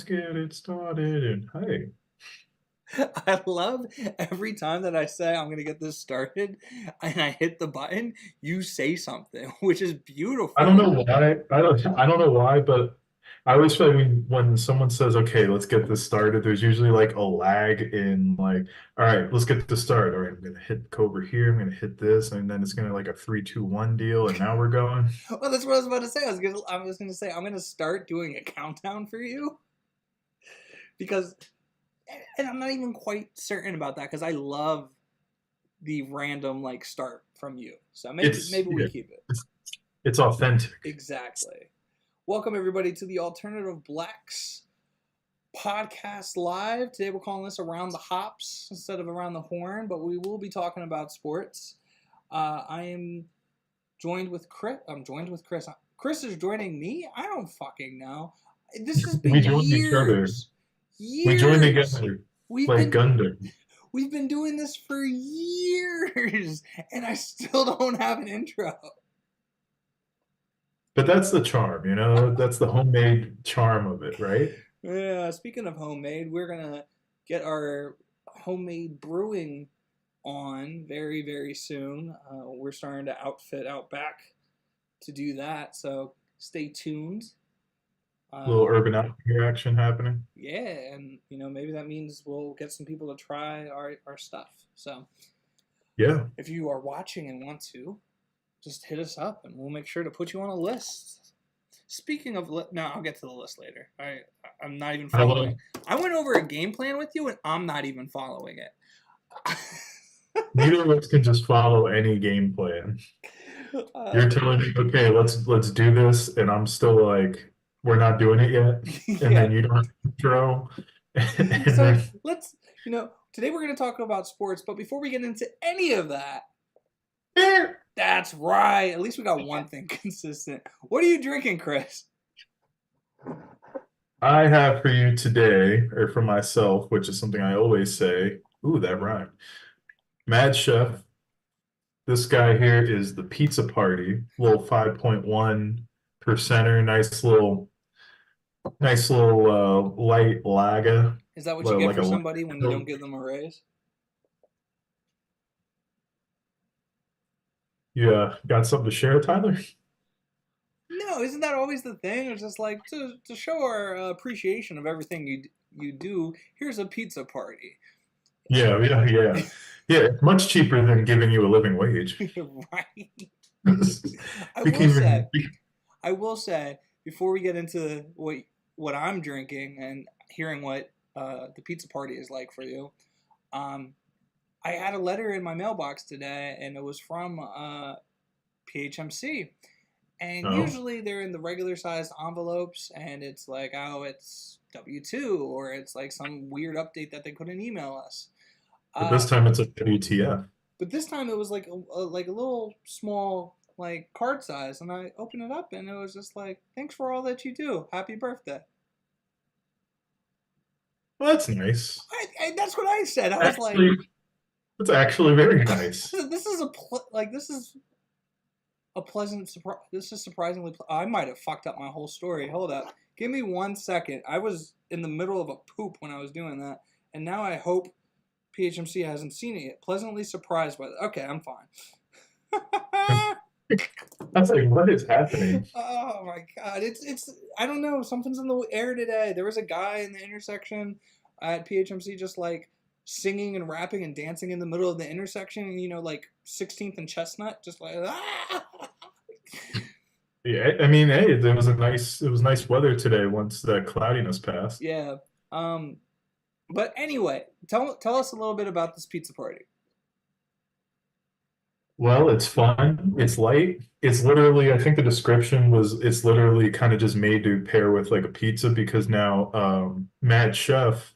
let's get it started. And hey, I love every time that I say I'm gonna get this started and I hit the button, you say something, which is I don't beautiful. know why. I don't know why, but I always feel like when someone says, "Okay, let's get this started," there's usually like a lag in like, "All right, let's get this started. All right, I'm gonna hit Cobra here. I'm gonna hit this, and then it's gonna like a 3, 2, 1 deal, and now we're going." Well, that's what I was about to say. I was gonna say I'm gonna start doing a countdown for you because, and I'm not even quite certain about that because I love the random like start from you. So maybe It's maybe we yeah, keep it. it's, it's authentic. Exactly. Welcome everybody to the Alternative Blacks podcast live. Today we're calling this Around the Hops instead of Around the Horn, but we will be talking about sports. I am joined with Chris. I'm joined with Chris. Chris is joining me. I don't fucking know. This has We been joined each other. years, We joined years. together We've like been Gundam. we've been doing this for years, and I still don't have an intro. But that's the charm, you know? That's the homemade charm of it, right? Yeah. Speaking of homemade, we're gonna get our homemade brewing on very soon. We're starting to outfit out back to do that, so stay tuned. A little Uh, Urban Outfitter action happening. yeah, and maybe that means we'll get some people to try our stuff. So Yeah. if you are watching and want to, just hit us up and we'll make sure to put you on a list. Speaking of, no, I'll get to the list later. I'm not even I love following. I went over a game plan with you and I'm not even following it. neither of us can just follow any game plan. You're uh, telling me, okay, let's do this, and I'm still like, we're not doing it yet. And yeah. then you don't intro. And So then let's, today we're going to talk about sports, but before we get into any of that, that's right. At least we got one thing consistent. What are you drinking, Chris? I have for you today, or for myself, which is something I always say. Ooh, that rhymed. Mad Chef. This guy here is the Pizza Party, little 5.1 percenter, nice little light lager, Is that what you get like for a somebody when you don't give them a raise? you got something to share, Tyler? No, isn't that always the thing? It's just like to show our appreciation of everything you do. Here's a pizza party, Yeah. Yeah, it's much cheaper than giving you a living wage. right? I You will can say, even, I will say before we get into what I'm drinking and hearing what the pizza party is like for you, um, I had a letter in my mailbox today, and it was from PHMC. And oh, usually they're in the regular sized envelopes, and it's like, oh, it's W-2, or it's like some weird update that they couldn't email us. but Uh, this time it's a WTF. but this time it was like like a little small like card size, and I opened it up, and it was just like, thanks for all that you do. Happy birthday. Well, that's nice. That's what I said. I was like, Actually, that's actually very nice. this is this is a pleasant surprise. This is surprisingly. I might have fucked up my whole story. Hold up. Give me 1 second. I was in the middle of a poop when I was doing that, and now I hope PHMC hasn't seen it yet. Pleasantly surprised by that. Okay, I'm fine. I was like, what is happening? Oh my god, it's I don't know. Something's in the air today. There was a guy in the intersection at PHMC just like singing and rapping and dancing in the middle of the intersection, and like 16th and Chestnut, just like ah! Yeah, I mean, hey, it was nice weather today once the cloudiness passed. Yeah. Um, but anyway, tell us a little bit about this pizza party. Well, it's fun. It's light. It's literally, I think the description was it's literally kind of just made to pair with like a pizza because now Mad Chef,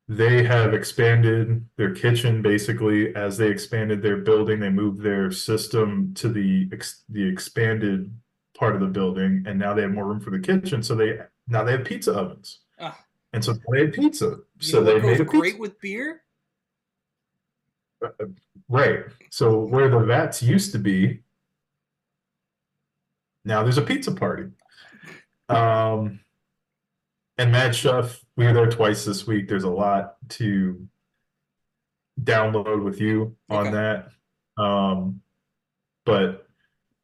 they have expanded their kitchen basically as they expanded their building, they moved their system to the expanded part of the building, and now they have more room for the kitchen. So they have pizza ovens. Ah, And so they had pizza. you know So what they goes made a pizza. great with beer? Right. So where the vats used to be, now there's a pizza party. Um, And Mad Chef, we were there twice this week. There's a lot to download with you on Okay. that. Um, but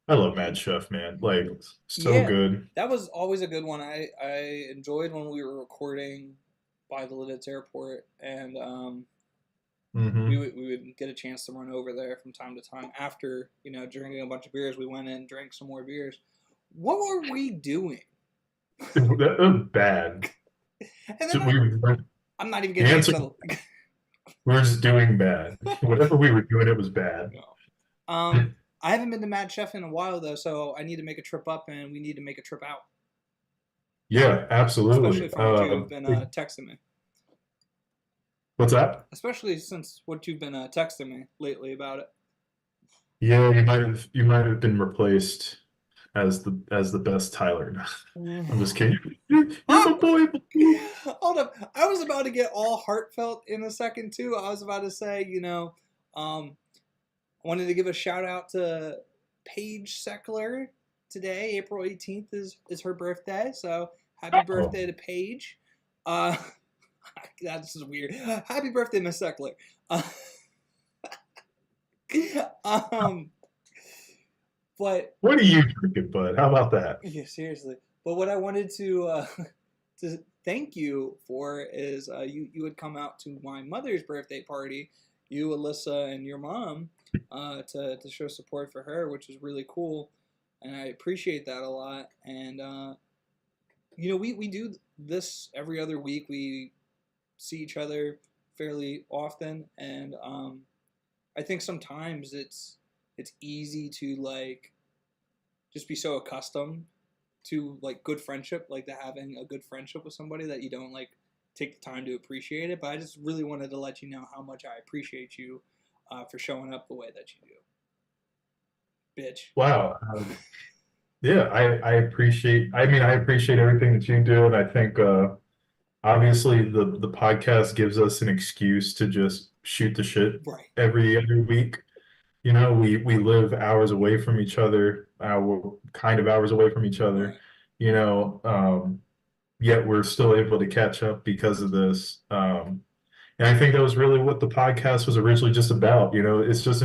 I love Mad Chef, man. Like, so Yeah, good. that was always a good one. I enjoyed when we were recording by the Lidditz Airport, and Hmm. we would get a chance to run over there from time to time after drinking a bunch of beers. We went in, drank some more beers. What were we doing? That was bad. And then So I'm not even the getting answer, into we're just doing bad. the. Whatever we were doing, it was bad. No. I haven't been to Mad Chef in a while though, so I need to make a trip up, and we need to make a trip out, Yeah, especially absolutely. from what you've been texting me. What's that? Especially since what you've been texting me lately about it. Yeah, you might have been replaced as the best Tyler. I'm just kidding. You're my boy. Hold up. I was about to get all heartfelt in a second too. I was about to say, I wanted to give a shout out to Paige Seckler today. April 18th is her birthday, so happy Oh, birthday to Paige. Uh, that's just weird. Happy birthday, Miss Seckler. Uh, um, but what are you drinking, bud? How about that? yeah, seriously. But what I wanted to to thank you for is you had come out to my mother's birthday party, you, Alyssa, and your mom, to show support for her, which is really cool, and I appreciate that a lot. And we do this every other week. We see each other fairly often, and I think sometimes it's easy to like just be so accustomed to like good friendship, like to having a good friendship with somebody that you don't like take the time to appreciate it. But I just really wanted to let you know how much I appreciate you for showing up the way that you do, bitch. Wow. Yeah, I appreciate. I mean, I appreciate everything that you do, and I think obviously the podcast gives us an excuse to just shoot the shit Right. every other week. We live hours away from each other, kind of hours away from each other, Right. you know, um, yet we're still able to catch up because of this. And I think that was really what the podcast was originally just about. It's just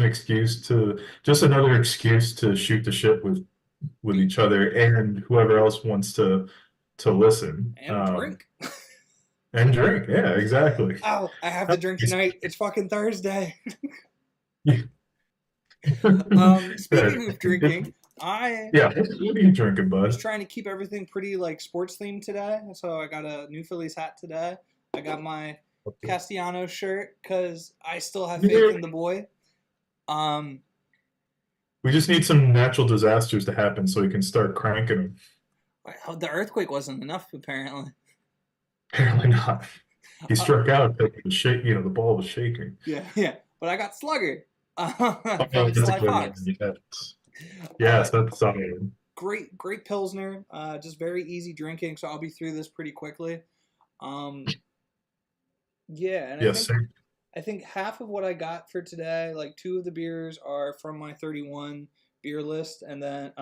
just another excuse to shoot the shit with Be each other and whoever else wants to listen, and drink. and drink. Yeah, exactly. Oh, I have to drink tonight. It's fucking Thursday. Speaking of drinking, I Yeah, what are you drinking, was bud? trying to keep everything pretty like sports themed today, so I got a New Phillies hat today. I got my Castellanos shirt because I still have faith in the boy. Um, We just need some natural disasters to happen so we can start cranking them. the earthquake wasn't enough apparently. Apparently not. He Uh, struck out because the ball was shaking. yeah, yeah. But I got Slugger Oh, from that's a Sly good one. Fox. Yes, Uh, yes, that's solid. great pilsner. Just very easy drinking. So I'll be through this pretty quickly. Um, yeah, and Yes, sir. I think half of what I got for today, like two of the beers are from my 31 beer list, and then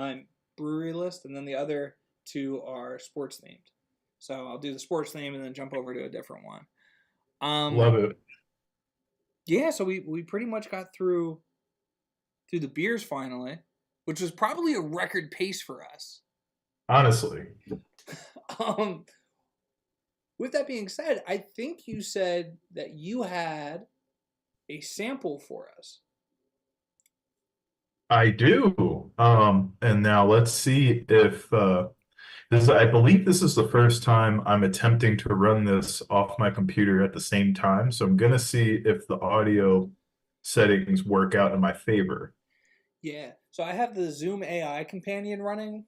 brewery list, and then the other two are sports themed. So I'll do the sports theme and then jump over to a different one. Love it. Yeah, so we pretty much got through the beers finally, which was probably a record pace for us. Honestly, Um, with that being said, I think you said that you had a sample for us. I do. And now let's see if I believe this is the first time I'm attempting to run this off my computer at the same time. So I'm gonna see if the audio settings work out in my favor. Yeah. So I have the Zoom AI companion running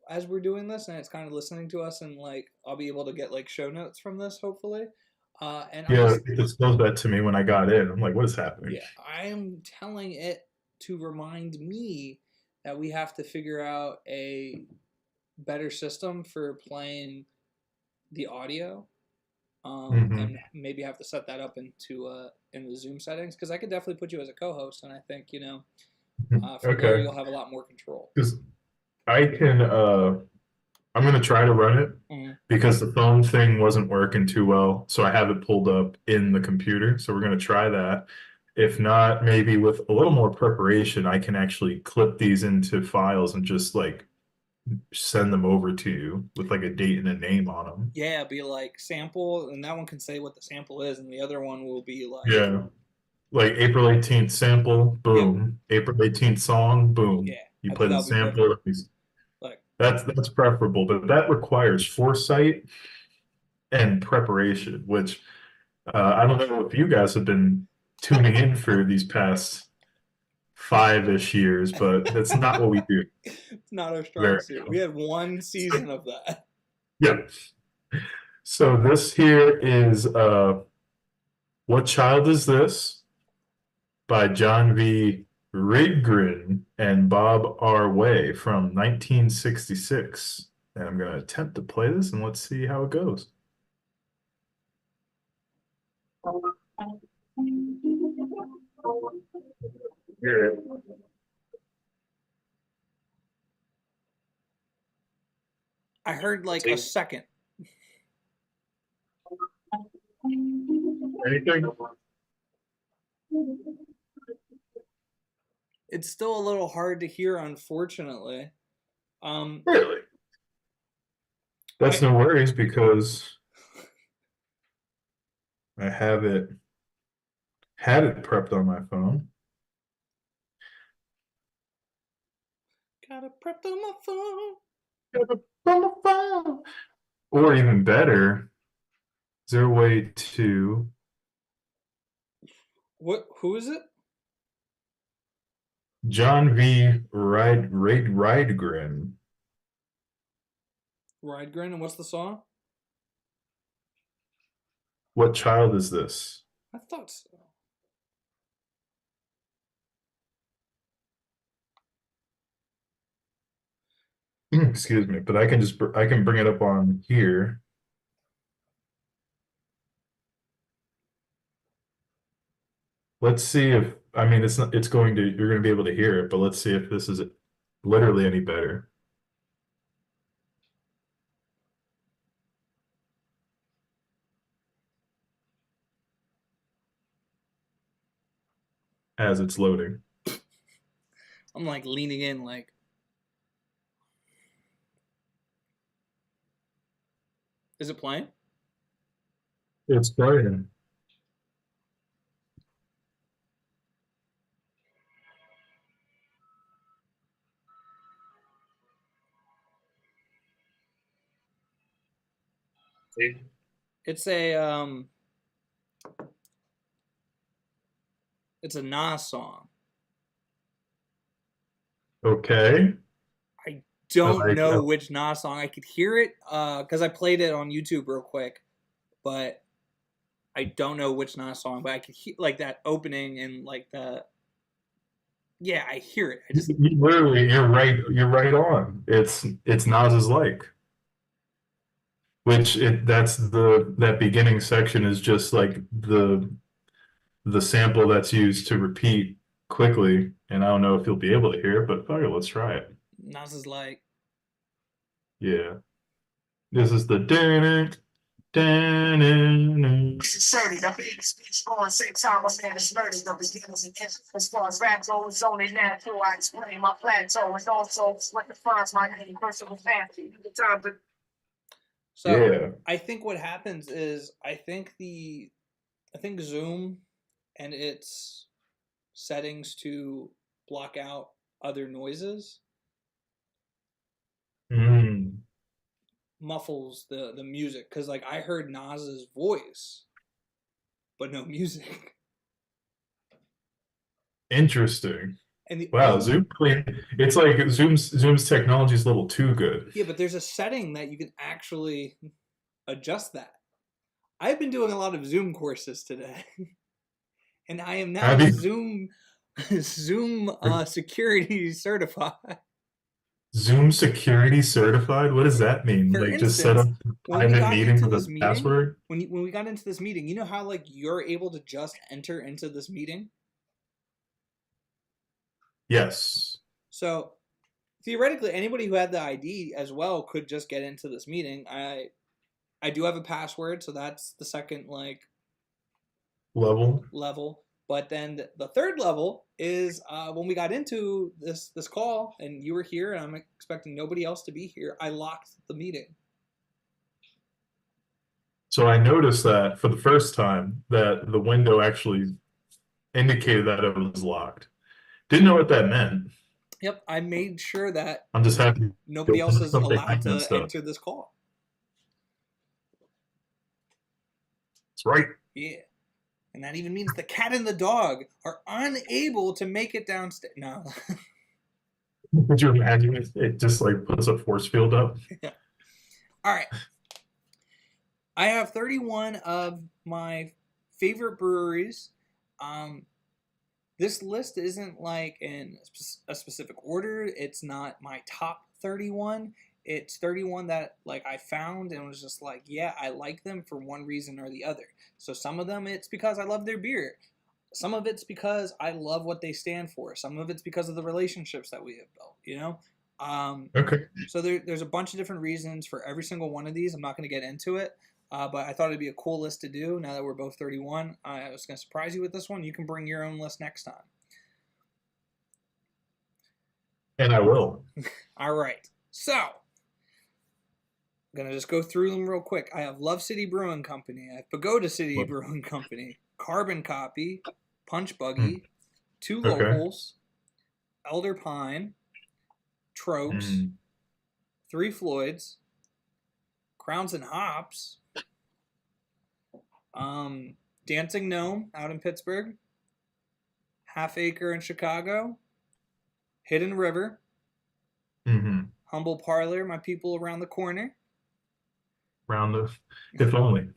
as we're doing this, and it's kind of listening to us, and like I'll be able to get like show notes from this hopefully. And I'm Yeah, just it disclosed that to me when I got in. I'm like, what is happening? yeah, I am telling it to remind me that we have to figure out a better system for playing the audio. Hmm. And maybe have to set that up into in the Zoom settings because I could definitely put you as a co-host, and I think from there Okay. you'll have a lot more control. Because I can I'm gonna try to run it Mhm. because the phone thing wasn't working too well. So I have it pulled up in the computer. So we're gonna try that. If not, maybe with a little more preparation, I can actually clip these into files and just like send them over to you with like a date and a name on them. Yeah, be like sample, and that one can say what the sample is, and the other one will be like, Yeah. Like April 18th sample, yep, boom. April 18th song, boom. yeah. You I think play the that'll be perfect. sample. Like, That's preferable, but that requires foresight and preparation, which I don't know if you guys have been tuning in for these past 5-ish years, but that's not what we do it's not our strong very suit. We well. had one So, season of that. yeah. So this here is What Child Is This by John V. Ridgren and Bob R. Way from 1966. And I'm going to attempt to play this and let's see how it goes. Here. I heard like a second. Anything? It's still a little hard to hear, unfortunately. Um, Really? That's I no worries because I have it had it prepped on my phone. got it prepped on my phone. On my phone. Or even better, is there a way to What? Who is it? John V. Rydgren? Rydgren, and what's the song? What child is this? I thought so. Excuse me, but I can bring it up on here. Let's see if I mean it's not it's going to you're going to be able to hear it, but let's see if this is literally any better as it's loading. I'm like leaning in, like, is it playing? It's playing. It's a it's a Nas song. Okay. I I don't like know which Nas song. I could hear it because I played it on YouTube real quick, but I don't know which Nas song. But I could hear like that opening and like the yeah, I hear it. I just literally you're right on. It's Nas's like. Which that's that beginning section is just like the sample that's used to repeat quickly. And I don't know if you'll be able to hear it, but okay, let's try it. Nas is like Yeah. This is the dun. Sincerely, the beat speaks on same time a man is murdered. The beginnings and ends. As far as rap goes, only natural. I explain my plateau and also what defines my name. Personal fancy. The time to so. Yeah. I think what happens is I think Zoom and its settings to block out other noises Mm. muffles the music because like I heard Nas's voice but no music. Interesting. And the Wow, only Zoom clean. It's like Zoom's technology is a little too good. yeah, but there's a setting that you can actually adjust that. I've been doing a lot of Zoom courses today, and I am now Have you Zoom security certified. Zoom security certified? What does that mean? For Like just set up instance, a when we private got meeting into with this a meeting, password? when we got into this meeting, you know how like you're able to just enter into this meeting. Yes. So theoretically, anybody who had the ID as well could just get into this meeting. I do have a password, so that's the second Level. level. But then the third level is when we got into this call, and you were here, and I'm expecting nobody else to be here. I locked the meeting. So I noticed that for the first time that the window actually indicated that it was locked. Didn't know what that meant. Yep, I made sure that I'm just happy nobody else is something allowed to messed up. enter this call. That's right. Yeah. And that even means the cat and the dog are unable to make it downstairs. No. Could you imagine if it just like puts a force field up? Yeah. All right. I have 31 of my favorite breweries. This list isn't like in a specific order. It's not my top 31. It's 31 that like I found and was just like, yeah, I like them for one reason or the other. So some of them it's because I love their beer. Some of it's because I love what they stand for. Some of it's because of the relationships that we have built, you know? Okay. So there's a bunch of different reasons for every single one of these. I'm not going to get into it, but I thought it'd be a cool list to do now that we're both 31. I was going to surprise you with this one. You can bring your own list next time. And I will. All right. So I'm going to just go through them real quick. I have Love City Brewing Company. I have Pagoda City Brewing Company. Carbon Copy. Punch Buggy. Two Okay. Locals. Elder Pine. Tropes. Three Floyds. Crowns and Hops. Dancing Gnome out in Pittsburgh. Half Acre in Chicago. Hidden River. Humble Parlor, my people around the corner. Round of, if only.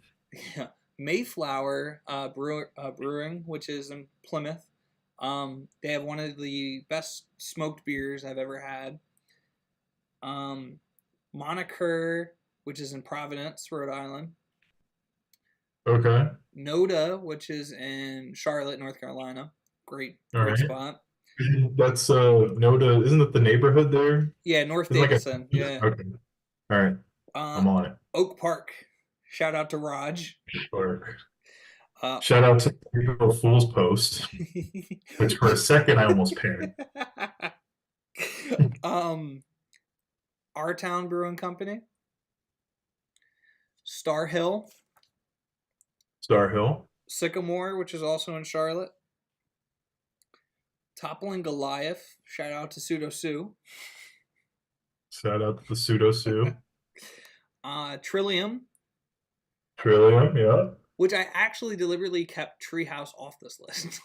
Yeah. Mayflower Brewing, which is in Plymouth. They have one of the best smoked beers I've ever had. Moniker, which is in Providence, Rhode Island. Okay. Noda, which is in Charlotte, North Carolina. Great All right. spot. That's Noda. Isn't it the neighborhood there? Yeah, North It's like Davidson. Yeah. Okay. All right. I'm on it. Oak Park. Shout out to Raj. Or shout out to the April Fool's post, which for a second I almost panicked. Our Town Brewing Company. Star Hill. Star Hill. Sycamore, which is also in Charlotte. Toppling Goliath. Shout out to Pseudo Sue. Shout out to the Pseudo Sue. Trillium. Trillium, yeah. Which I actually deliberately kept Treehouse off this list.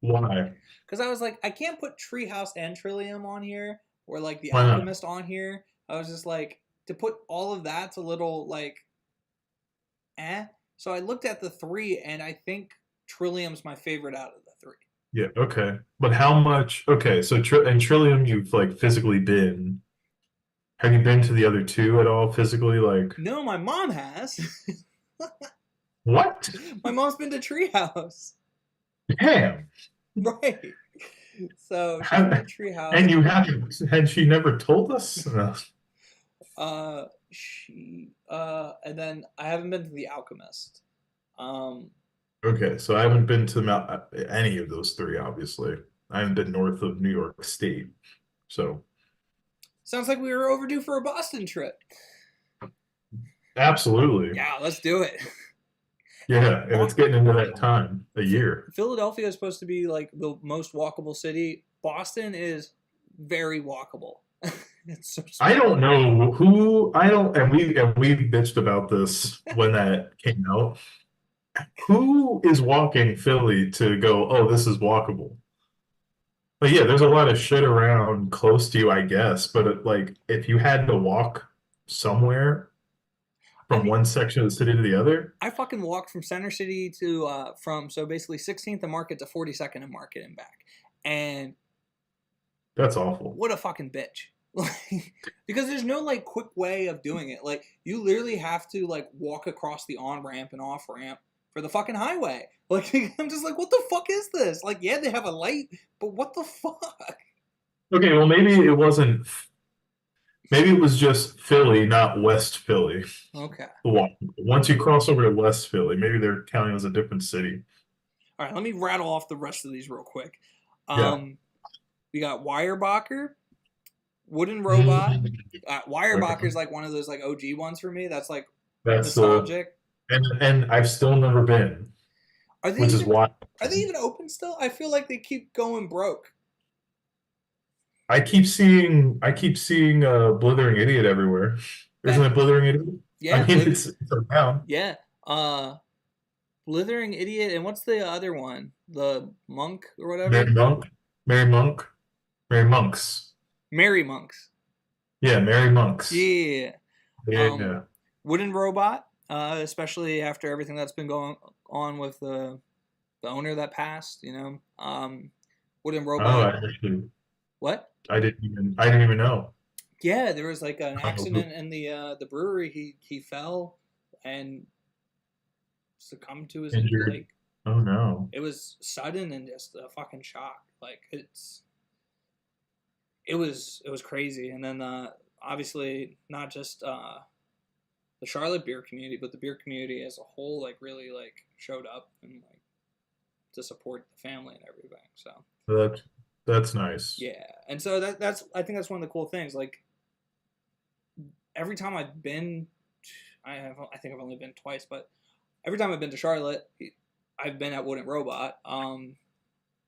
Why? Because I was like, I can't put Treehouse and Trillium on here, or like the Why not? Alchemist on here. I was just like, to put all of that's a little like, eh. So I looked at the three, and I think Trillium's my favorite out of the three. Yeah, okay. But how much? Okay, so and Trillium, you've like physically been. Have you been to the other two at all physically? Like, No, my mom has. what? My mom's been to Treehouse. Damn. Right. So she's been to Treehouse. And you haven't, had she never told us? And then I haven't been to the Alchemist. Okay, so I haven't been to any of those three, obviously. I haven't been north of New York State. So, Sounds like we were overdue for a Boston trip. absolutely. Yeah, let's do it. Yeah, and it's getting into that time, a year. Philadelphia is supposed to be like the most walkable city. Boston is very walkable. It's so small. I don't know who, and we bitched about this when that came out. Who is walking Philly to go, oh, this is walkable? But yeah, there's a lot of shit around close to you, I guess. But like, if you had to walk somewhere from one section of the city to the other, I fucking walked from Center City to so basically 16th and Market to 42nd and Market and back. And that's awful. what a fucking bitch. Because there's no like quick way of doing it. Like you literally have to like walk across the on-ramp and off-ramp for the fucking highway. Like I'm just like, what the fuck is this? Like, yeah, they have a light, but what the fuck? Okay, well maybe it wasn't. Maybe it was just Philly, not West Philly. Okay. Once you cross over to West Philly, maybe they're counting as a different city. All right, let me rattle off the rest of these real quick. Yeah. We got Weyerbacher, Wooden Robot. Weyerbacher is Okay. like one of those like OG ones for me. That's like That's nostalgic. and I've still never been, Are they which is even why are they even open still? I feel like they keep going broke. I keep seeing Blithering Idiot everywhere. Isn't That it Blithering Idiot? I yeah, mean, it's around. yeah. Blithering Idiot, and what's the other one? The Monk or Mary whatever? Monk, Mary Monk, Mary Monks. Merry Monks. Yeah, Mary Monks. Yeah. Um, Yeah. Wooden Robot, especially after everything that's been going on with the owner that passed, you know. Wooden Oh, Robot. What? I didn't even know. Yeah, there was like an Oh, accident in the brewery. He fell and succumbed to his injured. like Oh no. it was sudden and just a fucking shock. Like it was crazy. And then obviously not just the Charlotte beer community, but the beer community as a whole, like really like showed up and like to support the family and everything. So That that's nice. yeah, and so that's I think that's one of the cool things. Like every time I've been, I think I've only been twice, but every time I've been to Charlotte, I've been at Wooden Robot. The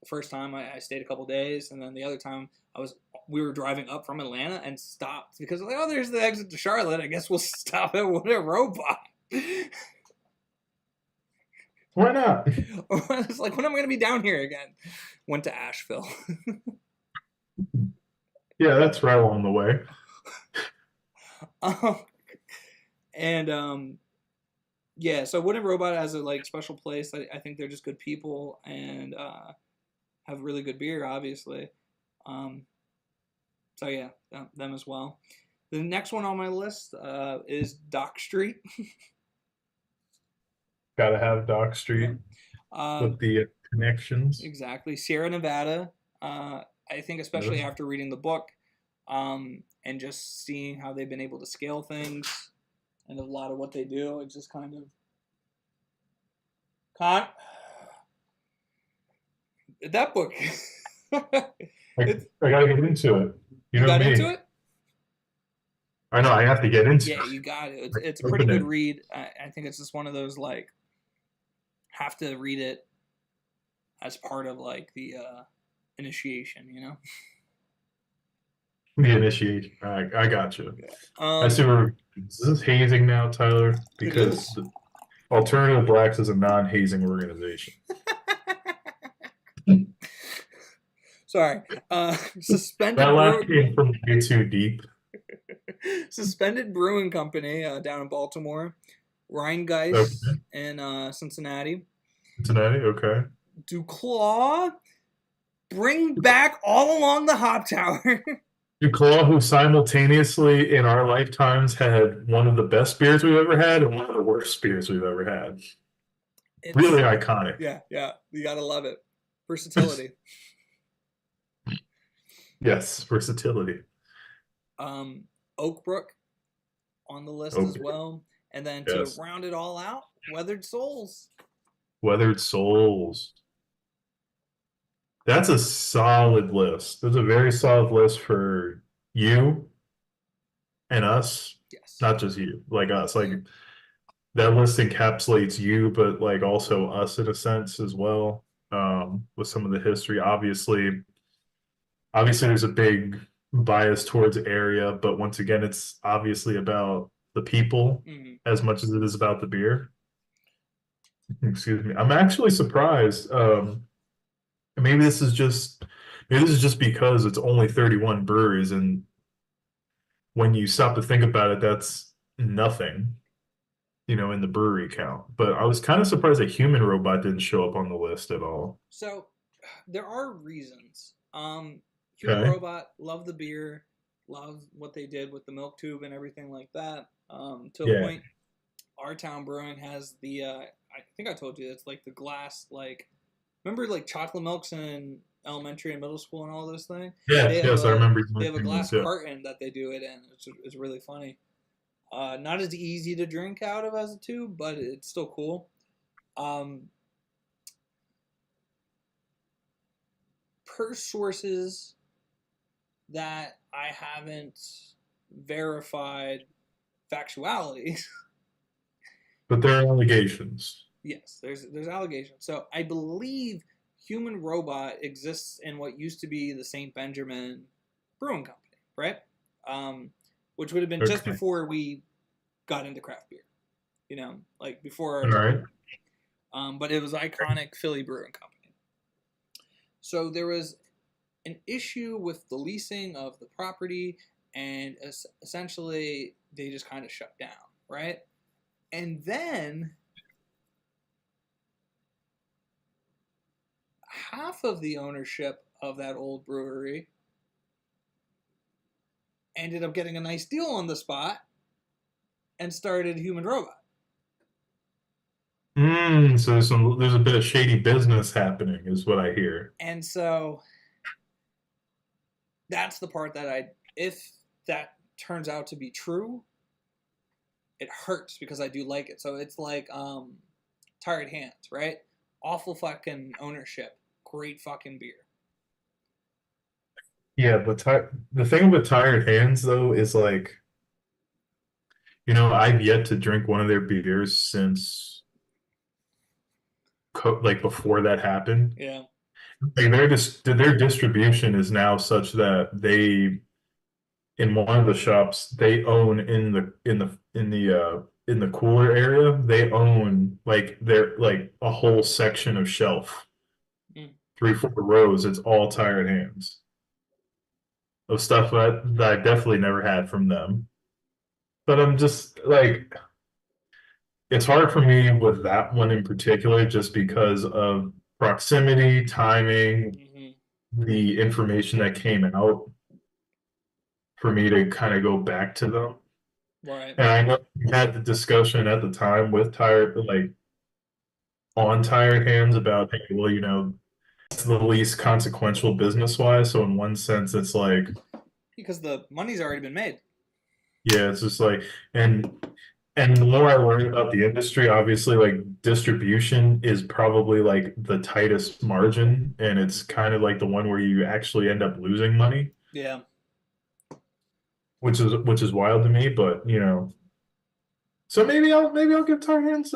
first time I stayed a couple days, and then the other time we were driving up from Atlanta and stopped because like, oh, there's the exit to Charlotte. I guess we'll stop at Wooden Robot. Why not? It's like when am I gonna be down here again? Went to Asheville. Yeah, that's right along the way. um, and yeah, so Wooden Robot has a like special place. I think they're just good people and have really good beer, obviously. Um, so yeah, them as well. The next one on my list is Dock Street. Gotta have Dock Yeah. Street Um, with the connections. exactly. Sierra Nevada. I think especially Yes. after reading the book and just seeing how they've been able to scale things and a lot of what they do, it's just kind of con that book. I gotta get into it. You You know got me. into it? I know I have to get into Yeah, it. you got it. It's a pretty Open good it. read. I think it's just one of those like have to read it as part of like the initiation, you know. The initiation. I got you. I see Um, where is this hazing now, Tyler? it Because is. the Alternative Blacks is a non-hazing organization. Sorry. That Suspended laugh Brew came from way too deep. Suspended Brewing Company down in Baltimore, Okay. Rheingeist in Cincinnati, Cincinnati, okay. Duclaw, bring back all along the Hop Tower. Duclaw, who simultaneously in our lifetimes had one of the best beers we've ever had and one of the worst beers we've ever had. It's Really iconic. yeah, you gotta love it. Versatility. Yes, versatility. Oakbrook on the list as Okay, well, and then to yes. round it all out, Weathered Souls. Weathered Souls. That's a solid list. That's a very solid list for you and us. Yes. Not just you, like us. Like Yeah. that list encapsulates you, but like also us in a sense as well. With some of the history, obviously there's a big bias towards area, but once again, it's obviously about the people Mhm. as much as it is about the beer. Excuse me. I'm actually surprised. Maybe this is just because it's only 31 breweries, and when you stop to think about it, that's nothing, in the brewery count. But I was kind of surprised that Human Robot didn't show up on the list at all. So there are reasons. Human Okay. Robot, love the beer, love what they did with the milk tube and everything like that. To a Yeah. point, Our Town Brewing has the I think I told you it's like the glass like remember like chocolate milks elementary and middle school and all those things. Yes, They have yes, I remember you they have a mentioning glass this, yeah. carton that they do it in. It's really funny. Not as easy to drink out of as a tube, but it's still cool. Per sources that I haven't verified factuality. But there are allegations. Yes, there's allegations. So I believe Human Robot exists in what used to be the St. Benjamin Brewing Company, right? Which would have been just Okay. before we got into craft beer, like before our All right. but it was iconic Philly Brewing Company. So there was an issue with the leasing of the property, and essentially they just kind of shut down, right? And then half of the ownership of that old brewery ended up getting a nice deal on the spot and started Human Robot. So there's a bit of shady business happening, is what I hear. And so that's the part that if that turns out to be true, it hurts because I do like it. So it's like Tired Hands, right? Awful fucking ownership. Great fucking beer. Yeah, but the thing with Tired Hands though is like, I've yet to drink one of their beers since like before that happened. Yeah. Like their distribution is now such that they, in one of the shops, they own in the cooler area, they own like a whole section of shelf. 3-4 rows, it's all Tired Hands of stuff that I definitely never had from them. But I'm just like, it's hard for me with that one in particular, just because of proximity, timing, the information that came out for me to kind of go back to them. Right. And I know we had the discussion at the time with on Tired Hands about, hey, well, it's the least consequential business wise. So in one sense, it's like, because the money's already been made. yeah, it's just like, and the more I learn about the industry, obviously, like distribution is probably like the tightest margin, and it's kind of like the one where you actually end up losing money. Yeah. Which is wild to me, but so maybe I'll give Tired Hands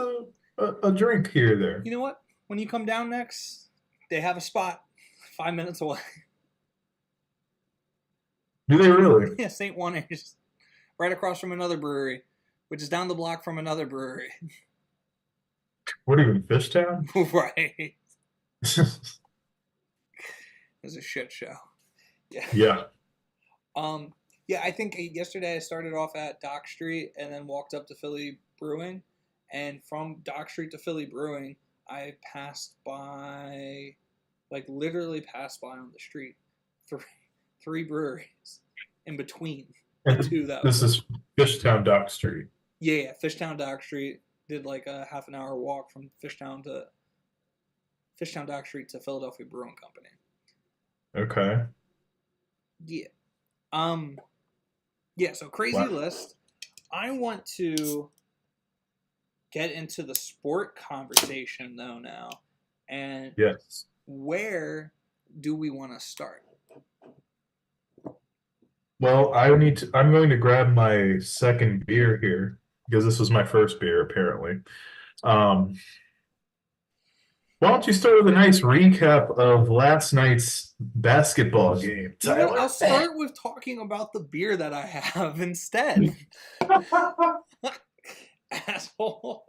a drink here or there. You know what? When you come down next, they have a spot 5 minutes away. Do they really? Yeah, St. Juaner's, right across from another brewery, which is down the block from another brewery. What even, Fishtown? Right. It's a shit show. Yeah. Yeah. Yeah, I think yesterday I started off at Dock Street and then walked up to Philly Brewing. And from Dock Street to Philly Brewing, I literally passed by on the street three breweries in between the two. This is Fishtown Dock Street. Yeah, Fishtown Dock Street. Did like a half an hour walk from Fishtown Dock Street to Philadelphia Brewing Company. Okay. Yeah. Yeah, so crazy list. I want to get into the sport conversation though now. And yes, where do we want to start? Well, I'm going to grab my second beer here because this was my first beer apparently. Why don't you start with a nice recap of last night's basketball game, Tyler? I'll start with talking about the beer that I have instead. Asshole.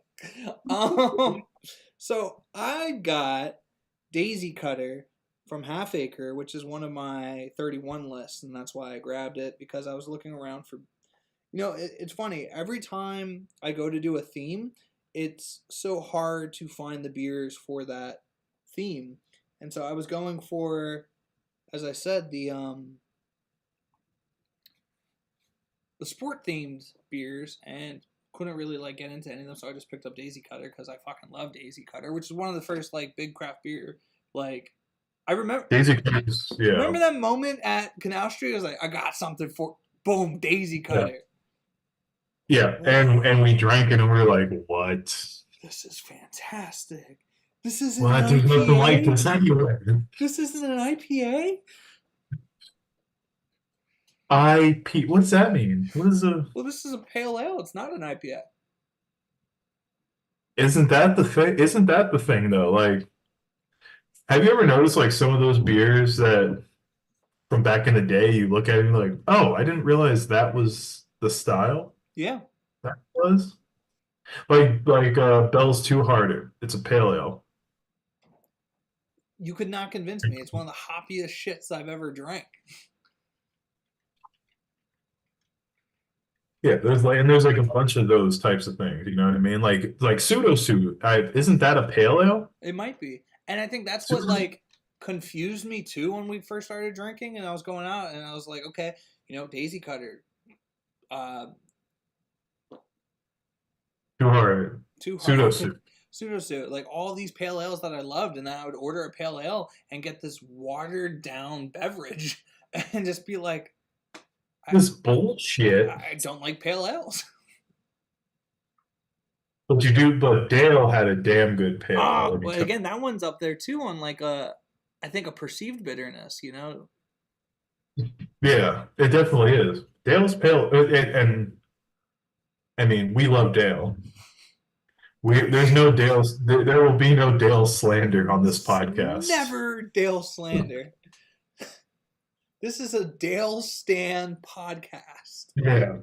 So I got Daisy Cutter from Half Acre, which is one of my 31 lists, and that's why I grabbed it, because I was looking around for... it's funny. Every time I go to do a theme, it's so hard to find the beers for that theme. And so I was going for, as I said, the sport-themed beers, and couldn't really get into any of them, so I just picked up Daisy Cutter because I fucking love Daisy Cutter, which is one of the first big craft beer. I remember. Daisy Cutters, yeah. Remember that moment at Canal Street? I was like, I got something for boom, Daisy Cutter. Yeah, and we drank it and we were like, what? This is fantastic. This isn't Well, an there's nothing like IPA. this anyway. This isn't an IPA. What's that mean? What is a? Well, this is a pale ale. It's not an IPA. Isn't that the thing? Isn't that the thing though? Like, have you ever noticed like some of those beers that from back in the day, you look at it and you're like, oh, I didn't realize that was the style Yeah. that was. Like Bell's Two Hearted. It's a pale ale. You could not convince me. It's one of the hoppiest shits I've ever drank. Yeah, there's like a bunch of those types of things. You know what I mean? Like Pseudo Suit. Isn't that a pale ale? It might be. And I think that's what like confused me too when we first started drinking and I was going out and I was like, okay, Daisy Cutter, Too Hard. Too Hard, Pseudo Suit. Pseudo Suit, like all these pale ales that I loved, and then I would order a pale ale and get this watered down beverage and just be like, This bullshit. I don't like pale ales. But Dale had a damn good pale ale. But again, that one's up there too on like I think a perceived bitterness, Yeah, it definitely is. Dale's pale, and I mean, we love Dale. There's no Dale. There will be no Dale slander on this podcast. Never Dale slander. This is a Dale Stan podcast. Yeah,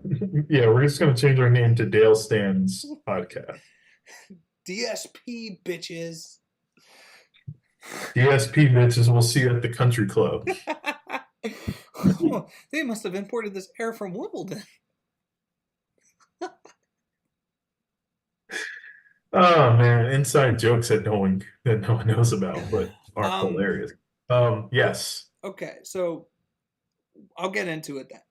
yeah. We're just gonna change our name to Dale Stan's podcast. DSP bitches. DSP bitches. We'll see you at the country club. Oh, they must have imported this air from Wimbledon. Oh man, inside jokes that no one knows about, but are hilarious. Yes. Okay, so I'll get into it then.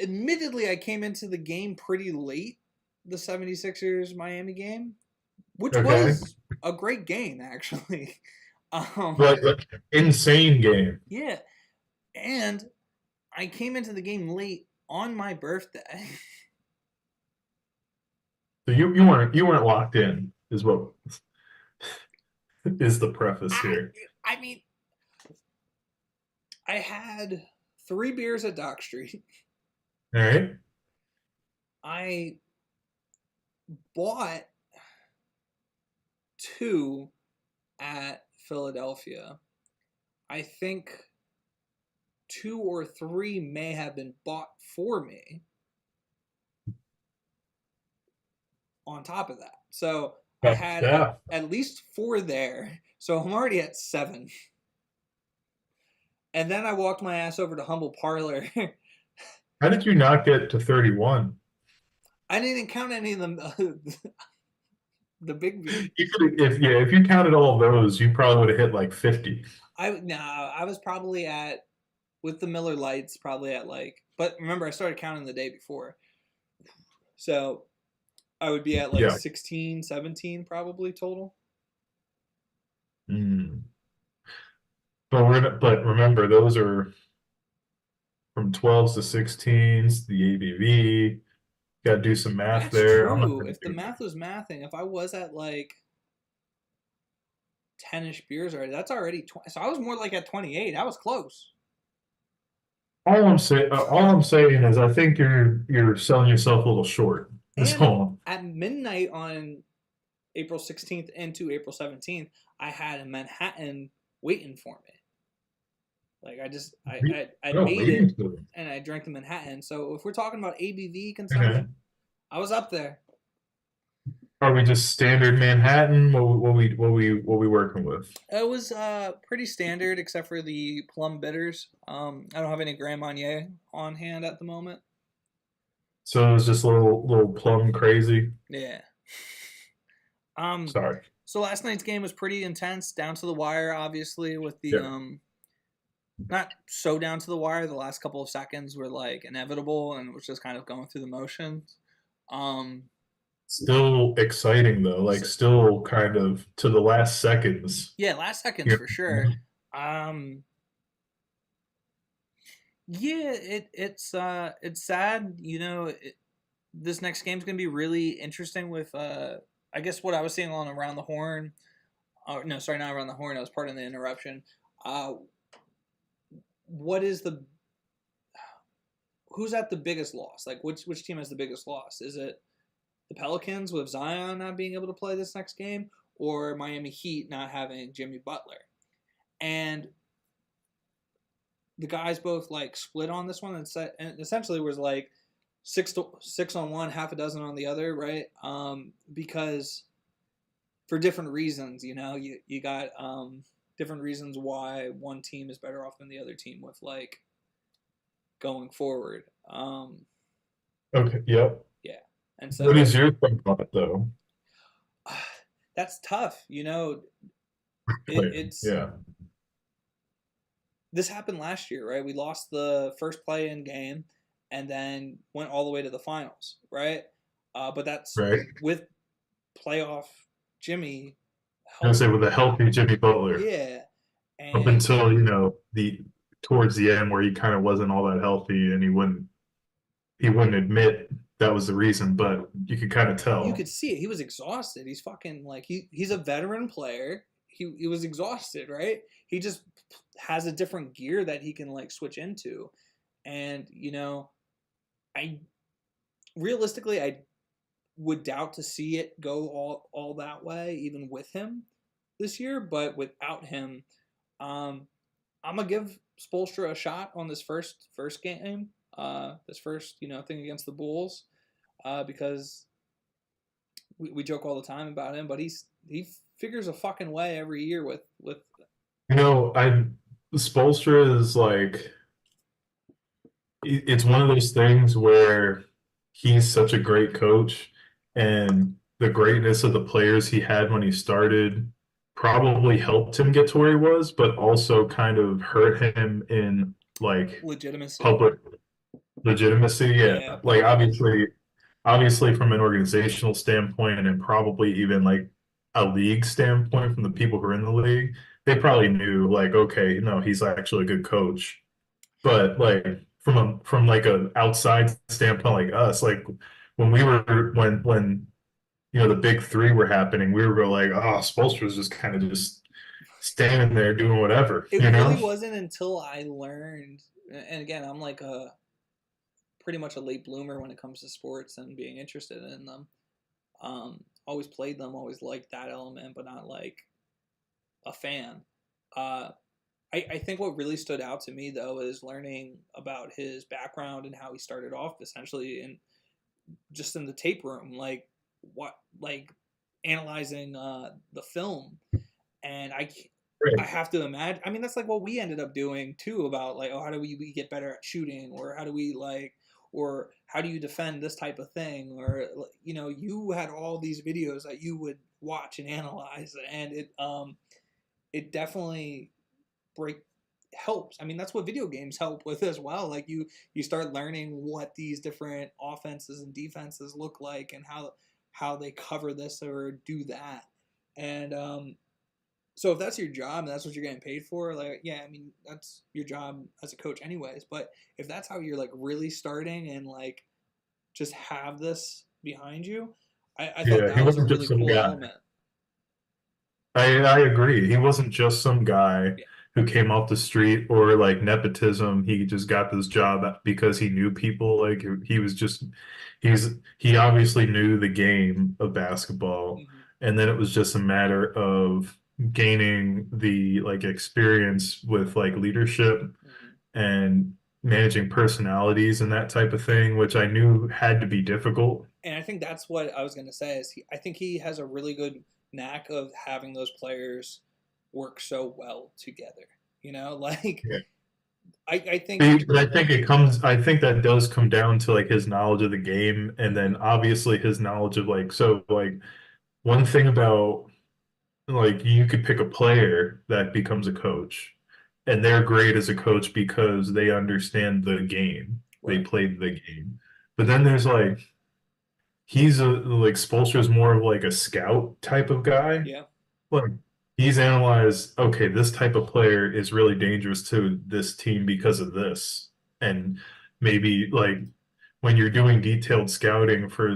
Admittedly, I came into the game pretty late, the 76ers Miami game, which was a great game actually. Like insane game. Yeah. And I came into the game late on my birthday. So you weren't locked in, is what is the preface here. I mean, I had 3 beers at Dock Street. All right. I bought 2 at Philadelphia. I think 2 or 3 may have been bought for me. On top of that, so I had at least 4 there, so I'm already at 7. And then I walked my ass over to Humble Parlor. How did you not get to 31? I didn't count any of them. The big beers. If you counted all of those, you probably would have hit like 50. I was probably at, with the Miller Lights, probably at but remember I started counting the day before, so I would be at 16, 17 probably total. But remember, those are from 12s to 16s, the ABV. Got to do some math. That's there. True. If the math was mathing, if I was at 10-ish beers already, that's already 20. So I was more like at 28. I was close. All I'm saying is I think you're selling yourself a little short. And at midnight on April 16th into April 17th, I had a Manhattan waiting for me. I made it and I drank the Manhattan. So if we're talking about ABV consumption, I was up there. Are we just standard Manhattan? What we working with? It was pretty standard except for the plum bitters. I don't have any Grand Marnier on hand at the moment. So it was just a little plum crazy. Yeah. Sorry. So last night's game was pretty intense, down to the wire, obviously, with the not so down to the wire. The last couple of seconds were inevitable and it was just kind of going through the motions. Still exciting though, like still kind of to the last seconds. Yeah, last seconds Yeah. for sure. Um, yeah, it's sad. This next game's gonna be really interesting with I guess what I was seeing on Around the Horn. No, sorry, not Around the Horn. I was part of the interruption. Uh, what is the who's at the biggest loss? Like which team has the biggest loss? Is it the Pelicans with Zion not being able to play this next game, or Miami Heat not having Jimmy Butler? And the guys both like split on this one and essentially was like 6 on one, half a dozen on the other, right? Because for different reasons, you got different reasons why one team is better off than the other team with like going forward. Okay, yep. Yeah, and so What is your thought on it though? that's tough. It's Yeah, this happened last year, right? We lost the first play-in game, and then went all the way to the finals, right? But that's right. with playoff Jimmy. I was gonna say with a healthy Jimmy Butler Yeah, up and until the towards the end where he kind of wasn't all that healthy and he wouldn't admit that was the reason, but you could kind of you tell. could see it. He was exhausted. He's fucking like he's a veteran player. He was exhausted, right? He just has a different gear that he can like switch into, and I realistically I would doubt to see it go all that way even with him this year, but without him, um, I'm gonna give Spolstra a shot on this first game, this first thing against the Bulls, because we joke all the time about him, but he figures a fucking way every year with I Spoelstra is like it's one of those things where he's such a great coach, and the greatness of the players he had when he started probably helped him get to where he was, but also kind of hurt him in like legitimacy. public legitimacy. Yeah, Yeah, like public. obviously from an organizational standpoint and probably even like a league standpoint from the people who are in the league, they probably knew like, okay, no, he's actually a good coach. But like from like an outside standpoint like us, like when the big three were happening, we were like, oh, Spoelstra was just kind of just standing there doing whatever, It you really know? wasn't until I learned, and again, I'm like a pretty much a late bloomer when it comes to sports and being interested in them. Always played them, always liked that element, but not like a fan. Uh, I think what really stood out to me though is learning about his background and how he started off essentially in just in the tape room, like analyzing the film, and I Right. have to imagine. I mean, that's like what we ended up doing too. About like, oh, how do we get better at shooting, or how do we like, or how do you defend this type of thing, or you had all these videos that you would watch and analyze, and it definitely break helps. I mean, that's what video games help with as well. Like you start learning what these different offenses and defenses look like, and how they cover this or do that, and so if that's your job and that's what you're getting paid for, like, yeah, I mean, that's your job as a coach anyways. But if that's how you're like really starting and like just have this behind you, I thought Yeah, he that was a wasn't just really some cool guy. element. I agree. He wasn't just some guy Yeah. who came off the street or like nepotism. He just got this job because he knew people. Like he was just he obviously knew the game of basketball, Mm-hmm. and then it was just a matter of gaining the like experience with like leadership Mm-hmm. and managing personalities and that type of thing, which I knew had to be difficult. And I think that's what I was gonna say is I think he has a really good knack of having those players work so well together. Like Yeah. I think But I think that does come down to like his knowledge of the game and then mm-hmm. obviously his knowledge of like, so like one thing about like you could pick a player that becomes a coach and they're great as a coach because they understand the game. They Right. played the game. But then there's like he's like Spoelstra's more of like a scout type of guy. Yeah. Like he's analyzed, okay, this type of player is really dangerous to this team because of this. And maybe like when you're doing detailed scouting for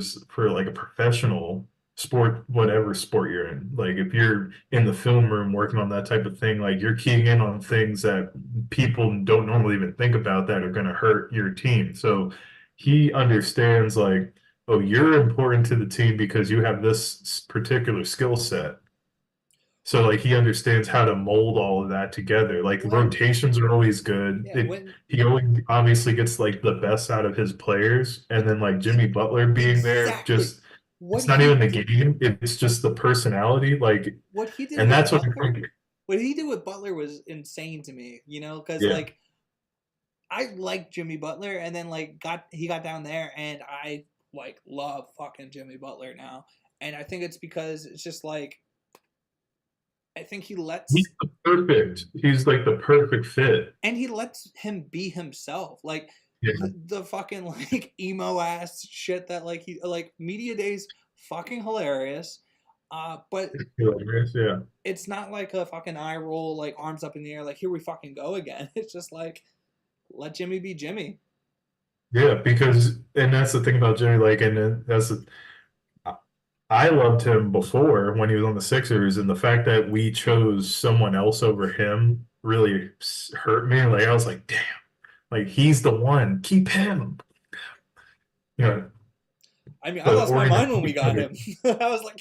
like a professional sport, whatever sport you're in, like if you're in the film room working on that type of thing, like you're keying in on things that people don't normally even think about that are going to hurt your team. So he understands like, oh, you're important to the team because you have this particular skill set. So like he understands how to mold all of that together. Like When rotations are always good. yeah, when He always obviously gets like the best out of his players, and then like Jimmy Butler being there, exactly just what it's not he even the did, game. It's just the personality. Like, what he did and with that's what I Butler, think. what he did with Butler was insane to me, because Yeah, like I like Jimmy Butler, and then like he got down there, and I like love fucking Jimmy Butler now, and I think it's because it's just like I think he he's lets the perfect. He's like the perfect fit. and he lets him be himself. Like Yeah, the fucking like emo ass shit that like he like media days fucking hilarious. But hilarious. Yeah. it's not like a fucking eye roll, like arms up in the air, like here we fucking go again. It's just like let Jimmy be Jimmy. Yeah, because and that's the thing about Jimmy. Like, and then I loved him before when he was on the Sixers, and the fact that we chose someone else over him really hurt me. Like I was like, damn, like he's the one. Keep him. You know, I mean, I the lost my mind when we organization got of him. it. I was like,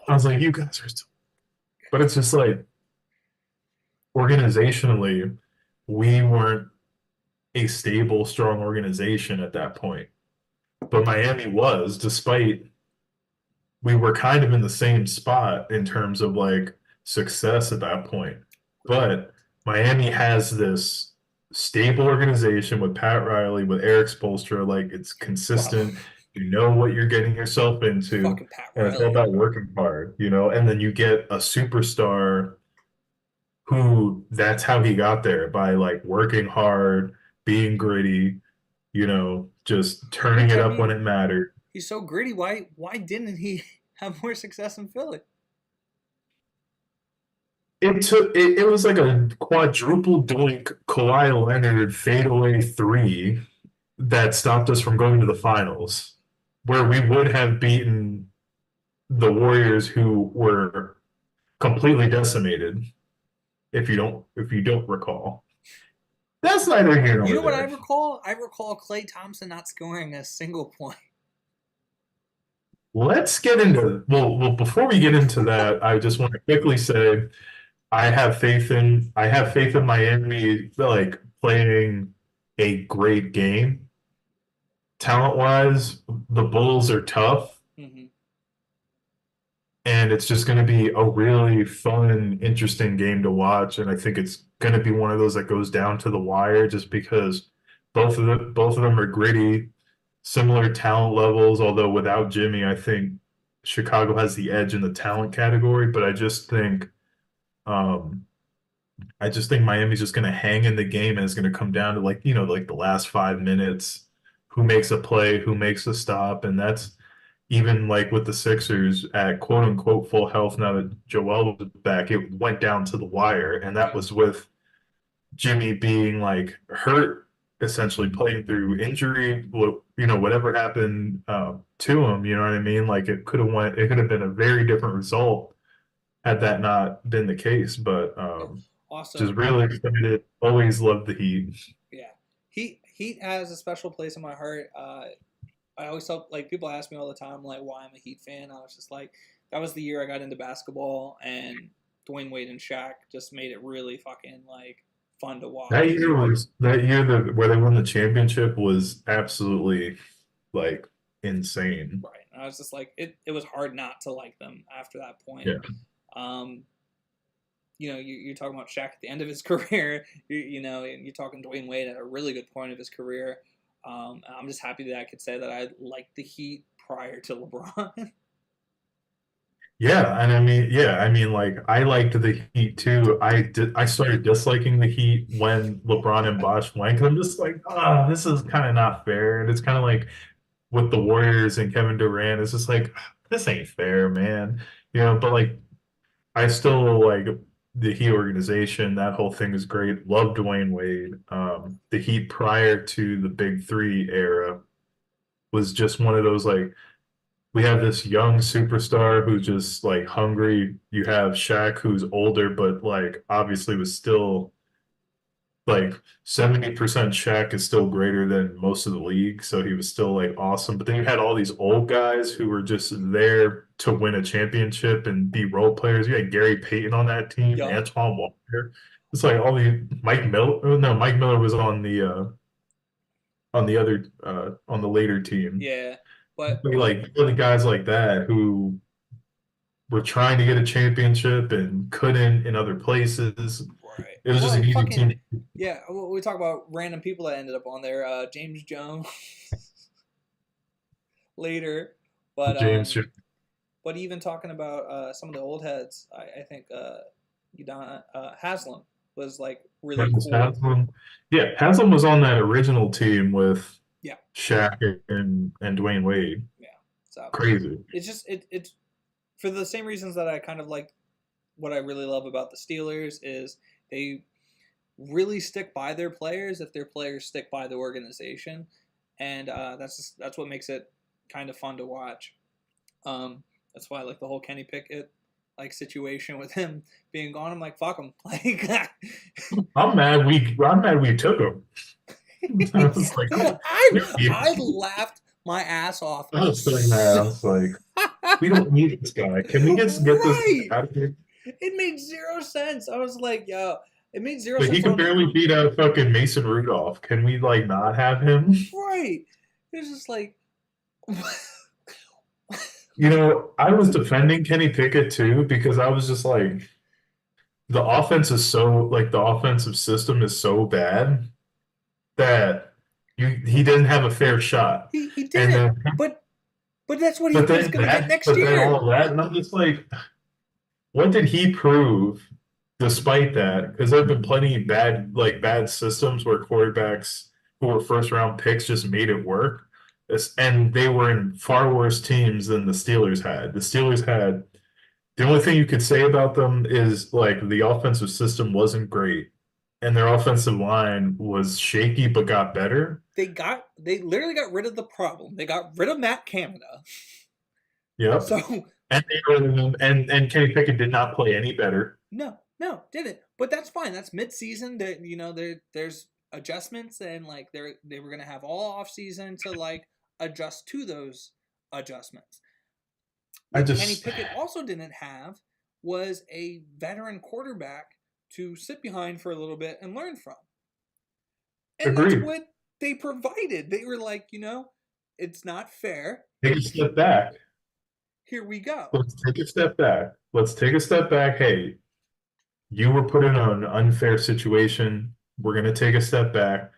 I was like, you guys are still, but it's just like organizationally, we weren't a stable, strong organization at that point. But Miami was, despite we were kind of in the same spot in terms of like success at that point. But Miami has this stable organization with Pat Riley, with Eric Spoelstra, like it's wow, consistent. You know what you're getting yourself into, fucking Pat and it's all Riley. about working hard, and then you get a superstar who that's how he got there by like working hard, being gritty, just turning Which it I up when mean, it mattered. he's so gritty. Why didn't he have more success in Philly? It was like a quadruple doink Kawhi Leonard fadeaway three that stopped us from going to the finals, where we would have beaten the Warriors who were completely decimated, if you don't recall. That's neither here You nor know what I there. recall? I recall Klay Thompson not scoring a single point. Let's get into well before we get into that, I just want to quickly say I have faith in Miami like playing a great game. Talent wise, the Bulls are tough, Mm-hmm. and it's just going to be a really fun, interesting game to watch. And I think it's going to be one of those that goes down to the wire, just because both of them are gritty, similar talent levels. Although without Jimmy, I think Chicago has the edge in the talent category. But um, I just think Miami's just going to hang in the game, and it's going to come down to like the last 5 minutes, who makes a play, who makes a stop, and that's even like with the Sixers at quote unquote full health. Now that Joel was back, it went down to the wire, and that Right. was with Jimmy being like hurt, essentially playing through injury. Whatever happened to him, you know what I mean? Like it could have been a very different result had that not been the case. But Yeah. just Also, really excited. Always loved the Heat. yeah, Heat has a special place in my heart. I always felt like people ask me all the time, like, why I'm a Heat fan. I was just like, that was the year I got into basketball, and Dwayne Wade and Shaq just made it really fucking like fun to That watch. year was that year that where they won the championship was absolutely like insane. Right. And I was just like, it was hard not to like them after that point. Yeah. Um, you're talking about Shaq at the end of his career. And you're talking Dwayne Wade at a really good point of his career. I'm just happy that I could say that I liked the Heat prior to LeBron. Yeah, and I mean, like I liked the Heat too. I started disliking the Heat when LeBron and Bosh went. 'Cause I'm just like, this is kind of not fair. And it's kind of like with the Warriors and Kevin Durant. It's just like this ain't fair, man. But like I still like the Heat organization. That whole thing is great. Love Dwayne Wade. The Heat prior to the Big Three era was just one of those like we have this young superstar who's just like hungry. You have Shaq who's older, but like obviously was still like 70% Shaq is still greater than most of the league, so he was still like awesome. But then you had all these old guys who were just there to win a championship and be role players. You had Gary Payton on that team, Yeah. Antoine Walker. It's like all the Mike Miller. Oh, no, Mike Miller was on the other on the later team. Yeah, but Like really guys like that who were trying to get a championship and couldn't in other places. right. It was just an easy team. Yeah, we talk about random people that ended up on there. James Jones later, but James. but even talking about some of the old heads, I think Haslam was like really cool. Haslam. Yeah, Haslam was on that original team with Yeah. Shaq and Dwayne Wade. Yeah, so Crazy. it's just it's for the same reasons that I kind of like what I really love about the Steelers is they really stick by their players if their players stick by the organization, and that's what makes it kind of fun to watch. That's why I like the whole Kenny Pickett like situation with him being gone. I'm like, fuck him. Like, I'm mad we took him. I was like, I laughed my ass off. I was saying that. I was like, we don't need this guy. Can we just get this out of here? It made zero sense. I was like, yo, it made zero But sense. he can barely beat out fucking Mason Rudolph. Can we like not have him? Right. It's just like I was defending Kenny Pickett too because I was just like, the offensive system is so bad that he didn't have a fair shot. He didn't. But that's what he was going to get next year. Then all of that, and I'm just like, what did he prove despite that? Because there have been plenty of bad systems where quarterbacks who were first round picks just made it work. And they were in far worse teams than the Steelers had. The Steelers had the only thing you could say about them is like the offensive system wasn't great, and their offensive line was shaky but got better. They literally got rid of the problem. They got rid of Matt Canada. Yep. So and Kenny Pickett did not play any better. No, didn't. But that's fine. That's mid-season. There's adjustments, and like they were gonna have all off season to like adjust to those adjustments. Kenny Pickett also didn't have was a veteran quarterback to sit behind for a little bit and learn from. And Agreed. That's what they provided. They were like, it's not fair. Take a step back. Here we go. Let's take a step back. Hey, you were put in an unfair situation. We're going to take a step back.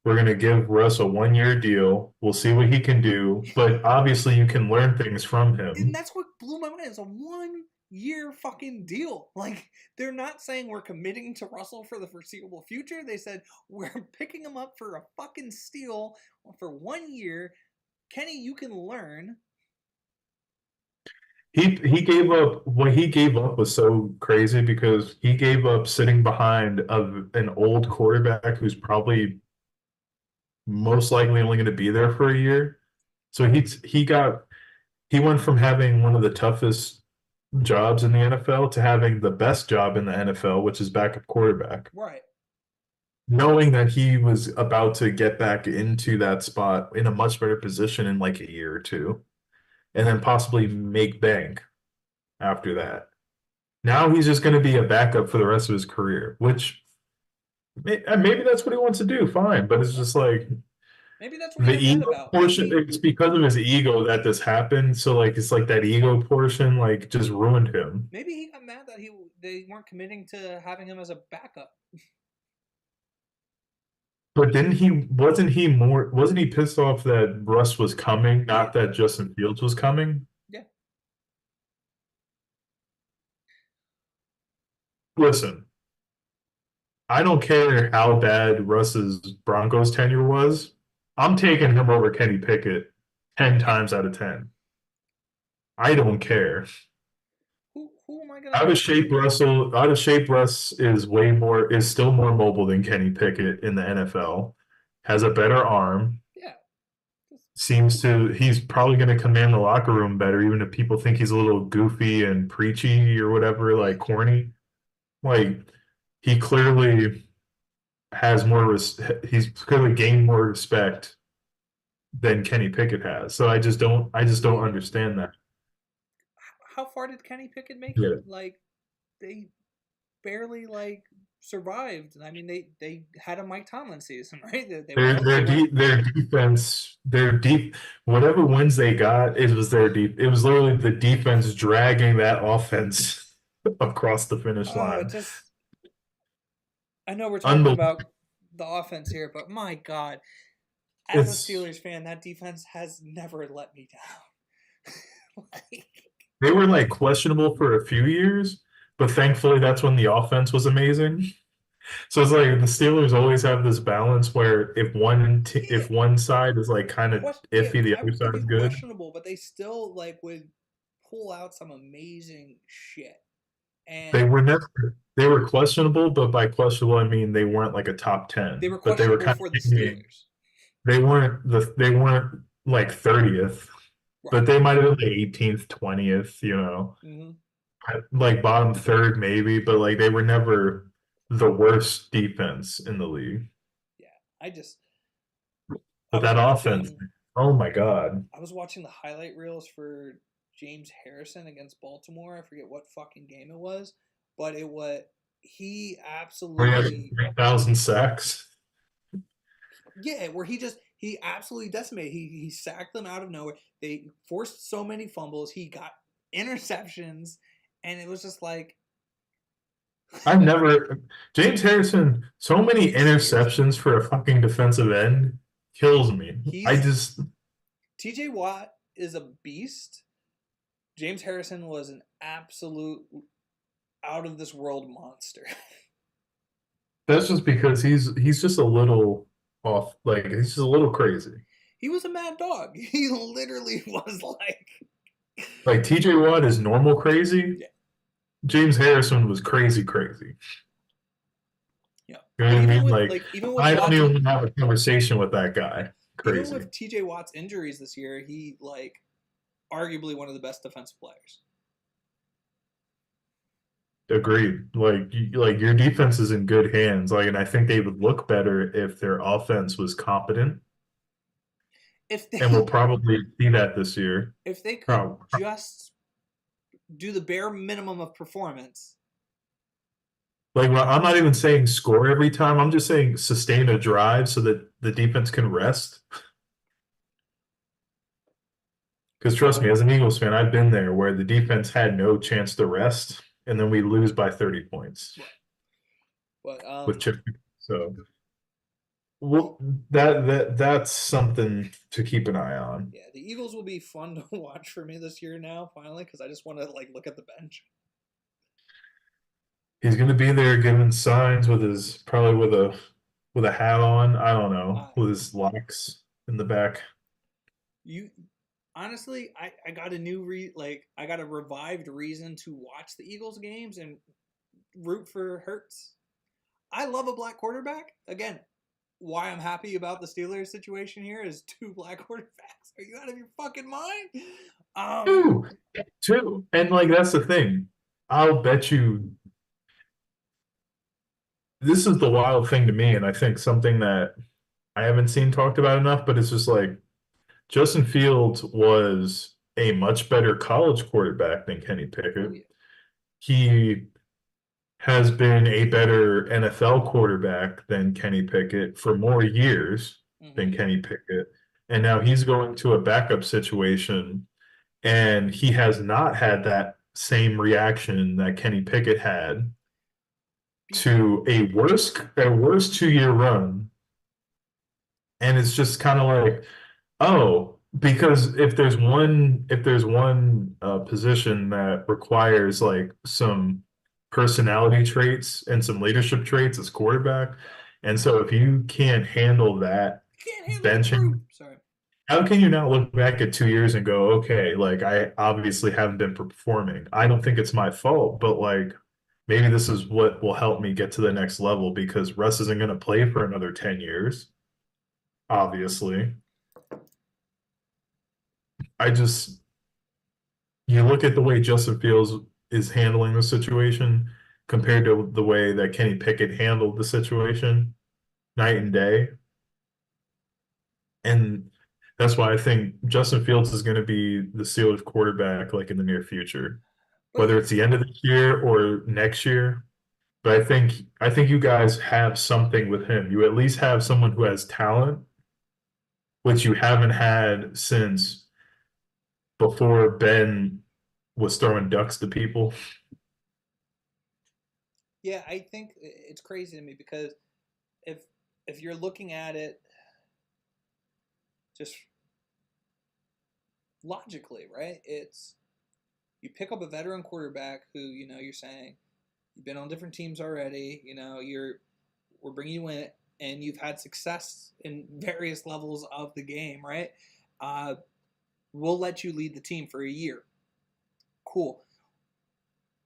We're going to give Russ a 1-year deal. We'll see what he can do. But obviously, you can learn things from him. And that's what blew my mind. It's a 1-year fucking deal. Like, they're not saying we're committing to Russell for the foreseeable future. They said we're picking him up for a fucking steal for 1 year. Kenny, you can learn. He gave up. What he gave up was so crazy because he gave up sitting behind an old quarterback who's probably most likely only going to be there for a year. So he went from having one of the toughest jobs in the NFL to having the best job in the NFL, which is backup quarterback. Right. Knowing that he was about to get back into that spot in a much better position in like a year or two, and then possibly make bank after that. Now he's just going to be a backup for the rest of his career, which maybe that's what he wants to do. Fine, but it's just like maybe that's what the ego portion. It's because of his ego that this happened. So like it's like that ego portion like just ruined him. Maybe he got mad that they weren't committing to having him as a backup. But wasn't he pissed off that Russ was coming, not that Justin Fields was coming? Yeah. Listen, I don't care how bad Russ's Broncos tenure was. I'm taking him over Kenny Pickett 10 times out of 10. I don't care. Who am I gonna? Out of shape Russ is still more mobile than Kenny Pickett in the NFL. Has a better arm. Yeah. He's probably going to command the locker room better, even if people think he's a little goofy and preachy or whatever, like corny. Like he clearly he's clearly gained more respect than Kenny Pickett has. So I just don't understand that. How far did Kenny Pickett make Yeah. it? Like they barely like survived. I mean, they had a Mike Tomlin season, right? Their defense, their deep, whatever wins they got, it was their deep. It was literally the defense dragging that offense across the finish line. I know we're talking about the offense here, but my God, as a Steelers fan, that defense has never let me down. They were like questionable for a few years, but thankfully that's when the offense was amazing. So it's like the Steelers always have this balance where if one side is like kind of iffy, the other side is good. Questionable, but they still like would pull out some amazing shit. And they were questionable, but by questionable I mean they weren't like a top 10. They were questionable for the Steelers. They weren't like 30th, right. But they might have been like 18th, 20th, you know. Mm-hmm. Like bottom third maybe, but like they were never the worst defense in the league. Yeah, But that offense, oh my God. I was watching the highlight reels for James Harrison against Baltimore. I forget what fucking game it was, but he absolutely 3,000 sacks. Yeah, where he absolutely decimated. He sacked them out of nowhere. They forced so many fumbles. He got interceptions, and it was just like James Harrison, so many interceptions for a fucking defensive end kills me. TJ Watt is a beast. James Harrison was an absolute out of this world monster. That's just because he's just a little off, like he's just a little crazy. He was a mad dog. He literally was like TJ Watt is normal crazy. Yeah. James Harrison was crazy. Yeah. You know what I mean? Like I don't even want to have a conversation with that guy. Crazy. Even with TJ Watt's injuries this year, he arguably one of the best defensive players. Agreed. Like your defense is in good hands. And I think they would look better if their offense was competent. And we'll probably see that this year. If they could just do the bare minimum of performance. I'm not even saying score every time. I'm just saying sustain a drive so that the defense can rest. Because trust me, as an Eagles fan, I've been there where the defense had no chance to rest, and then we lose by 30 points. But with Chip, so that's something to keep an eye on. Yeah, the Eagles will be fun to watch for me this year now, finally, because I just want to look at the bench. He's gonna be there giving signs with a hat on. I don't know, with his locks in the back. Honestly, I got I got a revived reason to watch the Eagles games and root for Hurts. I love a black quarterback. Again, why I'm happy about the Steelers situation here is 2 black quarterbacks. Are you out of your fucking mind? Two. And that's the thing. I'll bet you this is the wild thing to me, and I think something that I haven't seen talked about enough, but it's just Justin Fields was a much better college quarterback than Kenny Pickett. Oh, yeah. He has been a better NFL quarterback than Kenny Pickett for more years than Kenny Pickett. And now he's going to a backup situation, and he has not had that same reaction that Kenny Pickett had to a worse 2-year run. And it's just kind of because if there's one position that requires some personality traits and some leadership traits, it's quarterback. And so if you can't handle that benching, how can you now look back at 2 years and go, okay, like I obviously haven't been performing. I don't think it's my fault, but like maybe this is what will help me get to the next level because Russ isn't going to play for another 10 years, obviously. I just, you look at the way Justin Fields is handling the situation compared to the way that Kenny Pickett handled the situation night and day. And that's why I think Justin Fields is going to be the Steelers quarterback like in the near future, But whether it's the end of this year or next year. But I think you guys have something with him. You at least have someone who has talent, which you haven't had since before Ben was throwing ducks to people. yeah, I think it's crazy to me because if if you're looking at it just logically, right? It's you pick up a veteran quarterback who you're saying you've been on different teams already. We're bringing you in, and you've had success in various levels of the game, right? Uh, we'll let you lead the team for a year. Cool.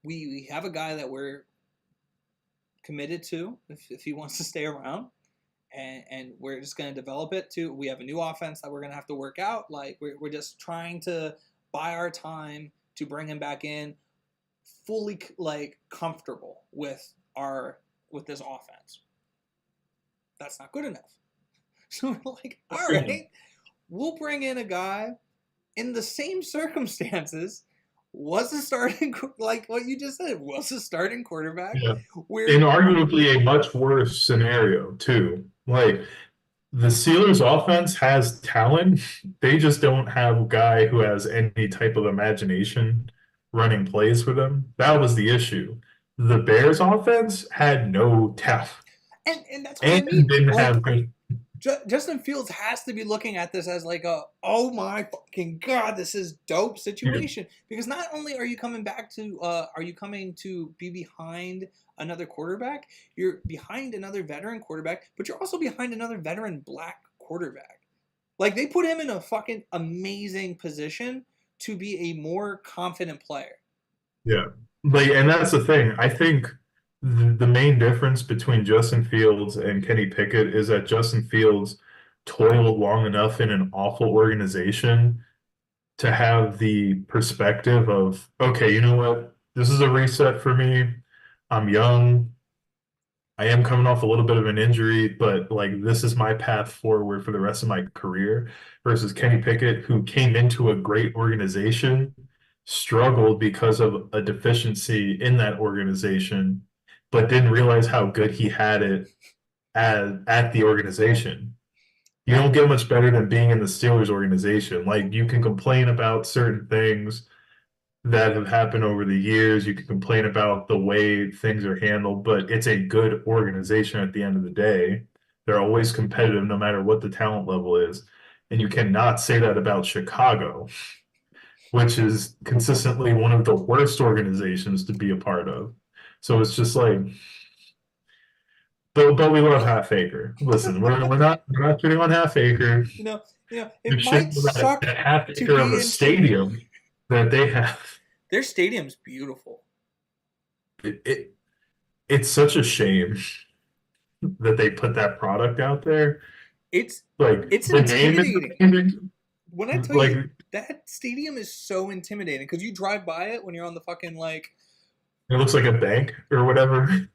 We have a guy that we're committed to if he wants to stay around. And we're just going to develop it too. We have a new offense that we're going to have to work out. Like we're just trying to buy our time to bring him back in fully like comfortable with this offense. That's not good enough. So we're like, all right, we'll bring in a guy in the same circumstances, was a starting like what you just said, was a starting quarterback. Yeah. In Where arguably a much worse scenario, too. Like the Steelers offense has talent. They just don't have a guy who has any type of imagination running plays for them. That was the issue. The Bears offense had no talent and that's what I and mean. didn't Like have good. Justin Fields has to be looking at this as like a oh my fucking god, this is dope situation, because not only are you coming to be behind another quarterback, you're behind another veteran quarterback, but you're also behind another veteran black quarterback. Like they put him in a fucking amazing position to be a more confident player. Yeah. Like, and that's the thing. I think the main difference between Justin Fields and Kenny Pickett is that Justin Fields toiled long enough in an awful organization to have the perspective of, okay, you know what? This is a reset for me. I'm young. I am coming off a little bit of an injury, but like this is my path forward for the rest of my career versus Kenny Pickett, who came into a great organization, struggled because of a deficiency in that organization, but didn't realize how good he had it at the organization. You don't get much better than being in the Steelers organization. Like you can complain about certain things that have happened over the years. You can complain about the way things are handled, but it's a good organization at the end of the day. They're always competitive no matter what the talent level is. And you cannot say that about Chicago, which is consistently one of the worst organizations to be a part of. So it's just like, but we love Half Acre. Listen, we're not shitting on Half Acre. You know, We're it might shitting on suck that Half to Acre of be a in stadium that they have. their stadium's beautiful. It it's such a shame that they put that product out there. It's Like it's the name is intimidating. amazing. When I tell Like you that stadium is so intimidating because you drive by it when you're on the fucking like it looks like a bank or whatever.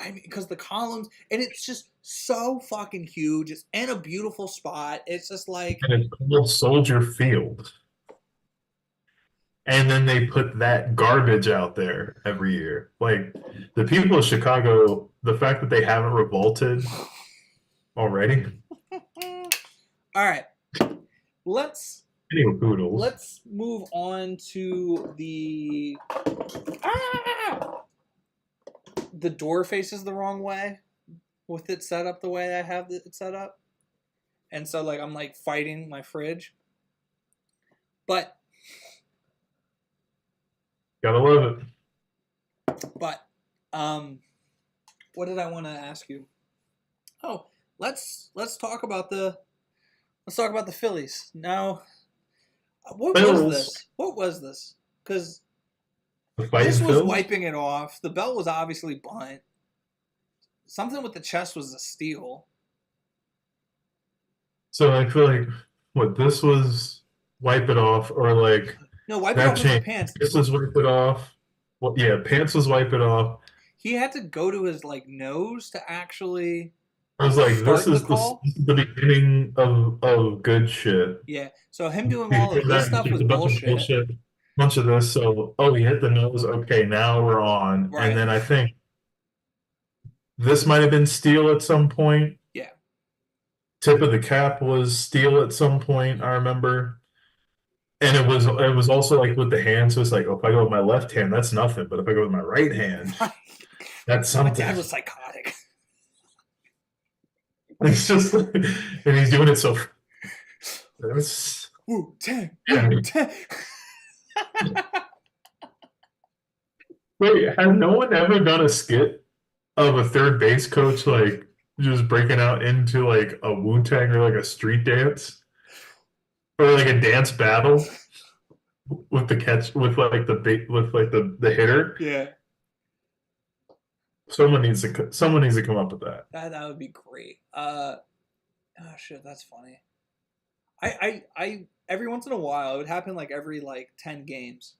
I mean because the columns and it's just so fucking huge. It's in a beautiful spot. It's just like And it's called Soldier Field. And then they put that garbage out there every year. Like the people of Chicago, the fact that they haven't revolted already. all right. Let's Anyway, poodles. let's move on to ah! The door faces the wrong way with it set up the way I have it set up. And so like I'm like fighting my fridge. But Gotta love But what did I want to ask you? Oh, let's talk about let's talk about the Phillies now. What was Bills. this? What was this? Because The this Fighting was Phils? wiping it off. The belt was obviously bunt. Something with the chest was a steal. So I feel like what this was wipe it off, or like No, wipe it that off was the changed. pants. This was wipe it off. Well, yeah, pants was wipe it off. He had to go to his like nose to actually. I was like, Start this the is call? the beginning of good shit. Yeah. So him doing all of Before this that, stuff it's was a bunch of bullshit. bullshit, bunch of this. So, oh, we hit the nose. Okay, now we're on. Right. And then I think this might have been steel at some point. Yeah. Tip of the cap was steel at some point, I remember. And it was also like with the hand, so it's like, oh, if I go with my left hand, that's nothing. But if I go with my right hand, that's My something. dad was psychotic. It's just, and he's doing it so. It's, Wu-Tang. Yeah. Wu-Tang. wait, has no one ever done a skit of a third base coach like just breaking out into like a Wu-Tang or like a street dance? Or like a dance battle with the catch with like the hitter? Yeah. Someone needs to come up with that. That would be great. Oh shit, that's funny. I every once in a while, it would happen like every like 10 games.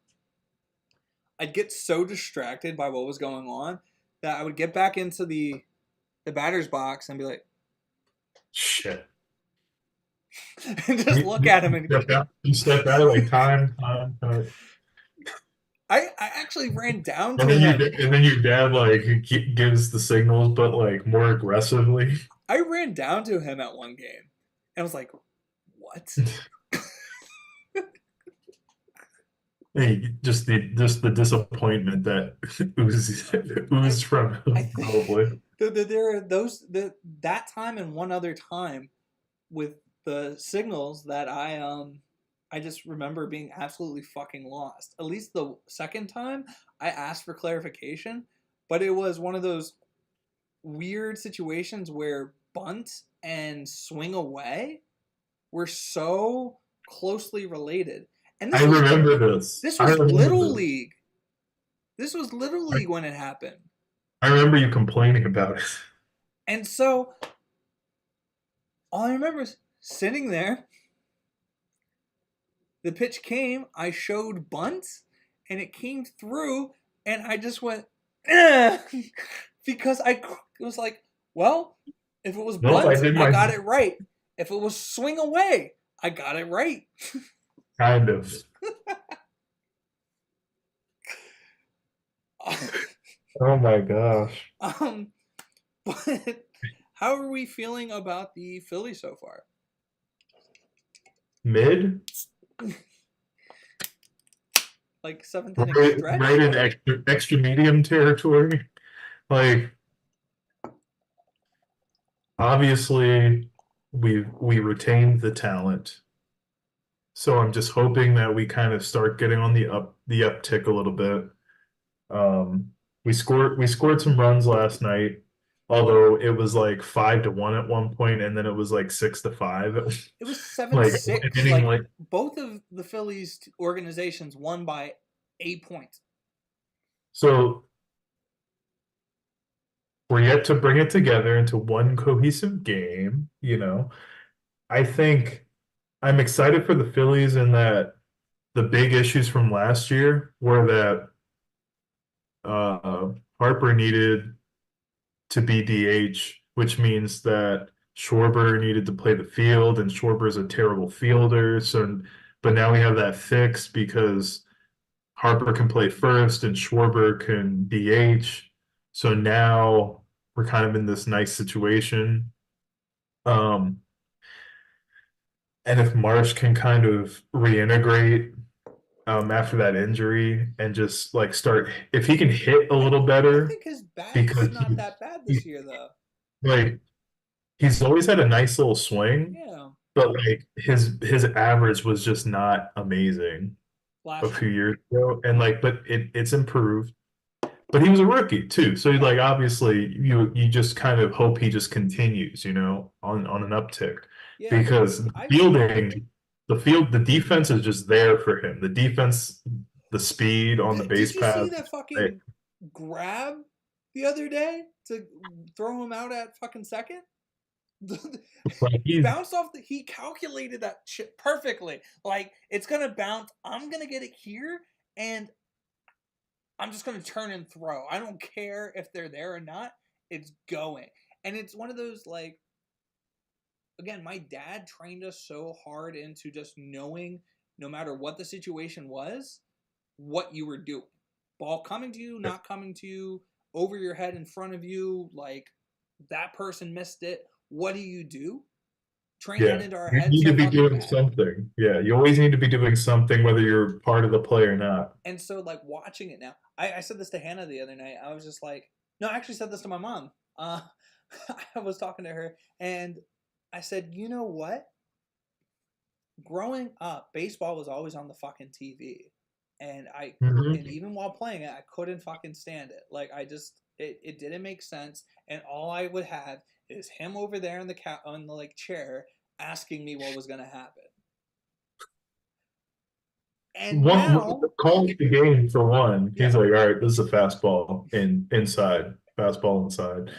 I'd get so distracted by what was going on that I would get back into the batter's box and be like, Shit. and just look at him and You step out like time. I actually ran down to And then him. your dad like gives the signals, but like more aggressively. I ran down to him at one game and was like, what? Hey, just the disappointment that oozed from him, I think- probably. There are that time and one other time with the signals that I just remember being absolutely fucking lost. At least the second time I asked for clarification, but it was one of those weird situations where bunt and swing away were so closely related. And I remember this. This I was remember Little this. League. This was Little League when it happened. I remember you complaining about it. And so all I remember is sitting there. The pitch came, I showed bunt, and it came through, and I just went, because I was like, well, if it was bunt, I got it right. If it was swing away, I got it right. Kind of. Oh my gosh. But how are we feeling about the Phillies so far? Mid? Like seventh inning stretch? Right in extra medium territory. Like, obviously, we retained the talent. So I'm just hoping that we kind of start getting on the uptick a little bit. We scored some runs last night, although it was like 5-1 at one point, and then it was like 6-5. It was 7-6. Like, Like, both of the Phillies organizations won by 8 points. So we're yet to bring it together into one cohesive game, I think I'm excited for the Phillies in that the big issues from last year were that Harper needed to be DH, which means that Schwarber needed to play the field, and Schwarber is a terrible fielder. But now we have that fixed because Harper can play first and Schwarber can DH. So now we're kind of in this nice situation. And if Marsh can kind of reintegrate after that injury and just like start, if he can hit a little better. I think his bat because is not that bad this year, though. Like, he's always had a nice little swing, Yeah. but like his average was just not amazing a few years ago, and like, but it's improved. But he was a rookie too, so like obviously you just kind of hope he just continues, on an uptick. Yeah, because I've the defense is just there for him. The defense, the speed on the did base you see paths. that fucking grab the other day to throw him out at fucking second? Like He he's bounced off he calculated that shit perfectly. Like, it's gonna bounce, I'm gonna get it here, and I'm just gonna turn and throw. I don't care if they're there or not. It's going. And it's one of those, like, again, my dad trained us so hard into just knowing, no matter what the situation was, what you were doing. Ball coming to you, not coming to you, over your head, in front of you, like, that person missed it. What do you do? Train that yeah. into our You heads need so to be nothing doing bad. something. Yeah, you always need to be doing something, whether you're part of the play or not. And so, like, watching it now, I said this to Hannah the other night. I was just like, no, I actually said this to my mom. I was talking to her, and I said, you know what? Growing up, baseball was always on the fucking TV, and Mhm. and even while playing it, I couldn't fucking stand it. Like, it didn't make sense, and all I would have is him over there in the on the, like, chair, asking me what was gonna happen. And One now, calling the game for one. yeah, He's like, all right, this is a fastball inside, fastball inside.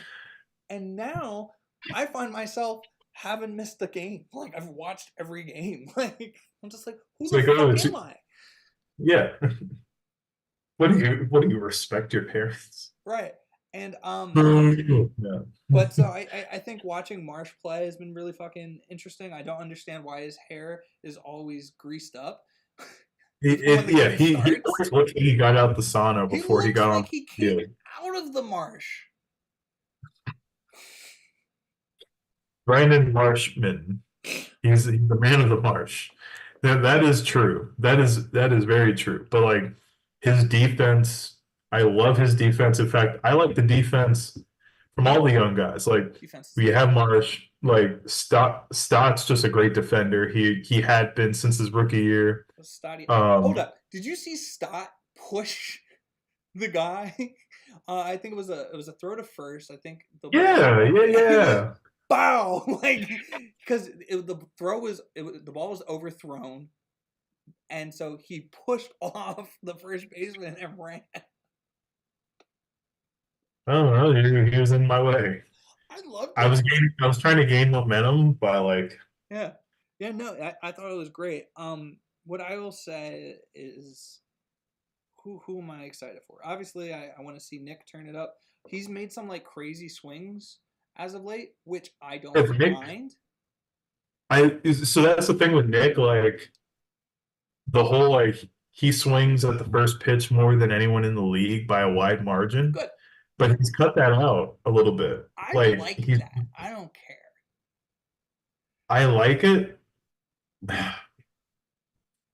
and now I find myself having missed the game. Like, I've watched every game. Like, I'm just like, who It's the like, oh, fuck it's am I? yeah. What do you respect your parents? Right. And Yeah. but so I think watching Marsh play has been really fucking interesting. I don't understand why his hair is always greased up when the Yeah, game he starts. always looked like he got out the sauna He before he looks got like on he the came field. out of the marsh. Brandon Marshman. He's the man of the marsh. That is true. That is very true. But like his defense, I love his defense. In fact, I like the defense from all the young guys. Like Defense is we good. have Marsh, like Stott's just a great defender. He had been since his rookie year. Stotty. Hold Um, up. Did you see Stott push the guy? I think it was a throw to first. I think the ball, yeah, yeah, and it went yeah. bow, like, because the ball was overthrown, and so he pushed off the first baseman and ran. I don't know. He was in my way. I loved it. I was trying to gain momentum by like Yeah, yeah. No, I thought it was great. What I will say is, who am I excited for? Obviously, I want to see Nick turn it up. He's made some, like, crazy swings as of late, which I don't if Nick. mind. So that's the thing with Nick. Like the whole like he swings at the first pitch more than anyone in the league by a wide margin, Good. but he's cut that out a little bit. I Like like he's that. I don't care. I like it.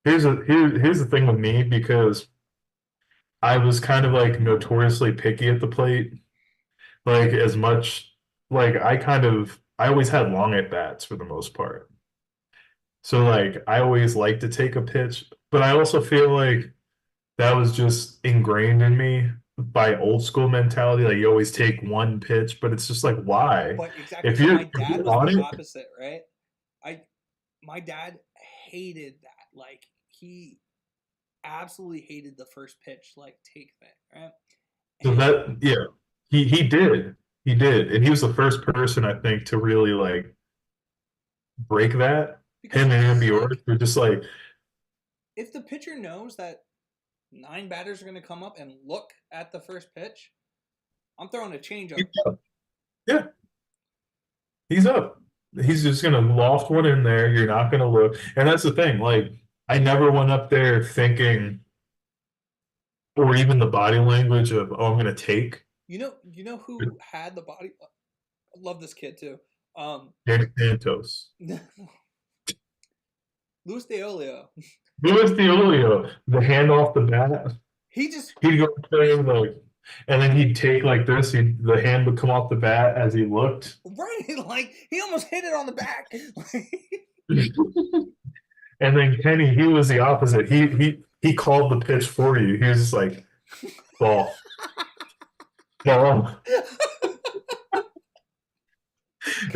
Here's the thing with me because I was kind of like notoriously picky at the plate. Like as much like I always had long at bats for the most part. So like I always like to take a pitch, but I also feel like that was just ingrained in me by old school mentality. Like you always take one pitch, but it's just like why? But exactly. So my If dad you're was on the it, opposite, right? I My dad hated that. Like, he absolutely hated the first pitch, like, take thing, right? so And that yeah, he did, and he was the first person I think to really like break that. because, Him and Ambi like, Ortiz were just like if the pitcher knows that 9 batters are going to come up and look at the first pitch, I'm throwing a changeup. yeah, he's up. He's just gonna loft one in there. You're not gonna look, and that's the thing. Like I never went up there thinking, or even the body language of, oh, I'm gonna take. You know who had the body? I love this kid too. Danny Santos. Luis Deolio. Luis Diolio, the hand off the bat, He just he'd go up there like, and then he'd take like this. The hand would come off the bat as he looked, right, like, he almost hit it on the back. and then Kenny, he was the opposite. He called the pitch for you. He was just like ball, ball.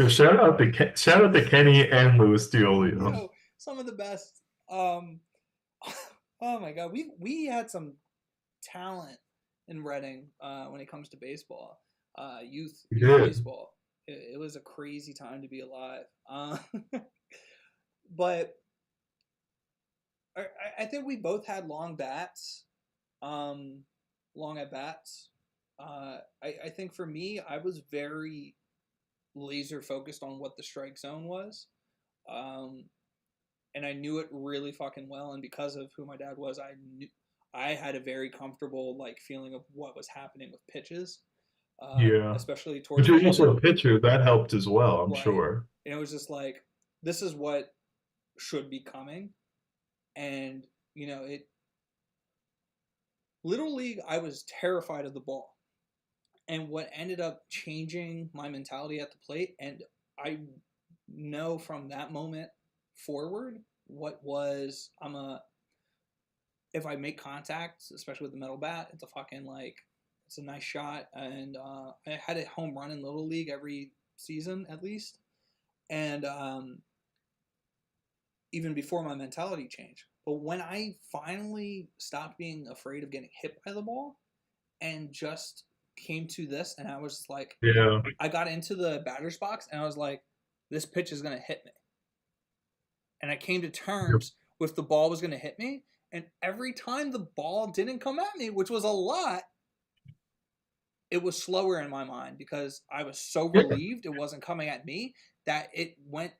Shout out to Kenny and Louis Diolio. Yo, some of the best. Oh my god, we had some talent in Reading when it comes to baseball, youth did. baseball. It was a crazy time to be alive. But I think we both had long bats, long at bats. I think for me, I was very laser focused on what the strike zone was. And I knew it really fucking well. And because of who my dad was, I had a very comfortable like feeling of what was happening with pitches. Yeah. Especially But towards you're the end also of a pitcher. That helped as well, I'm right. sure. And it was just like, this is what should be coming. And, you know, Little League, I was terrified of the ball. And what ended up changing my mentality at the plate, and I know from that moment forward what was, if I make contact, especially with the metal bat, it's a fucking like, it's a nice shot. And I had a home run in Little League every season at least. And even before my mentality changed. But when I finally stopped being afraid of getting hit by the ball and just came to this, and I was like, Yeah. I got into the batter's box and I was like, this pitch is going to hit me. And I came to terms with the ball was going to hit me. And every time the ball didn't come at me, which was a lot, it was slower in my mind because I was so relieved it wasn't coming at me that it went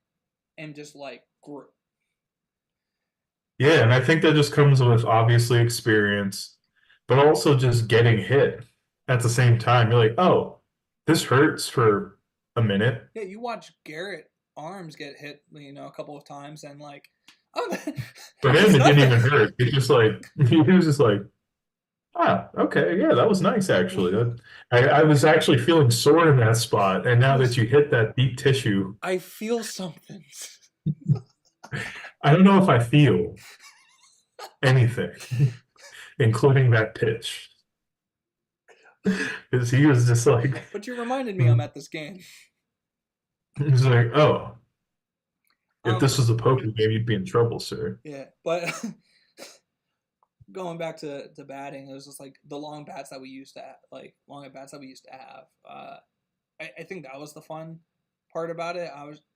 and just like grew. Yeah, and I think that just comes with obviously experience, but also just getting hit at the same time. You're like, oh, this hurts for a minute. Yeah, you watch Garrett Arms get hit, you know, a couple of times, and like, oh, For him, it didn't even hurt. It's just like he was just like, ah, okay, yeah, that was nice actually. I was actually feeling sore in that spot, and now that you hit that deep tissue, I feel something. I don't know if I feel anything, including that pitch. Because he was just like, But you reminded me I'm at this game. he's like, oh, if this was a poker game, you'd be in trouble, sir. Yeah, but going back to batting, it was just like the long bats that we used to have, long at bats that we used to have. I think that was the fun part about it.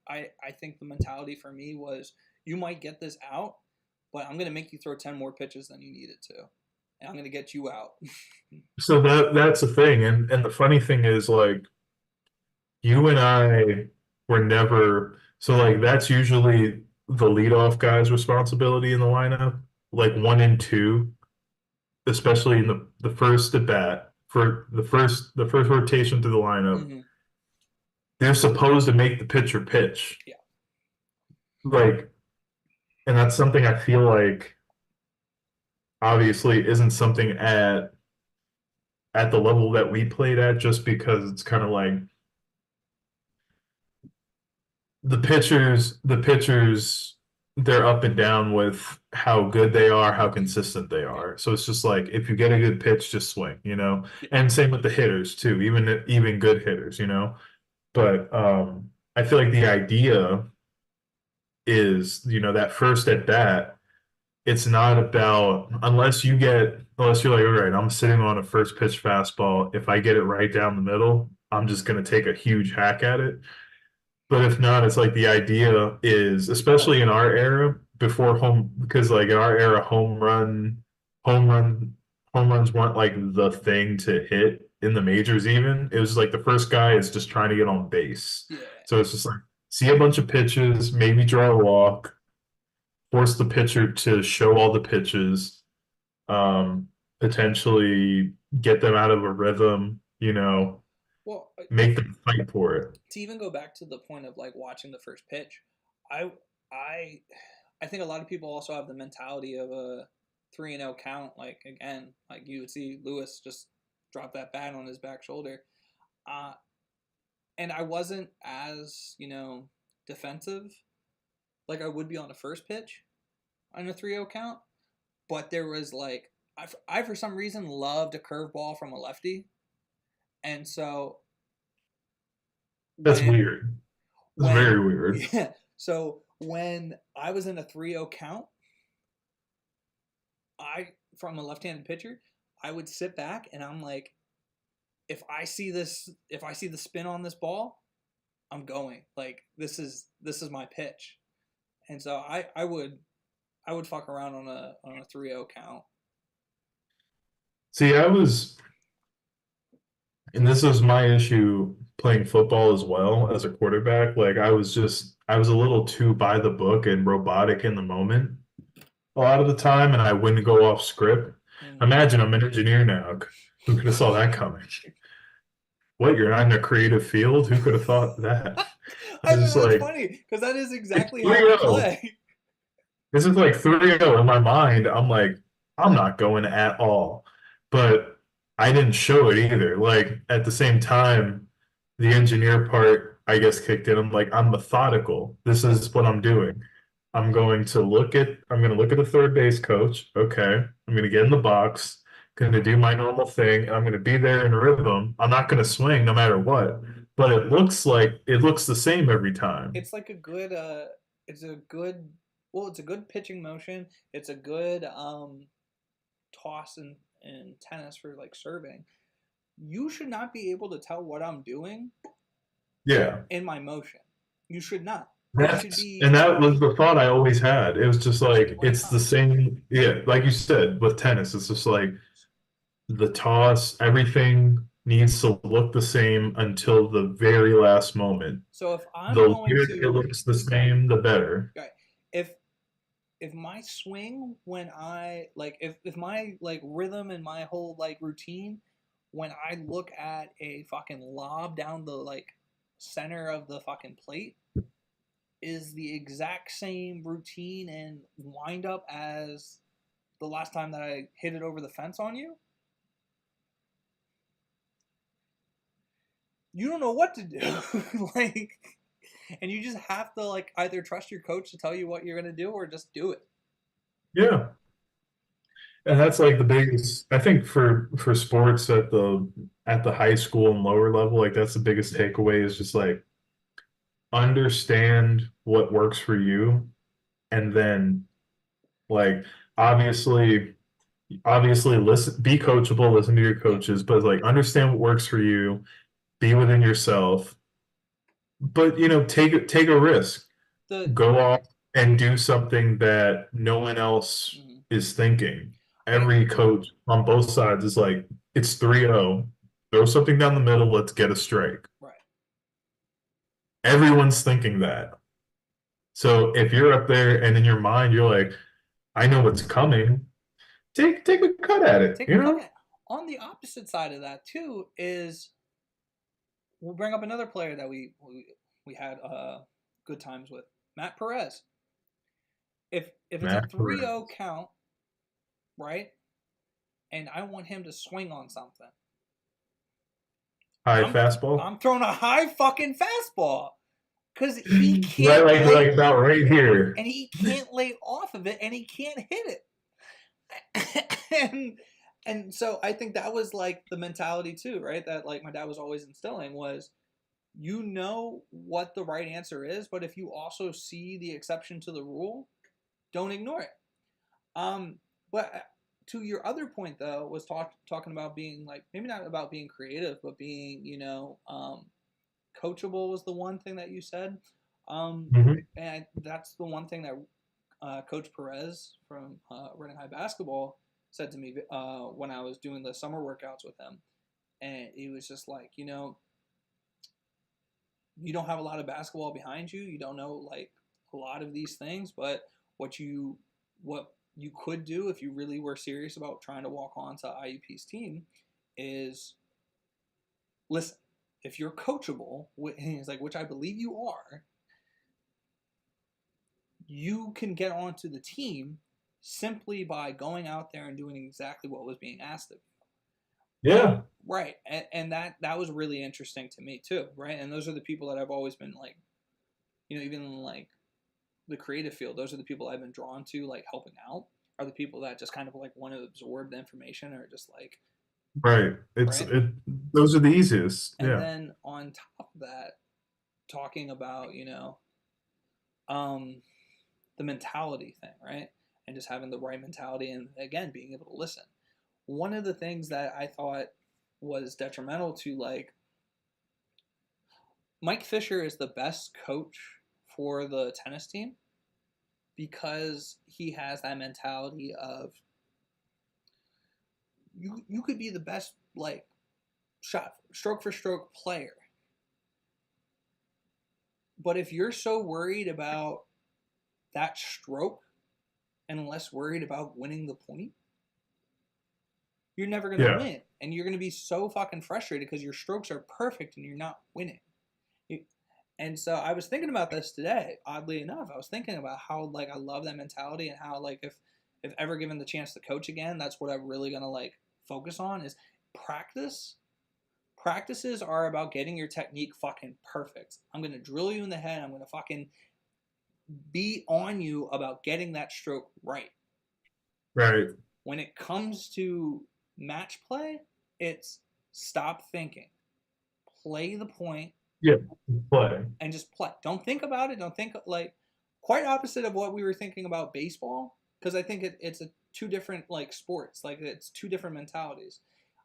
I think the mentality for me was, you might get this out, but I'm gonna make you throw 10 more pitches than you needed to, and I'm gonna get you out. So that's the thing, and the funny thing is, like, you and I were never so like that's usually the leadoff guy's responsibility in the lineup, like one and two, especially in the first at bat for the first rotation through the lineup. Mm-hmm. They're supposed to make the pitcher pitch. Yeah. Like, and that's something I feel like obviously isn't something at the level that we played at, just because it's kind of like the pitchers they're up and down with how good they are, how consistent they are. So it's just like, if you get a good pitch, just swing, you know. And same with the hitters too, even good hitters, you know. But I feel like the idea is, you know, that first at bat, it's not about, unless you're like, all right, I'm sitting on a first pitch fastball. If I get it right down the middle, I'm just going to take a huge hack at it. But if not, it's like the idea is, especially in our era, because like in our era, home runs weren't like the thing to hit in the majors even. It was like the first guy is just trying to get on base. Yeah. So it's just like, see a bunch of pitches, maybe draw a walk, force the pitcher to show all the pitches, potentially get them out of a rhythm, you know, Well, make them fight for it. to even go back to the point of like watching the first pitch, I think a lot of people also have the mentality of a 3-0 count. Like, again, like you would see Lewis just drop that bat on his back shoulder, and I wasn't as, you know, defensive like I would be on the first pitch on a 3-0 count, but there was like, I for some reason loved a curveball from a lefty, and so That's weird. It's very weird. Yeah. So when I was in a 3-0 count, from a left-handed pitcher, I would sit back and I'm like, if I see the spin on this ball, I'm going. Like this is my pitch. And so I would fuck around on a 3-0 count. See, and this is my issue playing football as well as a quarterback. Like I was a little too by the book and robotic in the moment a lot of the time, and I wouldn't go off script. Imagine I'm an engineer now. Who could have saw that coming? What, you're not in a creative field? Who could have thought that? I think that's funny because that is exactly how I play. This is like 3-0 in my mind. I'm like, I'm not going at all. But I didn't show it either. Like at the same time, the engineer part, I guess, kicked in. I'm like, I'm methodical. This is what I'm doing. I'm going to look at the third base coach. Okay. I'm going to get in the box, going to do my normal thing, and I'm going to be there in rhythm. I'm not going to swing no matter what. But it looks the same every time. It's like a good it's a good pitching motion. It's a good toss in tennis for like serving. You should not be able to tell what I'm doing. Yeah. In my motion. You should not. And that was the thought I always had. It was just like it's the same. Yeah, like you said with tennis, it's just like the toss, everything needs to look the same until the very last moment. So if I'm the going weird it looks the same, the better. Right. If my swing when I like if my like rhythm and my whole like routine when I look at a fucking lob down the like center of the fucking plate is the exact same routine and wind up as the last time that I hit it over the fence on you, you don't know what to do. Like, and you just have to like either trust your coach to tell you what you're going to do or just do it. Yeah. And that's like the biggest, I think for sports at the high school and lower level, like that's the biggest takeaway is just like understand what works for you, and then like obviously listen, be coachable, listen to your coaches, but like understand what works for you, be within yourself, but take a risk, go off and do something that no one else is thinking. Every coach on both sides is like, it's 3-0, throw something down the middle, let's get a strike. Right. Everyone's thinking that. So if you're up there and in your mind you're like, I know what's coming, take a cut at it. On the opposite side of that too is we'll bring up another player that we had good times with, Matt Perez. If it's a 3-0 count, right? And I want him to swing on something. Fastball? I'm throwing a high fucking fastball. Because he can't like about right here. And he can't lay off of it and he can't hit it. and so I think that was like the mentality too, right? That like my dad was always instilling was what the right answer is, but if you also see the exception to the rule, don't ignore it. But to your other point though, was talking about being like, maybe not about being creative, but being, coachable was the one thing that you said. And that's the one thing that Coach Perez from Reading High Basketball said to me when I was doing the summer workouts with him. And he was just like, you don't have a lot of basketball behind you. You don't know like a lot of these things, but what you could do if you really were serious about trying to walk onto IUP's team is listen. If you're coachable, he's like, which I believe you are, you can get onto the team simply by going out there and doing exactly what was being asked of you. Yeah. Right. And that was really interesting to me too, right? And those are the people that I've always been like, even in like the creative field, those are the people I've been drawn to, like helping out, are the people that just kind of like want to absorb the information or just like, right. Those are the easiest. And then on top of that, talking about, the mentality thing, right? And just having the right mentality and, again, being able to listen. One of the things that I thought was detrimental to, like, Mike Fisher is the best coach for the tennis team because he has that mentality of you could be the best, like, stroke for stroke player, but if you're so worried about that stroke and less worried about winning the point, you're never going to win, and you're going to be so fucking frustrated because your strokes are perfect and you're not winning. And so I was thinking about this today. Oddly enough, I was thinking about how, like, I love that mentality, and how, like, if ever given the chance to coach again, that's what I'm really gonna, like, focus on is practice. Practices are about getting your technique fucking perfect. I'm gonna drill you in the head. I'm gonna fucking be on you about getting that stroke right. Right. When it comes to match play, it's stop thinking, play the point. Yeah, play. And just play. Don't think about it. Don't think, like, quite opposite of what we were thinking about baseball, because I think it's two different, like, sports. Like, it's two different mentalities.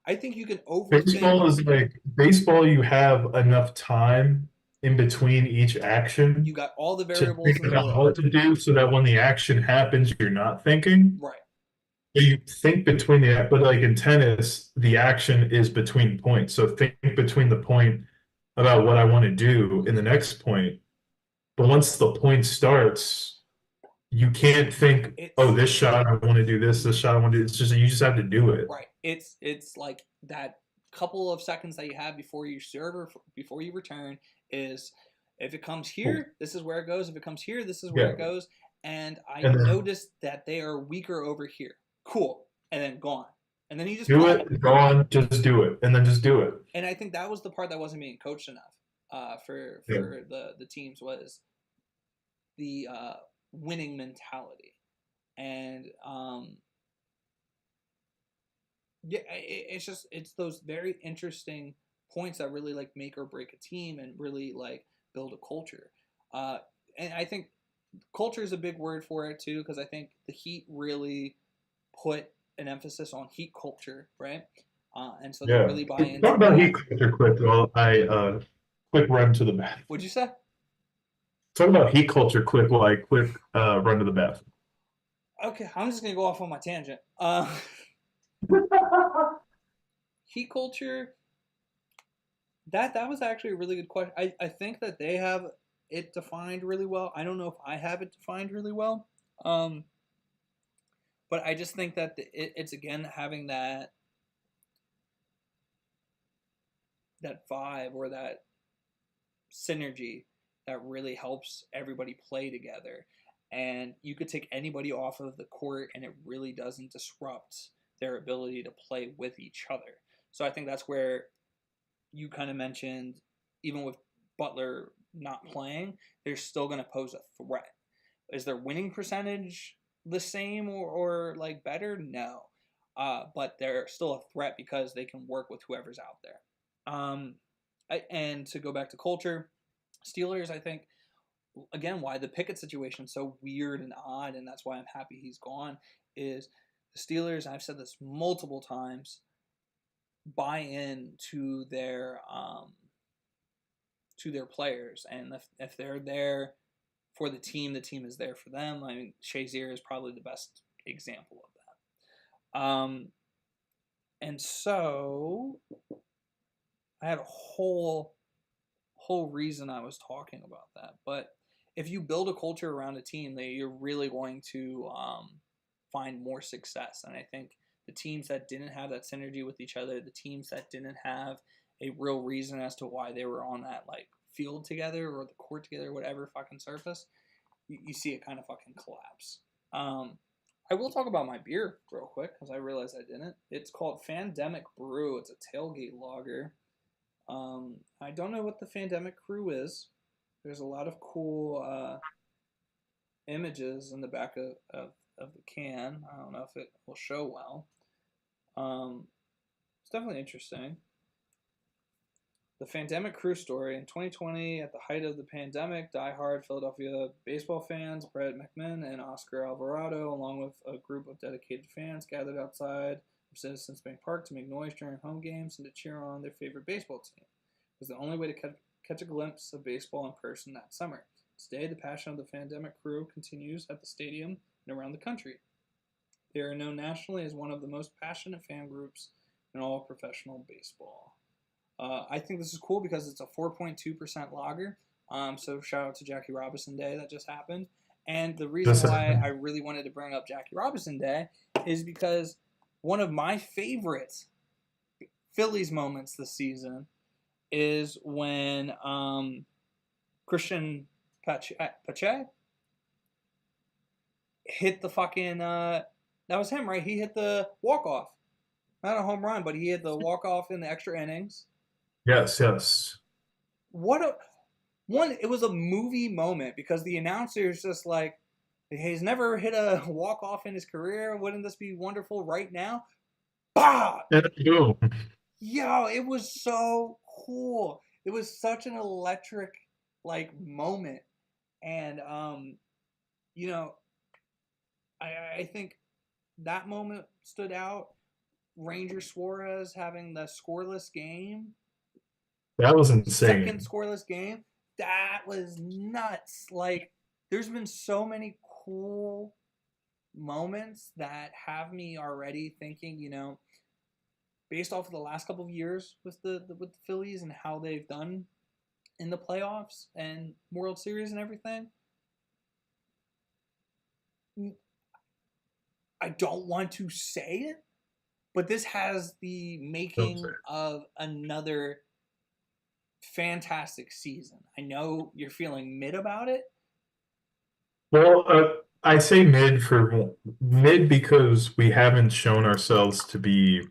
I think you can overthink. Baseball, you have enough time in between each action You got all the to variables think in the about world. what to do so that when the action happens, you're not thinking. Right. You think between but like in tennis, the action is between points. So think between the point about what I want to do in the next point. But once the point starts, you can't think, oh, this shot I want to do this shot I want to do. It's just you just have to do it. Right. It's like that couple of seconds that you have before you serve or before you return is, if it comes here, this is where it goes. If it comes here, this is where it goes. And I noticed that they are weaker over here. Cool. And then gone. And then you just do it, go on, just do it, and then just do it. And I think that was the part that wasn't being coached enough for the teams, was the winning mentality. And it's those very interesting points that really, like, make or break a team and really, like, build a culture. And I think culture is a big word for it too, because I think the Heat really put an emphasis on Heat culture, right? And so they really buy into Talk about Heat culture quick while I quick run to the bathroom. What'd you say? Talk about Heat culture quick while I quick run to the bathroom. Okay, I'm just gonna go off on my tangent. Heat culture. That was actually a really good question. I think that they have it defined really well. I don't know if I have it defined really well. But I just think that it's, again, having that vibe or that synergy that really helps everybody play together. And you could take anybody off of the court and it really doesn't disrupt their ability to play with each other. So I think that's where you kind of mentioned, even with Butler not playing, they're still going to pose a threat. Is their winning percentage the same or like better? No. But they're still a threat because they can work with whoever's out there. And to go back to culture, Steelers, I think, again, why the Pickett situation is so weird and odd, and that's why I'm happy he's gone, is the Steelers, I've said this multiple times, buy in to their players, and if they're there for the team is there for them. I mean, Shazier is probably the best example of that. And so I had a whole reason I was talking about that. But if you build a culture around a team, you're really going to find more success. And I think the teams that didn't have that synergy with each other, the teams that didn't have a real reason as to why they were on that, like, field together or the court together, whatever fucking surface, you see it kind of fucking collapse. I will talk about my beer real quick because I realized I didn't. It's called Fandemic Brew. It's a tailgate lager. I don't know what the Fandemic Crew is. There's a lot of cool images in the back of the can. I don't know if it will show well. It's definitely interesting. The Fandemic Crew story. In 2020, at the height of the pandemic, diehard Philadelphia baseball fans Brett McMahon and Oscar Alvarado, along with a group of dedicated fans, gathered outside of Citizens Bank Park to make noise during home games and to cheer on their favorite baseball team. It was the only way to catch a glimpse of baseball in person that summer. Today, the passion of the Fandemic Crew continues at the stadium and around the country. They are known nationally as one of the most passionate fan groups in all professional baseball. I think this is cool because it's a 4.2% lager. So shout out to Jackie Robinson Day that just happened. And the reason why I really wanted to bring up Jackie Robinson Day is because one of my favorite Phillies moments this season is when Christian Pache hit the fucking that was him, right? He hit the walk-off. Not a home run, but he hit the walk-off in the extra innings. Yes. It was a movie moment because the announcer is just like, he's never hit a walk-off in his career. Wouldn't this be wonderful right now? Bah! Yo, it was so cool. It was such an electric moment. And I think that moment stood out. Ranger Suarez having the scoreless game. That was insane. Second scoreless game. That was nuts. There's been so many cool moments that have me already thinking, based off of the last couple of years with the Phillies and how they've done in the playoffs and World Series and everything. I don't want to say it, but this has the making of another fantastic season. I know you're feeling mid about it. Well, I say mid because we haven't shown ourselves to be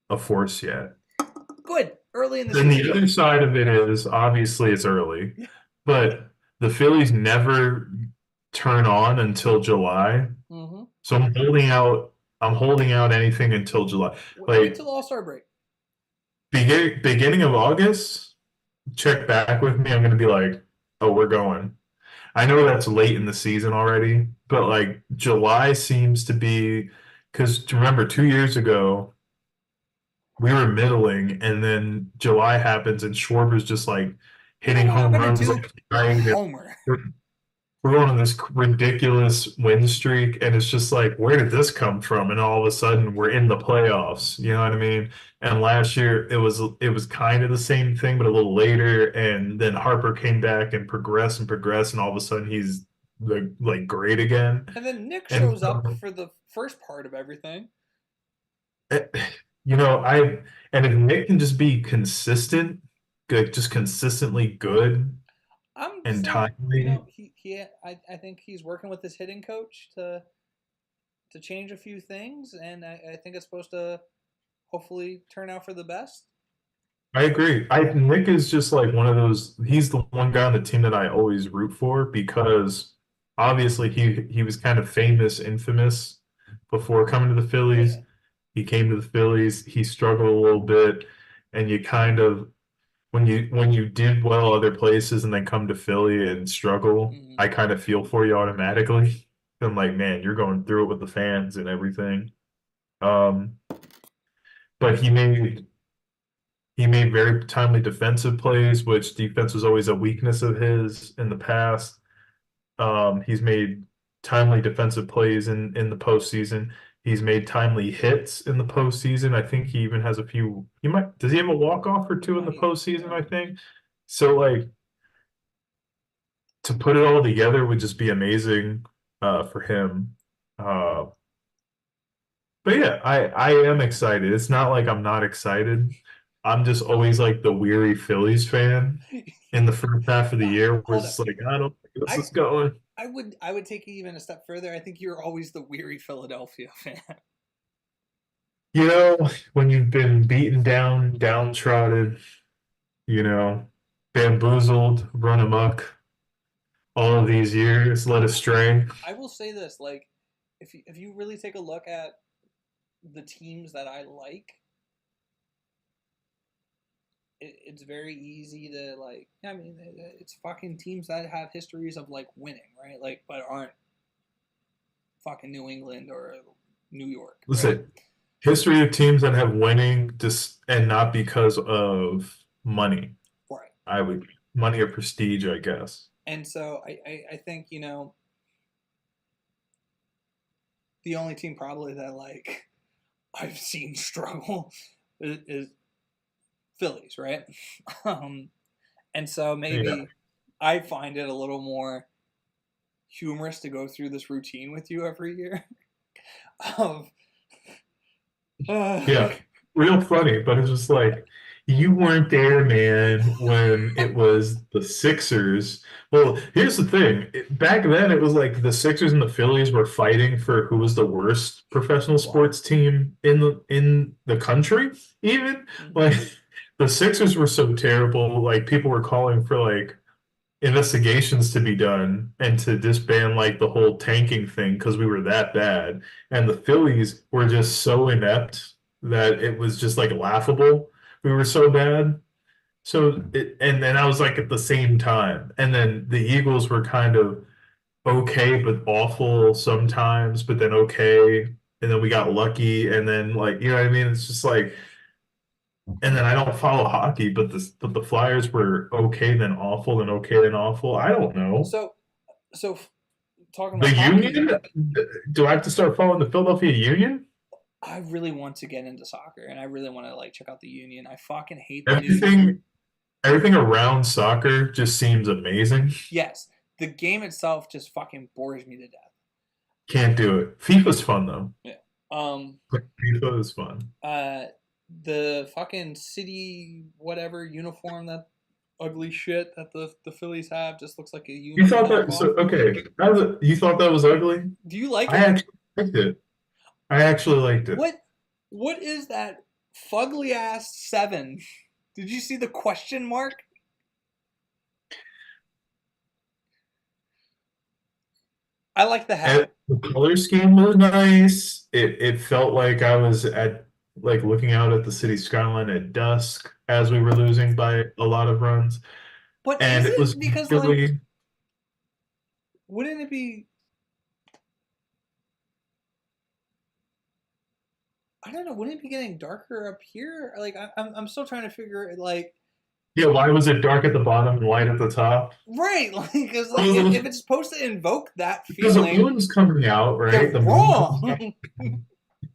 a force yet. Good. Early in the season. season. The other side of it is obviously it's early, but the Phillies never turn on until July. Mm-hmm. So I'm holding out anything until July. Wait until All-Star break. Beginning of August. Check back with me. I'm going to be like, oh, we're going. I know that's late in the season already, but July seems to be, because remember 2 years ago we were middling, and then July happens and Schwarber's just hitting home runs. Homer. We're going on this ridiculous win streak, and it's just where did this come from? And all of a sudden, we're in the playoffs. You know what I mean? And last year, it was kind of the same thing, but a little later. And then Harper came back and progressed, and all of a sudden, he's great again. And then Nick shows up for the first part of everything. And if Nick can just be consistent, just consistently good. And timely. I think he's working with his hitting coach to change a few things, and I think it's supposed to hopefully turn out for the best. I agree. Nick is just one of those. He's the one guy on the team that I always root for because obviously he was kind of infamous before coming to the Phillies. Yeah. He came to the Phillies. He struggled a little bit, and you kind of. When you did well other places and then come to Philly and struggle, mm-hmm. I kind of feel for you automatically. I'm like, man, you're going through it with the fans and everything. But he made very timely defensive plays, which defense was always a weakness of his in the past. He's made timely defensive plays in the postseason. He's made timely hits in the postseason. I think he even has a few. Does he have a walk-off or two in the postseason? I think so. To put it all together would just be amazing for him. But yeah, I am excited. It's not like I'm not excited. I'm just always the weary Phillies fan in the first half of the year. We're just I don't think this is going. I would take it even a step further. I think you're always the weary Philadelphia fan. When you've been beaten down, downtrodden, bamboozled, run amok, all of these years, led astray. I will say this, if you really take a look at the teams that I like, it's very easy to like. I mean, it's fucking teams that have histories of like winning, right? Like, but aren't fucking New England or New York, right? Listen, history of teams that have winning just and not because of money. Right. I would money or prestige, I guess. And so I think the only team probably that like I've seen struggle is Phillies, right? Um, and so Yeah. maybe I find it a little more humorous to go through this routine with you every year of uh, Yeah. Real funny, but it's just like you weren't there, man, when it was the Sixers. Well, here's the thing. Back then it was like the Sixers and the Phillies were fighting for who was the worst professional sports team in the country, even. Like the Sixers were so terrible, like people were calling for like investigations to be done and to disband like the whole tanking thing because we were that bad. And the Phillies were just so inept that it was just like laughable. We were so bad. And then I was like at the same time. And then the Eagles were kind of okay, but awful sometimes, but then okay. And then we got lucky. And then like, you know what I mean? It's just like, and then I don't follow hockey, but the Flyers were okay, then awful, then okay, then awful. I don't know. so so talking The about hockey, Union? Do I have to start following the Philadelphia Union? I really want to get into soccer and I really want to like check out the Union. I fucking hate the news. Everything around soccer just seems amazing. Yes, the game itself just fucking bores me to death. Can't do it. FIFA's fun though. Yeah. Um. FIFA is fun. The fucking city whatever uniform, that ugly shit that the Phillies have, just looks like a You union thought that so knockoff. okay. You thought that was ugly? Do you like I it? actually liked it. I actually liked it. What is that fugly ass 7? Did you see the question mark? I like the And hat. the color scheme was nice. It felt like I was at like looking out at the city skyline at dusk as we were losing by a lot of runs. But And is it was it because like really wouldn't it be, I don't know, wouldn't it be getting darker up here? Like I'm still trying to figure it like yeah, why was it dark at the bottom and light at the top? right, like because like Well, it was if it's supposed to invoke that because the feeling, moon's coming out, right? they're The moon comes out. wrong.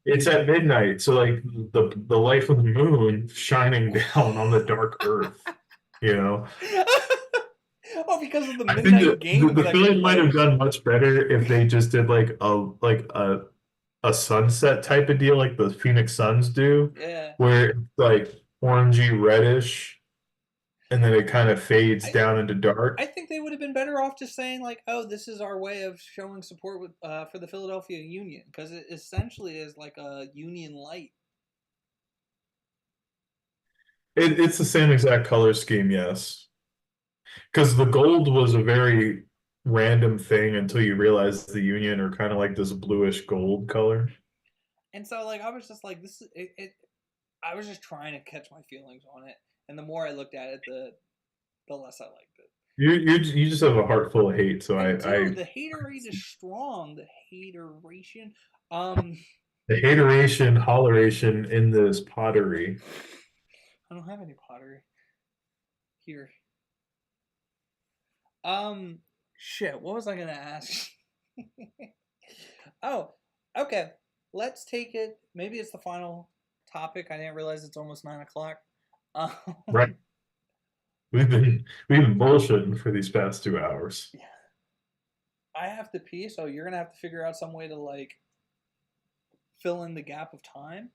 It's at midnight, so like the light from the moon shining down on the dark earth, you know. Oh, because of the I think midnight games the that Phillies can might play. have done much better if they just did like a sunset type of deal like the Phoenix Suns do, Yeah. where it's like orangey reddish and then it kind of fades I down into dark. I think they would have been better off just saying like, "Oh, this is our way of showing support with for the Philadelphia Union," because it essentially is like a Union light. It's the same exact color scheme, yes. Because the gold was a very random thing until you realize the Union are kind of like this bluish gold color. And so like I was just like, this is it. I was just trying to catch my feelings on it, and the more I looked at it, the less I liked it. You just have a heart full of hate, so I do. I The haterade is strong. The hateration. Um, the hateration, holleration in this pottery. I don't have any pottery here. Shit. What was I gonna ask? Oh, okay. Let's take it. Maybe it's the final topic. I didn't realize it's almost 9 o'clock. Um, Right. We've been bullshitting for these past 2 hours. I have to pee, so you're gonna have to figure out some way to like fill in the gap of time.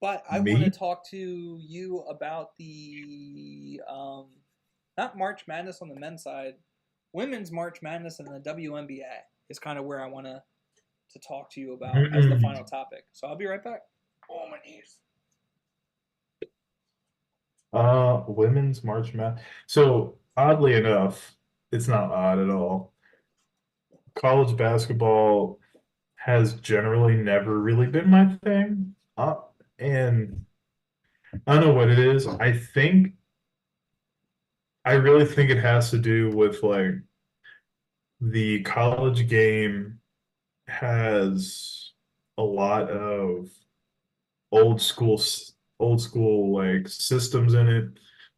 But I want to Me? talk to you about the not March Madness on the men's side, women's March Madness in the WNBA is kind of where I want to talk to you about as the final topic. So I'll be right back. Oh, my knees. Women's March Madness. So oddly enough, it's not odd at all. College basketball has generally never really been my thing. And I don't know what it is. I think I really think it has to do with like the college game has a lot of old school old school like systems in it.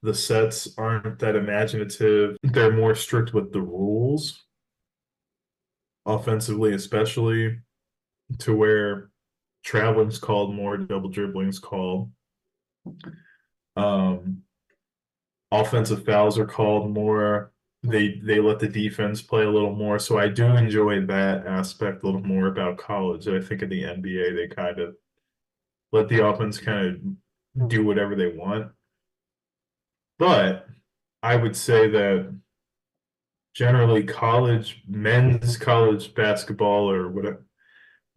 The sets aren't that imaginative. They're more strict with the rules, offensively especially, to where traveling's called more, double dribbling's called. Um, Offensive fouls are called more. They let the defense play a little more. So I do enjoy that aspect a little more about college. I think in the NBA they kind of let the offense kind of do whatever they want. But I would say that generally men's college basketball or whatever,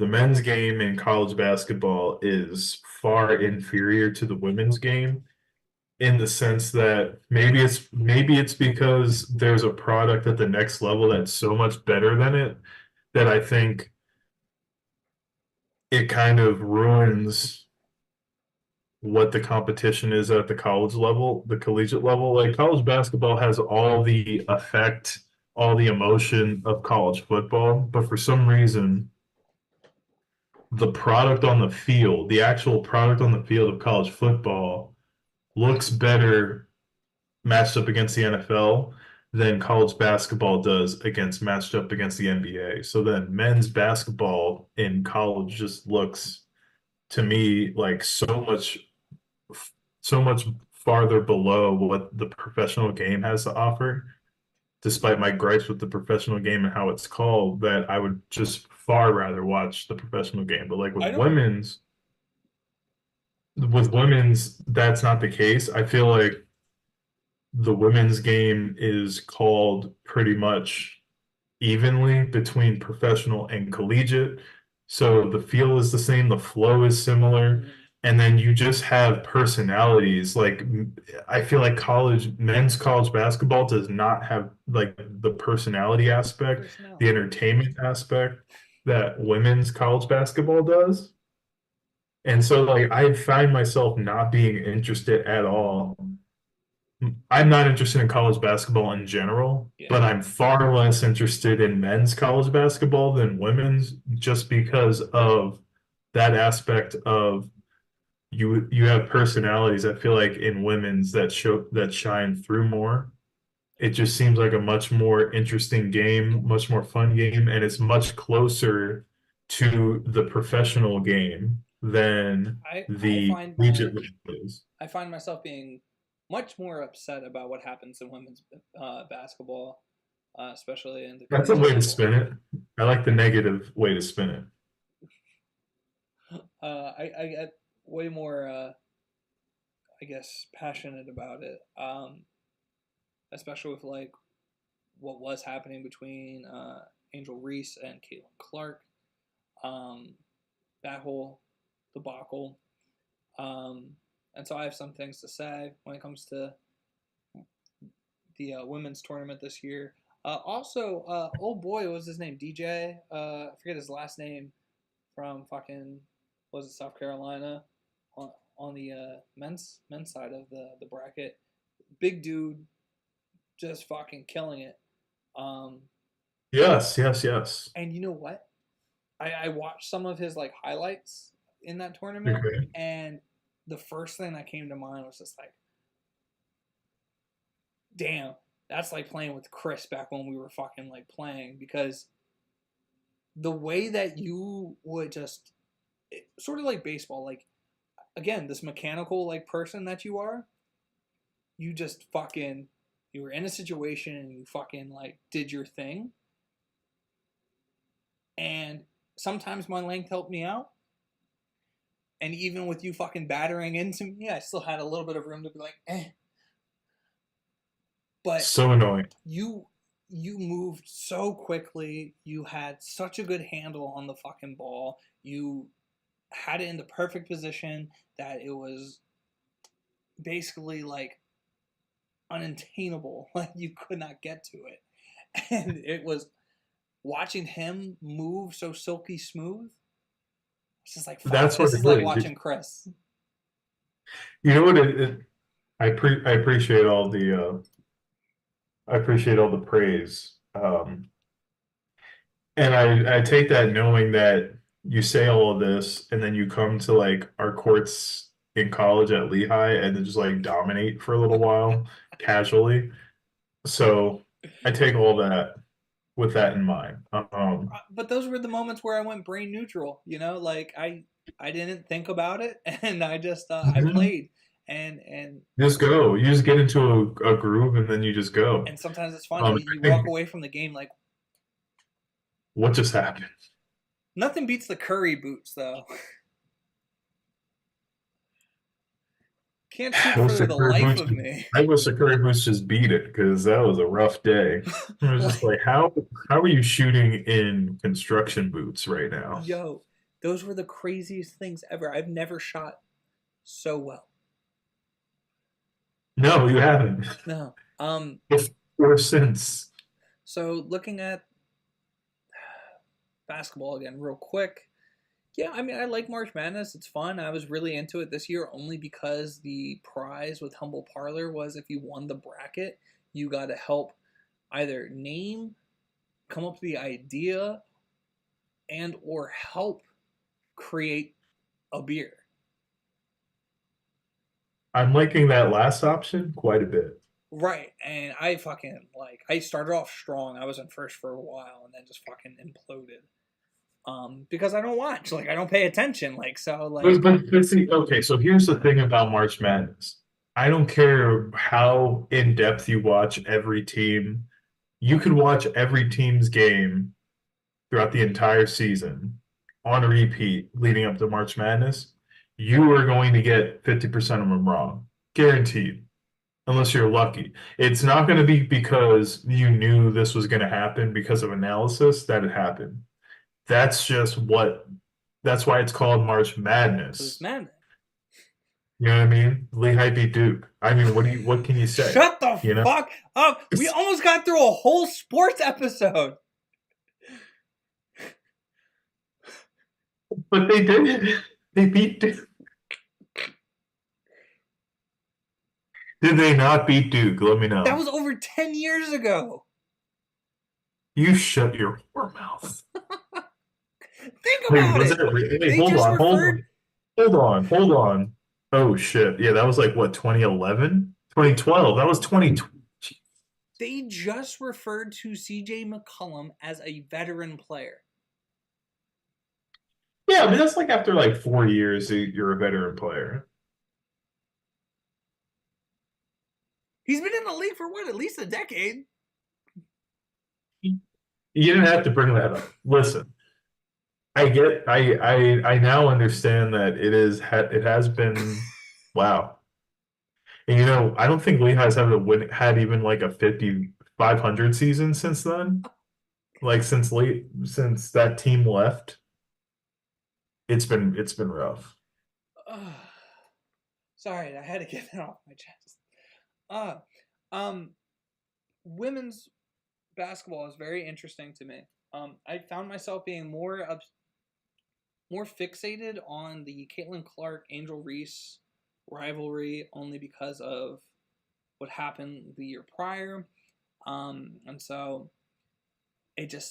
the men's game in college basketball is far inferior to the women's game in the sense that maybe it's because there's a product at the next level that's so much better than it that I think it kind of ruins what the competition is at the college level, the collegiate level. Like college basketball has all the effect, all the emotion of college football, but for some reason, the product on the field, the actual product on the field of college football looks better matched up against the NFL than college basketball does against matched up against the NBA. So then men's basketball in college just looks to me like so much farther below what the professional game has to offer, despite my gripes with the professional game and how it's called, that I would just far rather watch the professional game. But like I don't. with women's, that's not the case. I feel like the women's game is called pretty much evenly between professional and collegiate. So the feel is the same, the flow is similar, and then you just have personalities. Like I feel like men's college basketball does not have like the personality aspect, Personnel. the entertainment aspect that women's college basketball does. And so like I find myself not being interested at all. I'm not interested in college basketball in general, Yeah. but I'm far less interested in men's college basketball than women's just because of that aspect of you have personalities. I feel like in women's that shine through more. It just seems like a much more interesting game, much more fun game, and it's much closer to the professional game than I the find collegiate league is. I find myself being much more upset about what happens in women's basketball, especially in the That's a collegiate way to level. spin it. I like the negative way to spin it. I get way more, I guess, passionate about it, especially with like what was happening between Angel Reese and Caitlin Clark. Um, that whole debacle. And so I have some things to say when it comes to the women's tournament this year. Also, old boy, what was his name? DJ. I forget his last name. From fucking was it South Carolina on the men's side of the bracket. Big dude, just fucking killing it. Um, Yes, yes, yes. and you know what? I watched some of his like highlights in that tournament, Okay. and the first thing that came to mind was just like, damn, that's like playing with Chris back when we were fucking like playing, because the way that you would just sort of like baseball, like again, this mechanical like person that you are, you just fucking you were in a situation and you fucking like did your thing. And sometimes my length helped me out. And even with you fucking battering into me, I still had a little bit of room to be like, eh. But So annoying. you moved so quickly. You had such a good handle on the fucking ball. You had it in the perfect position that it was basically like unattainable. Like you could not get to it. And it was watching him move so silky smooth. It's just like, fuck, That's what this it is like is. watching Chris. You know what I appreciate all I appreciate all the praise. And I take that knowing that you say all of this and then you come to like our courts in college at Lehigh and then just like dominate for a little while casually. So I take all that with that in mind. But those were the moments where I went brain neutral. Like I didn't think about it, and I just I Mhm. played, and Just go. You just get into a groove and then you just go. sometimes it's funny. You I walk think away from the game like what just happened? nothing beats the Curry boots, though. Can't shoot I wish for the the Curry life Boots of me. I wish the Curry Boots just beat it because that was a rough day. I was just Like, like, how are you shooting in construction boots right now? yo, those were the craziest things ever. I've never shot so well. No, you haven't. No. Before since. So looking at basketball again, real quick. Yeah, I mean, I like March Madness. It's fun. I was really into it this year only because the prize with Humble Parlor was if you won the bracket, you got to help either name, come up with the idea, and or help create a beer. I'm liking that last option quite a bit. Right, and I fucking I started off strong. I was in first for a while and then just fucking imploded. Because I don't watch, I don't pay attention, But see, okay, so here's the thing about March Madness. I don't care how in depth you watch every team. You could watch every team's game throughout the entire season on repeat leading up to March Madness. You are going to get 50% of them wrong. Guaranteed. Unless you're lucky. It's not going to be because you knew this was going to happen because of analysis that it happened. That's just that's why it's called March because it's Madness. madness. You know what I mean? Lehigh beat Duke. I mean, what can you say? Shut the You know? fuck up! We almost got through a whole sports episode. But they did it. They beat Duke. Did they not beat Duke? Let me know. That was over 10 years ago. You shut your whore mouth. Think Wait, about was it. it? Wait, They hold just on, hold referred. on, hold on, hold on. Oh shit! Yeah, that was like what 2011, 2012. That was 2020. They just referred to CJ McCollum as a veteran player. Yeah, I mean that's like after like 4 years, you're a veteran player. He's been in the league for what, at least a decade? You didn't have to bring that up. Listen, I now understand that it has been wow. And I don't think Lehigh's had even like a 500 season since then. Like since that team left, it's been rough. Sorry, I had to get that off my chest. Women's basketball is very interesting to me. I found myself being more fixated on the Caitlin Clark Angel Reese rivalry only because of what happened the year prior, and so it just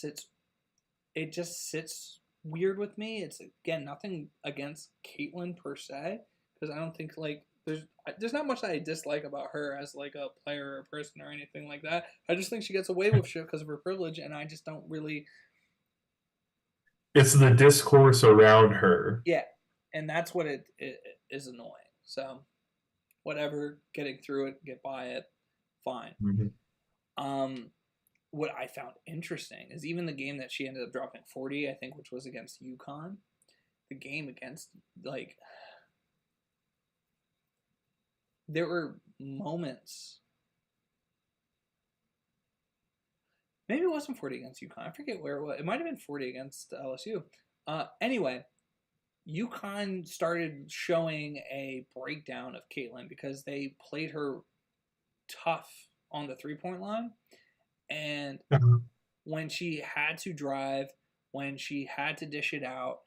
sits weird with me. It's again nothing against Caitlin per se because I don't think there's not much that I dislike about her as like a player or a person or anything like that. I just think she gets away with shit because of her privilege, and I just don't really. It's the discourse around her. Yeah, and that's what it is annoying. So, whatever, getting through it, get by it, fine. Mm-hmm. What I found interesting is even the game that she ended up dropping 40, I think, which was against UConn. The game against there were moments. Maybe it wasn't 40 against UConn. I forget where it was. It might have been 40 against LSU. Anyway, UConn started showing a breakdown of Caitlin because they played her tough on the 3-point line. And when she had to drive, when she had to dish it out,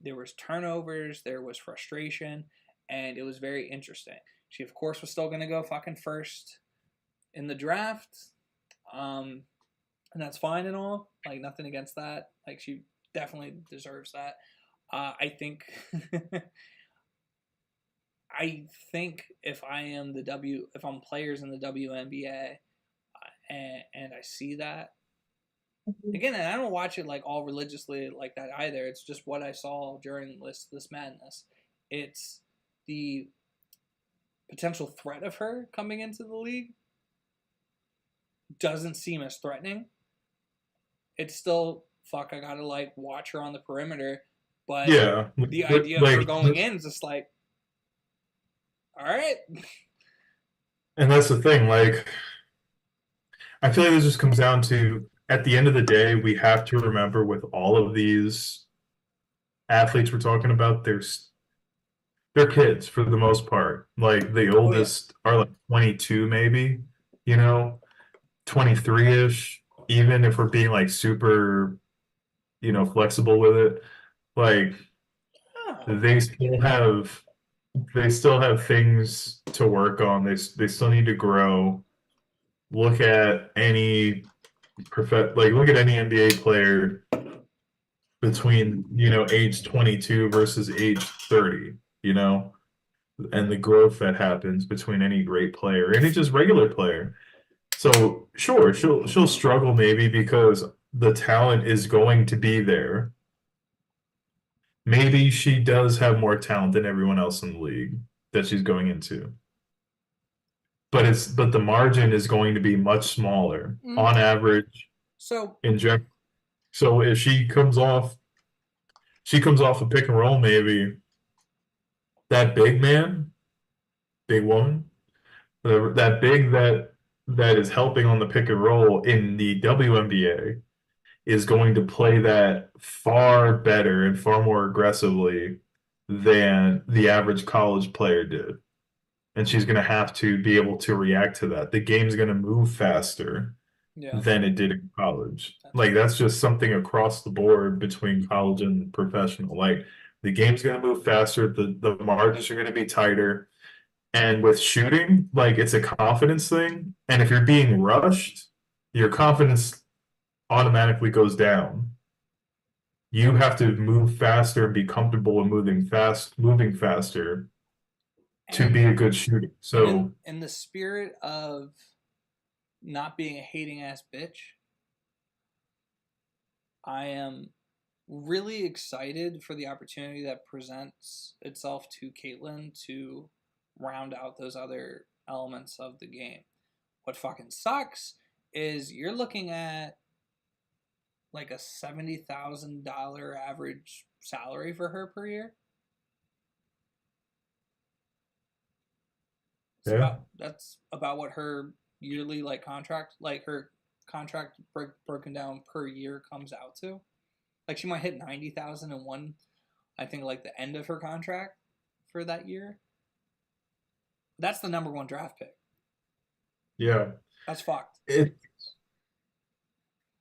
there was turnovers, there was frustration, and it was very interesting. She, of course, was still going to go fucking first in the draft. And that's fine and all. Like, nothing against that. Like, she definitely deserves that. I think I think if I'm players in the WNBA, and I see that again, and I don't watch it like all religiously like that either. It's just what I saw during this madness. It's the potential threat of her coming into the league doesn't seem as threatening. It's still fuck. I gotta like watch her on the perimeter, but Yeah, the idea of her going in is just like, all right. and that's the thing. Like, I feel like this just comes down to, at the end of the day, we have to remember with all of these athletes we're talking about, they're kids for the most part. Like the oldest are like 22, maybe, 23-ish, even if we're being like super, flexible with it. Like they still have things to work on. They still need to grow. Look at any look at any NBA player between, age 22 versus age 30, and the growth that happens between any great player, any just regular player. So sure, she'll struggle maybe because the talent is going to be there. Maybe she does have more talent than everyone else in the league that she's going into. But the margin is going to be much smaller on average So in general. So if she comes off a pick and roll, maybe that big man, big woman, that big that is helping on the pick and roll in the WNBA is going to play that far better and far more aggressively than the average college player did. And she's going to have to be able to react to that. The game's going to move faster than it did in college. Like, that's just something across the board between college and professional. Like, the game's going to move faster, the margins are going to be tighter. And with shooting, like, it's a confidence thing. And if you're being rushed, your confidence automatically goes down. You have to move faster and be comfortable in moving faster to be a good shooter. So in the spirit of not being a hating ass bitch, I am really excited for the opportunity that presents itself to Caitlin to round out those other elements of the game. What fucking sucks is you're looking at like a $70,000 average salary for her per year. That's about what her yearly like contract, like her contract broken down per year comes out to. Like she might hit 90,000 in one, I think like the end of her contract for that year. That's the number one draft pick. Yeah. That's fucked.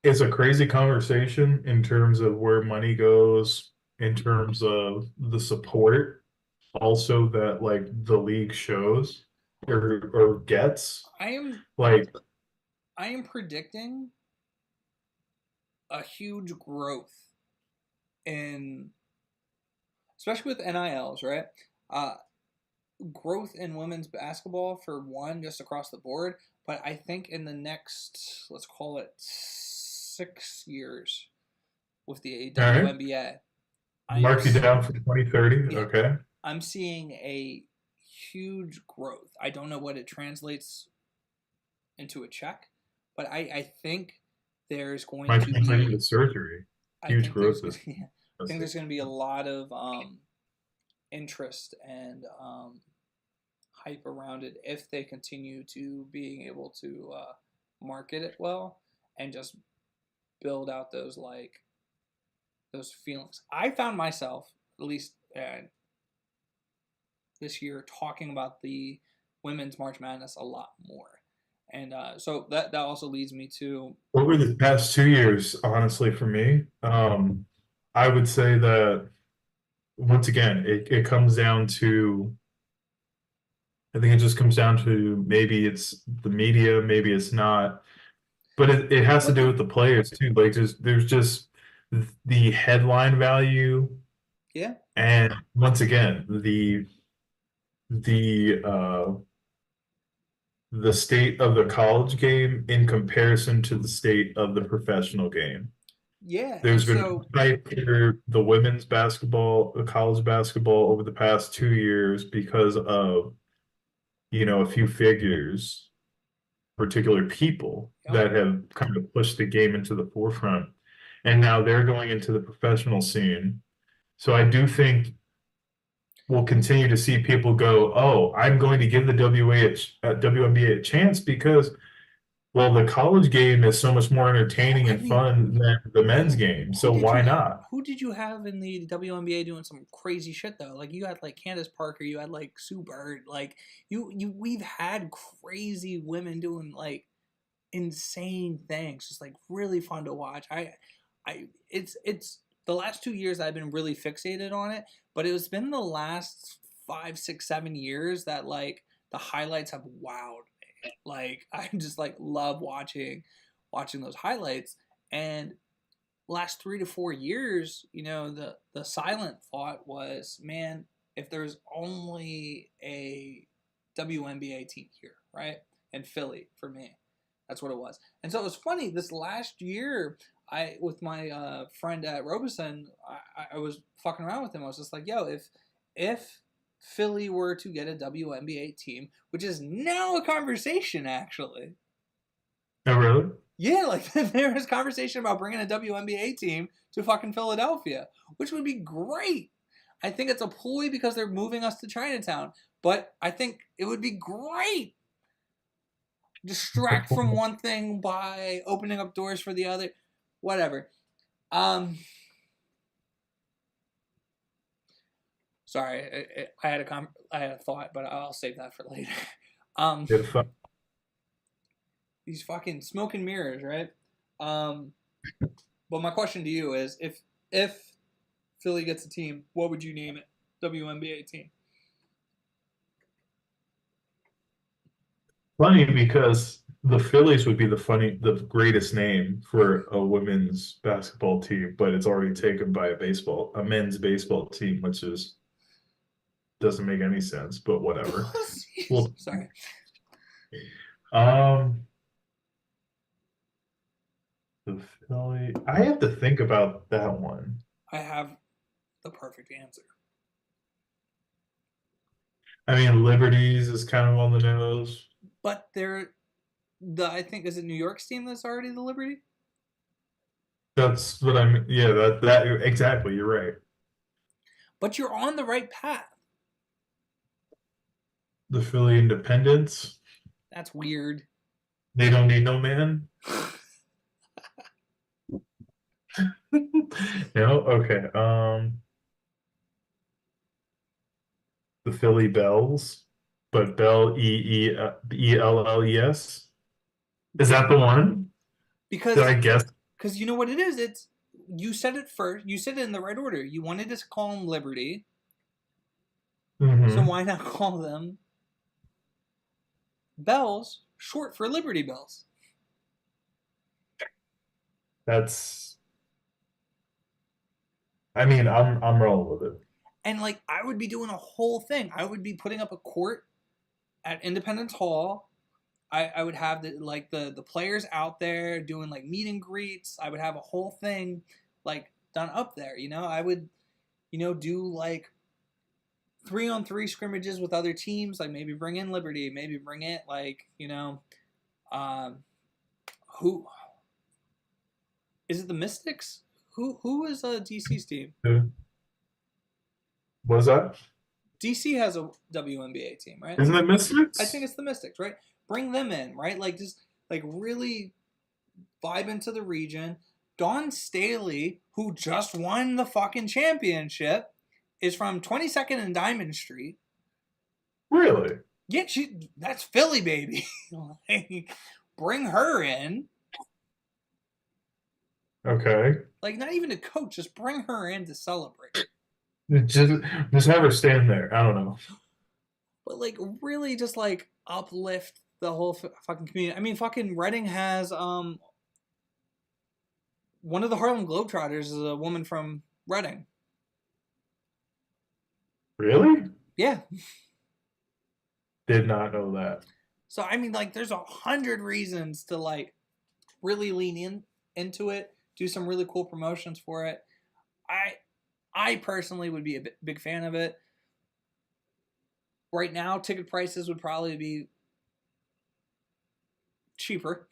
It's a crazy conversation in terms of where money goes, in terms of the support also that like the league shows or gets. I am predicting a huge growth in, especially with NILs, right? Growth in women's basketball for one, just across the board. But I think in the next, let's call it 6 years with the WNBA. Mark you down for 2030. Yeah. Okay. I'm seeing a huge growth. I don't know what it translates into a check, but I think there's going to be a surgery. Huge growth. I think there's going to be a lot of interest and hype around it if they continue to being able to market it well and just build out those feelings. I found myself, at least this year, talking about the women's March Madness a lot more. And so that also leads me to... Over the past 2 years, honestly, for me, I would say that, once again, it comes down to I think it just comes down to maybe it's the media, maybe it's not. But it has to do with the players too. Like there's just the headline value, Yeah. and once again the state of the college game in comparison to the state of the professional game. Yeah. There's And been so hype for the women's basketball, the college basketball over the past 2 years because of, a few figures, particular people yeah, that have kind of pushed the game into the forefront. And now they're going into the professional scene. So I do think we'll continue to see people go, oh, I'm going to give the WNBA a chance because, well, the college game is so much more entertaining I and mean, fun than the men's game. So why not? who did you have in the WNBA doing some crazy shit though? Like you had like Candace Parker, you had like Sue Bird, like we've had crazy women doing like insane things, just like really fun to watch. It's the last 2 years I've been really fixated on it, but it's been the last 5, 6, 7 years that like the highlights have wowed me. Like I just like love watching those highlights. And last 3 to 4 years, the silent thought was, man, if there's only a WNBA team here, right? And Philly for me. That's what it was. And so it was funny. This last year, I with my friend at Robeson, I was fucking around with him. I was just like, yo, if Philly were to get a WNBA team, which is now a conversation actually. Oh, really? Yeah, like there was conversation about bringing a WNBA team to fucking Philadelphia, which would be great. I think it's a ploy because they're moving us to Chinatown, but I think it would be great. Distract from one thing by opening up doors for the other, whatever. Sorry, I had a thought, but I'll save that for later. These fucking smoke and mirrors, right? But my question to you is, if Philly gets a team, what would you name it? WNBA team. Funny because the Phillies would be the greatest name for a women's basketball team, but it's already taken by a men's baseball team, which doesn't make any sense, but whatever. Well, sorry. The Philly. I have to think about that one. I have the perfect answer. I mean, Liberties is kind of on the nose. But I think, is it New York's team that's already the Liberty? That's what I'm. Yeah, that exactly. You're right. But you're on the right path. The Philly Independents. That's weird. They don't need no man. No, okay. The Philly Bells, but Bell ELLES. Is that the one? Because did I guess? Because you know what it is. You said it first. You said it in the right order. You wanted to call them Liberty. Mm-hmm. So why not call them Bells, short for Liberty Bells? I mean, I'm rolling with it. And like, I would be doing a whole thing. I would be putting up a court at Independence Hall. I would have the players out there doing like meet and greets. I would have a whole thing like done up there. I would, do like 3-on-3 scrimmages with other teams. Like maybe bring in Liberty, maybe bring it like who is it? The Mystics? Who is DC's team? What is that? DC has a WNBA team, right? Isn't it Mystics? I think it's the Mystics, right? Bring them in, right? Like just like really vibe into the region. Dawn Staley, who just won the fucking championship, is from 22nd and Diamond Street. Really? Yeah, that's Philly, baby. Like, bring her in. Okay. Like not even a coach, just bring her in to celebrate. Just have her stand there. I don't know. but like really just like uplift the whole fucking community. I mean, fucking Reading has one of the Harlem Globetrotters is a woman from Reading. Really? Yeah. Did not know that. So I mean, like, there's 100 reasons to like really lean into it, do some really cool promotions for it. I personally would be a big fan of it. Right now, ticket prices would probably be cheaper.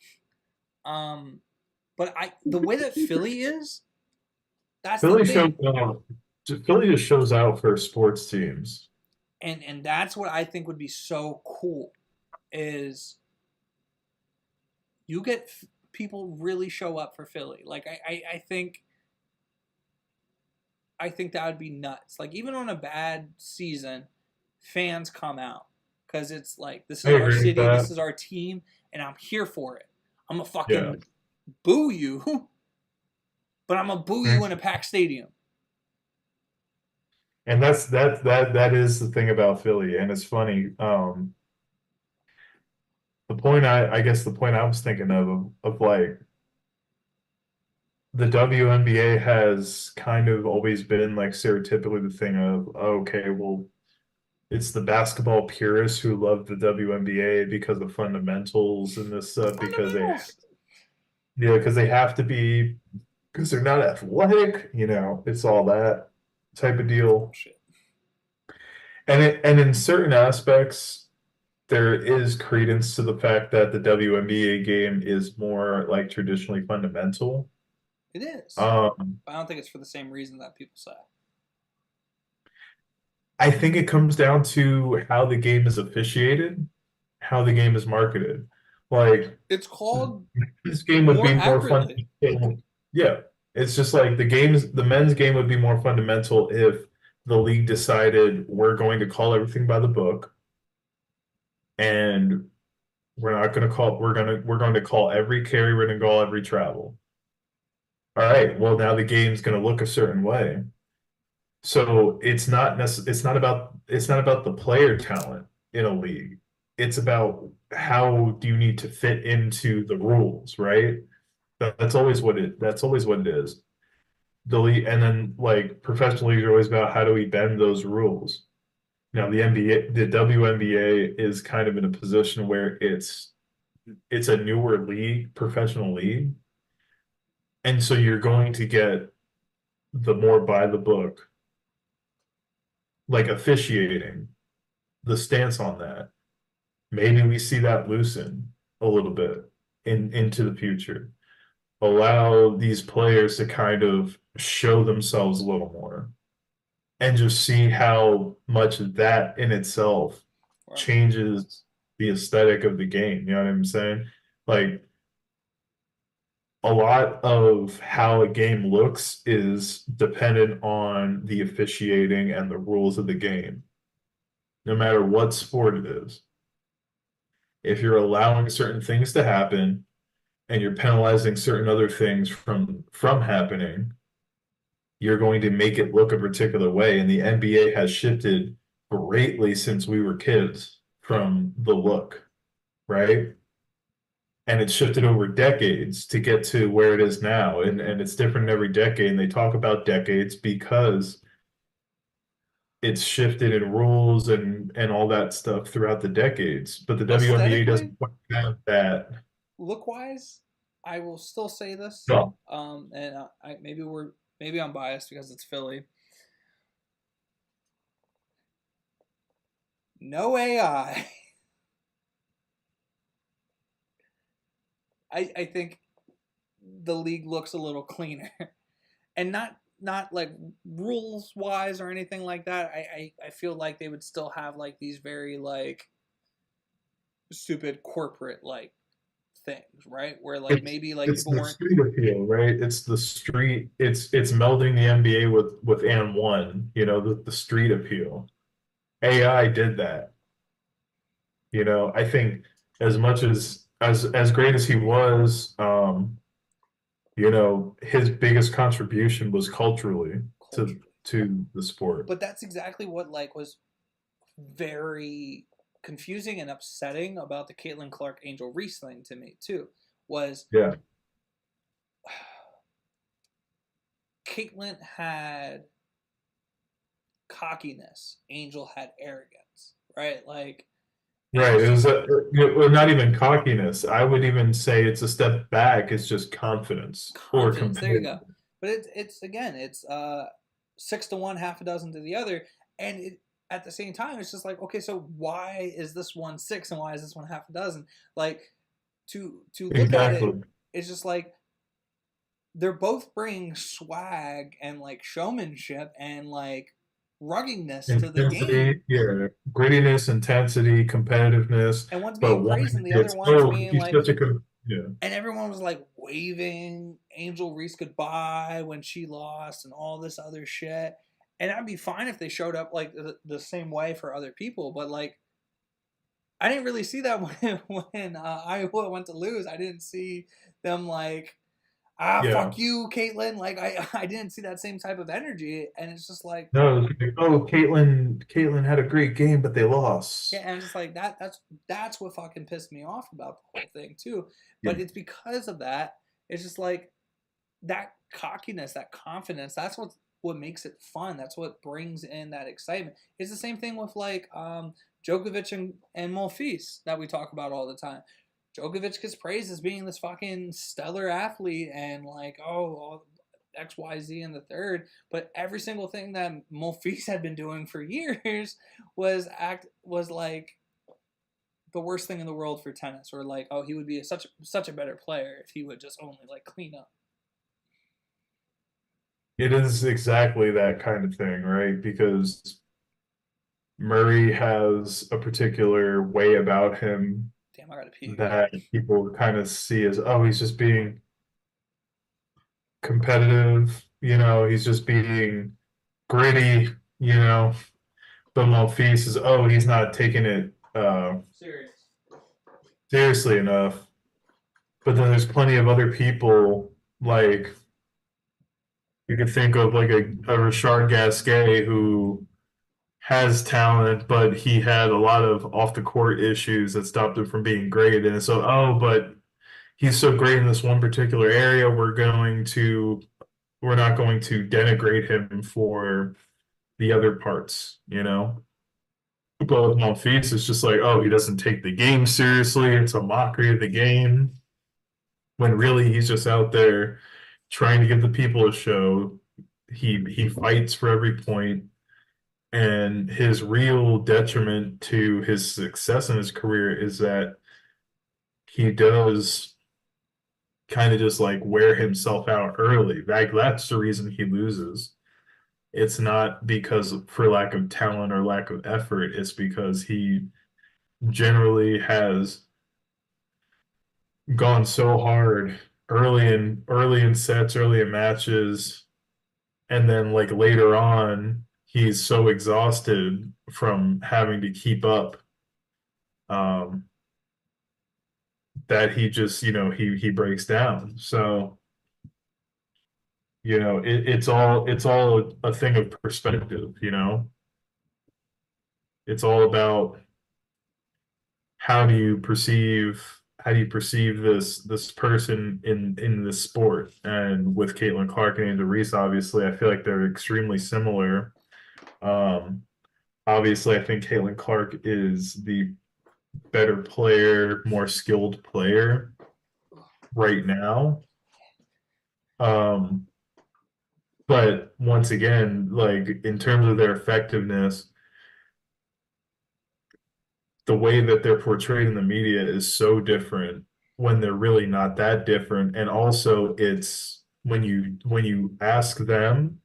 But the way that Philly is, that's Philly the thing. Philly just shows out for sports teams. And that's what I think would be so cool is you get people really show up for Philly. Like I think that would be nuts. Like even on a bad season, fans come out because it's like this is our city, this is our team, and I'm here for it. I'm gonna fucking boo you, but I'm gonna boo you in a packed stadium. And that is the thing about Philly, and it's funny. I guess the point I was thinking of like the WNBA has kind of always been like stereotypically the thing of, okay, well, it's the basketball purists who love the WNBA because of fundamentals and this stuff because they have to be because they're not athletic, it's all that type of deal. Shit. And in certain aspects, there is credence to the fact that the WNBA game is more like traditionally fundamental. It is. But I don't think it's for the same reason that people say. I think it comes down to how the game is officiated, how the game is marketed. Like it's called this game would be more fun. Yeah. It's just like the men's game would be more fundamental if the league decided we're going to call everything by the book. And we're going to call every carry, run and goal, every travel. All right, well now the game's going to look a certain way. So it's not about the player talent in a league. It's about how do you need to fit into the rules, right? That's always what it is. The league, and then like professional leagues are always about how do we bend those rules. Now the WNBA is kind of in a position where it's a newer league, professional league. And so you're going to get the more by the book, like officiating, the stance on that. Maybe we see that loosen a little bit into the future. Allow these players to kind of show themselves a little more and just see how much that in itself changes the aesthetic of the game. You know what I'm saying? Like a lot of how a game looks is dependent on the officiating and the rules of the game, no matter what sport it is. If you're allowing certain things to happen and you're penalizing certain other things from happening, you're going to make it look a particular way. And the NBA has shifted greatly since we were kids from the look, right? And it's shifted over decades to get to where it is now. And it's different every decade. And they talk about decades because it's shifted in rules and all that stuff throughout the decades. But the WNBA doesn't have that. Look-wise, I will still say this. No. And maybe I'm biased because it's Philly. No AI. I think the league looks a little cleaner, and not like rules wise or anything like that. I feel like they would still have like these very like stupid corporate like things, right? Where like maybe like it's the street appeal, right? It's the street. It's melding the NBA with and one. The street appeal. AI did that. I think as much as great as he was, his biggest contribution was culturally to the sport. But that's exactly what like was very confusing and upsetting about the Caitlin Clark Angel Reese thing to me too was Yeah. Caitlin had cockiness, Angel had arrogance, right? Like, Right. It Angel, was well, not even cockiness. I would even say it's a step back. It's just confidence or confidence. There you competitive. go. But it's again, it's 6 to 1, half a dozen to the other, and at the same time, it's just like, okay, so why is this one 6 and why is this one half a dozen? Like, to look at it, Exactly. it's just like they're both bringing swag and like showmanship and like ruggedness to the game, Intensity, yeah, grittiness, intensity, competitiveness. and one's But being one, praised and the other it's one's oh, being he's like, such a yeah. and everyone was like waving Angel Reese goodbye when she lost and all this other shit. And I'd be fine if they showed up like the same way for other people, but like I didn't really see that when Iowa went to lose. I didn't see them like, Yeah. fuck you, Caitlin. Like I didn't see that same type of energy, and it's just like, No, it's like, oh, Caitlin had a great game, but they yeah, lost. and I'm just like that's what fucking pissed me off about the whole thing too. Yeah. But it's because of that. It's just like that cockiness, that confidence. That's what makes it fun. That's what brings in that excitement. It's the same thing with like Djokovic and Monfils that we talk about all the time. Djokovic gets praised as being this fucking stellar athlete and like, oh, X, Y, Z in the third, but every single thing that Monfils had been doing for years was like the worst thing in the world for tennis, or like, oh, he would be such a better player if he would just only like clean up. It is exactly that kind of thing, right? Because Murray has a particular way about him Damn, I gotta pee again. that people kind of see as, oh, he's just being competitive, he's just being gritty, you know. But Monfils is, oh, he's not taking it Serious. seriously enough. But then there's plenty of other people, like you could think of like a Richard Gasquet who has talent, but he had a lot of off the court issues that stopped him from being great. And so, oh, but he's so great in this one particular area, we're not going to denigrate him for the other parts, you know? But with Monfils, it's just like, oh, he doesn't take the game seriously. It's a mockery of the game. When really he's just out there trying to give the people a show. He fights for every point, and his real detriment to his success in his career is that he does kind of just like wear himself out early. That's the reason he loses. It's not because for lack of talent or lack of effort. It's because he generally has gone so hard early in sets, early in matches, and then like later on, he's so exhausted from having to keep up um, that he just he breaks down. So it's all a thing of perspective. It's all about how do you perceive this person in this sport. And with Caitlin Clark and Angel Reese, obviously, I feel like they're extremely similar. Um, Obviously, I think Caitlin Clark is the better player, more skilled player right now. Um, but once again, like in terms of their effectiveness, the way that they're portrayed in the media is so different when they're really not that different. And also it's when you ask them,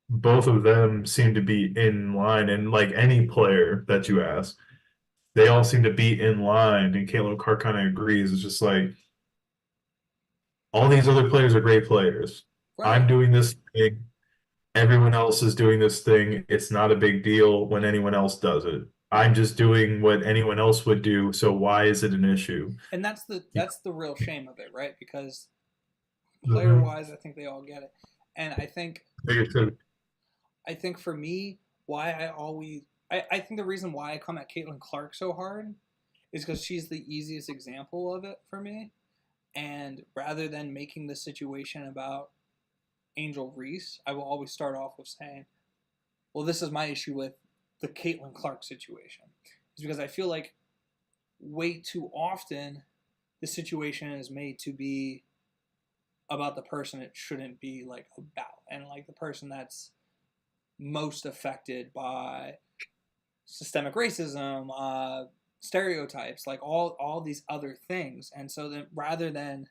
both of them seem to be in line. And like any player that you ask, they all seem to be in line. And Caitlin Clark kind of agrees. It's just like all these other players are great players. I'm Right. doing this thing. Everyone else is doing this thing. It's not a big deal when anyone else does it. I'm just doing what anyone else would do. So why is it an issue? And that's the real shame of it, right? Because player Mhm. wise, I think they all get it. And I think Like I said, I think for me, why I think the reason why I come at Caitlin Clark so hard is because she's the easiest example of it for me. And rather than making the situation about Angel Reese, I will always start off with saying, well, this is my issue with the Caitlin Clark situation. It's because I feel like way too often the situation is made to be about the person it shouldn't be like about, and like the person that's most affected by systemic racism, stereotypes, like all these other things. And so then rather than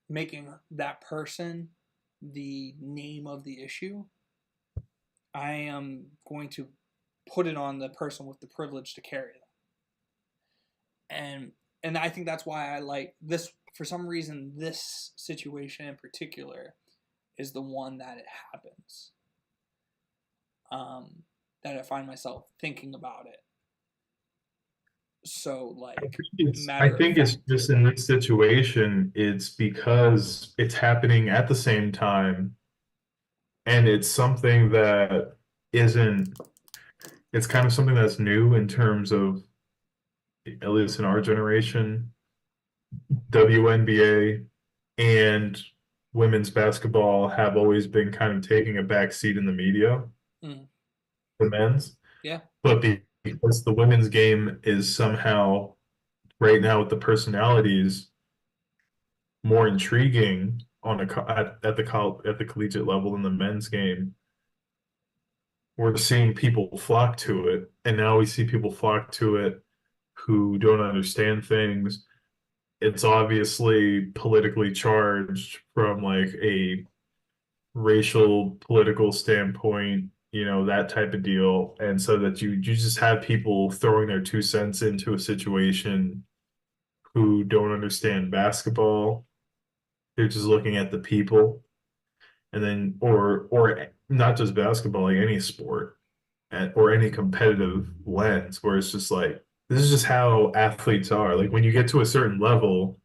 making that person the name of the issue, I am going to put it on the person with the privilege to carry them. And I think that's why I like this. For some reason, this situation in particular is the one that it happens. That I find myself thinking about it. So like, I think it's just in this situation, it's because it's happening at the same time, and it's something that isn't, it's kind of something that's new in terms of, at least in our generation, WNBA and women's basketball have always been kind of taking a back seat in the media, the men's. Yeah. But because the women's game is somehow, right now with the personalities, more intriguing on at the collegiate level than the men's game, we're seeing people flock to it, and now we see people flock to it who don't understand things. It's obviously politically charged from like a racial political standpoint, that type of deal. And so that you just have people throwing their 2 cents into a situation who don't understand basketball. They're just looking at the people. And then, or not just basketball, like any sport or any competitive lens, where it's just like, this is just how athletes are. Like when you get to a certain level,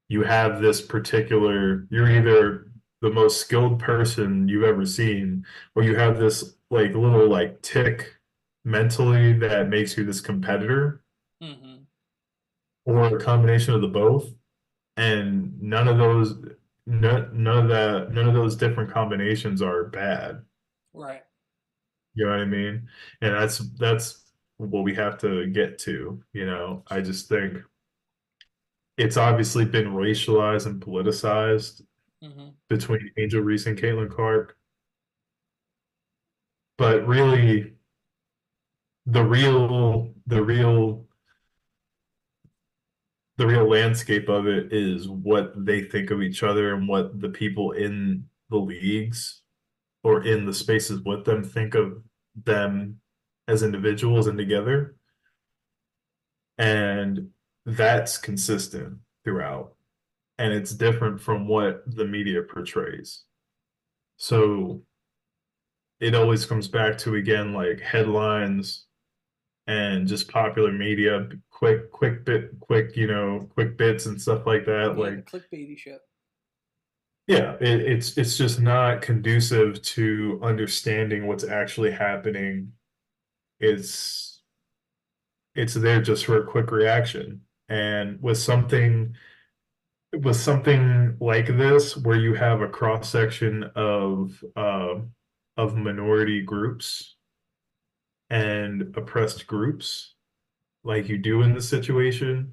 you have this particular, you're either the most skilled person you've ever seen, or you have this like little like tick mentally that makes you this competitor, or a combination of the both. And none of those different combinations are bad. Right. You know what I mean? And that's what we have to get to. I just think it's obviously been racialized and politicized between Angel Reese and Caitlin Clark. But really, the real landscape of it is what they think of each other and what the people in the leagues or in the spaces with them think of them as individuals and together. And that's consistent throughout. And it's different from what the media portrays. So it always comes back to, again, like headlines and just popular media, quick bits and stuff like that. Yeah, like clickbaity shit. Yeah, it's just not conducive to understanding what's actually happening. It's there just for a quick reaction. And with something like this, where you have a cross section of minority groups and oppressed groups, like you do in this situation,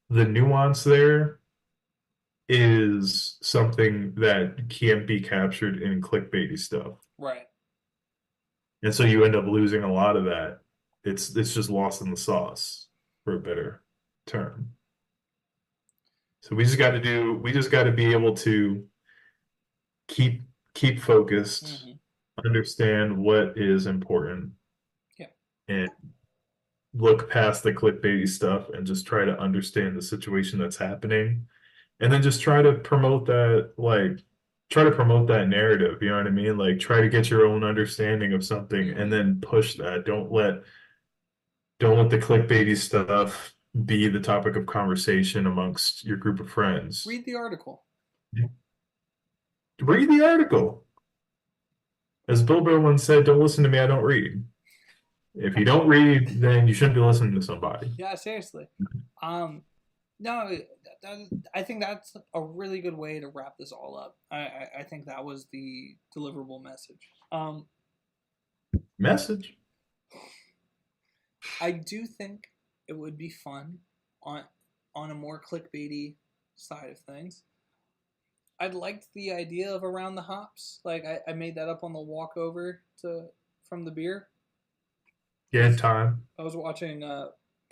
the nuance there is something that can't be captured in clickbaity stuff. Right. And so you end up losing a lot of that. It's just lost in the sauce, for a better term. So we just got to be able to keep focused, understand what is important, and look past the clickbaity stuff and just try to understand the situation that's happening. And then just try to promote that, narrative, you know what I mean? Like try to get your own understanding of something and then push that. Don't let the clickbaity stuff be the topic of conversation amongst your group of friends. Read the article. Read the article. As Bill Burr once said, don't listen to me, I don't read. If you don't read, then you shouldn't be listening to somebody. Yeah, seriously. No, I think that's a really good way to wrap this all up. I think that was the deliverable message. Message. I do think it would be fun on a more clickbaity side of things. I liked the idea of around the hops. Like I made that up on the walk over to from the beer. Yeah, time. I was watching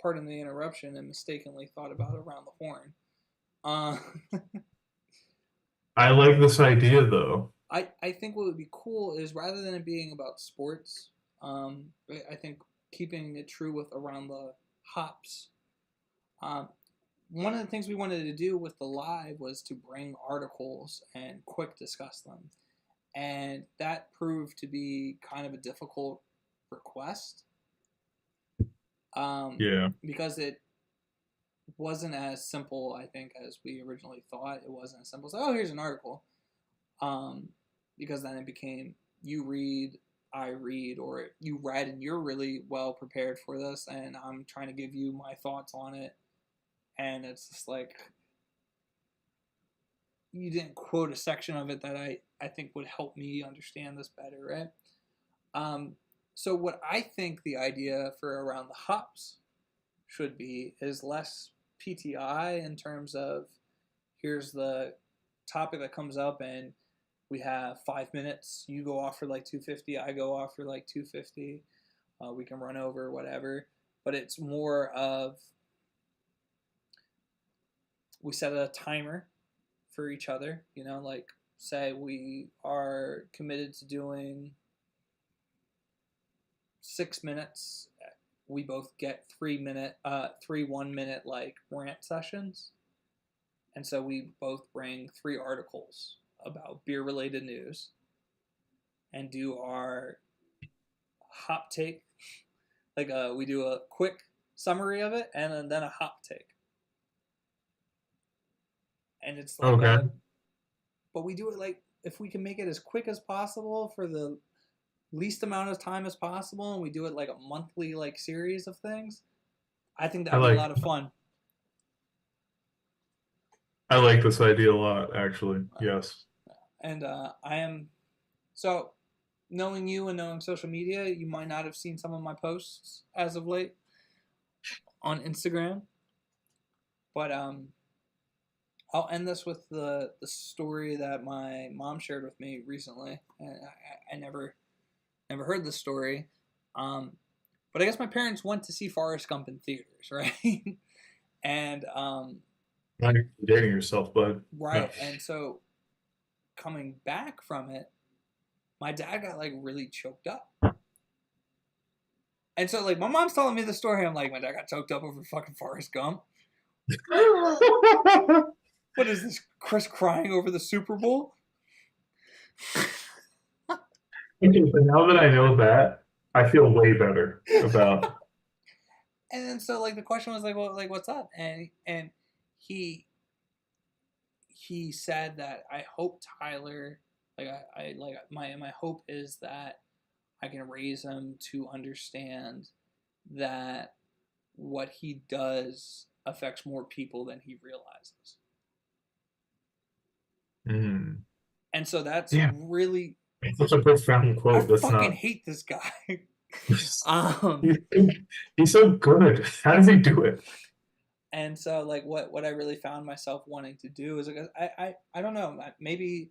Pardon the Interruption and mistakenly thought about around the horn. Uh, I like this idea though. I think what would be cool is rather than it being about sports, I think keeping it true with around the hops. Um, One of the things we wanted to do with the live was to bring articles and quick discuss them, and that proved to be kind of a difficult request. Yeah. Because it wasn't as simple, I think, as we originally thought. It wasn't as simple as, oh, here's an article. Because then it became you read, I read, or you read and you're really well prepared for this, and I'm trying to give you my thoughts on it. And it's just like, you didn't quote a section of it that I think would help me understand this better, right? So what I think the idea for around the hops should be is less PTI in terms of here's the topic that comes up and we have 5 minutes. You go off for like 250. I go off for like 250. We can run over whatever, but it's more of we set a timer for each other. You know, like say we are committed to doing 6 minutes. We both get 3 1 minute like rant sessions, and so we both bring 3 articles about beer related news and do our hop take. Like we do a quick summary of it and then a hop take. And it's like Okay. but we do it like if we can make it as quick as possible for the least amount of time as possible, and we do it like a monthly like series of things. I think that would be a lot of fun. I like this idea a lot, actually. Yes. And I am so knowing you and knowing social media, you might not have seen some of my posts as of late on Instagram, but I'll end this with the story that my mom shared with me recently. And I never heard the story, but I guess my parents went to see Forrest Gump in theaters, right? And Not dating yourself, bud. right, No. and so coming back from it, my dad got like really choked up. And so like my mom's telling me the story, I'm like, my dad got choked up over fucking Forrest Gump. What is this, Chris crying over the Super Bowl? Okay, but now that I know that, I feel way better about. And then so like the question was like, well, like what's up? And he said that I hope Tyler, like I like my hope is that I can raise him to understand that what he does affects more people than he realizes. Mm. And so that's Yeah. really It's such a profound quote. I That's fucking not. hate this guy. He's so good. How does he do it? And so like what I really found myself wanting to do is like I don't know, maybe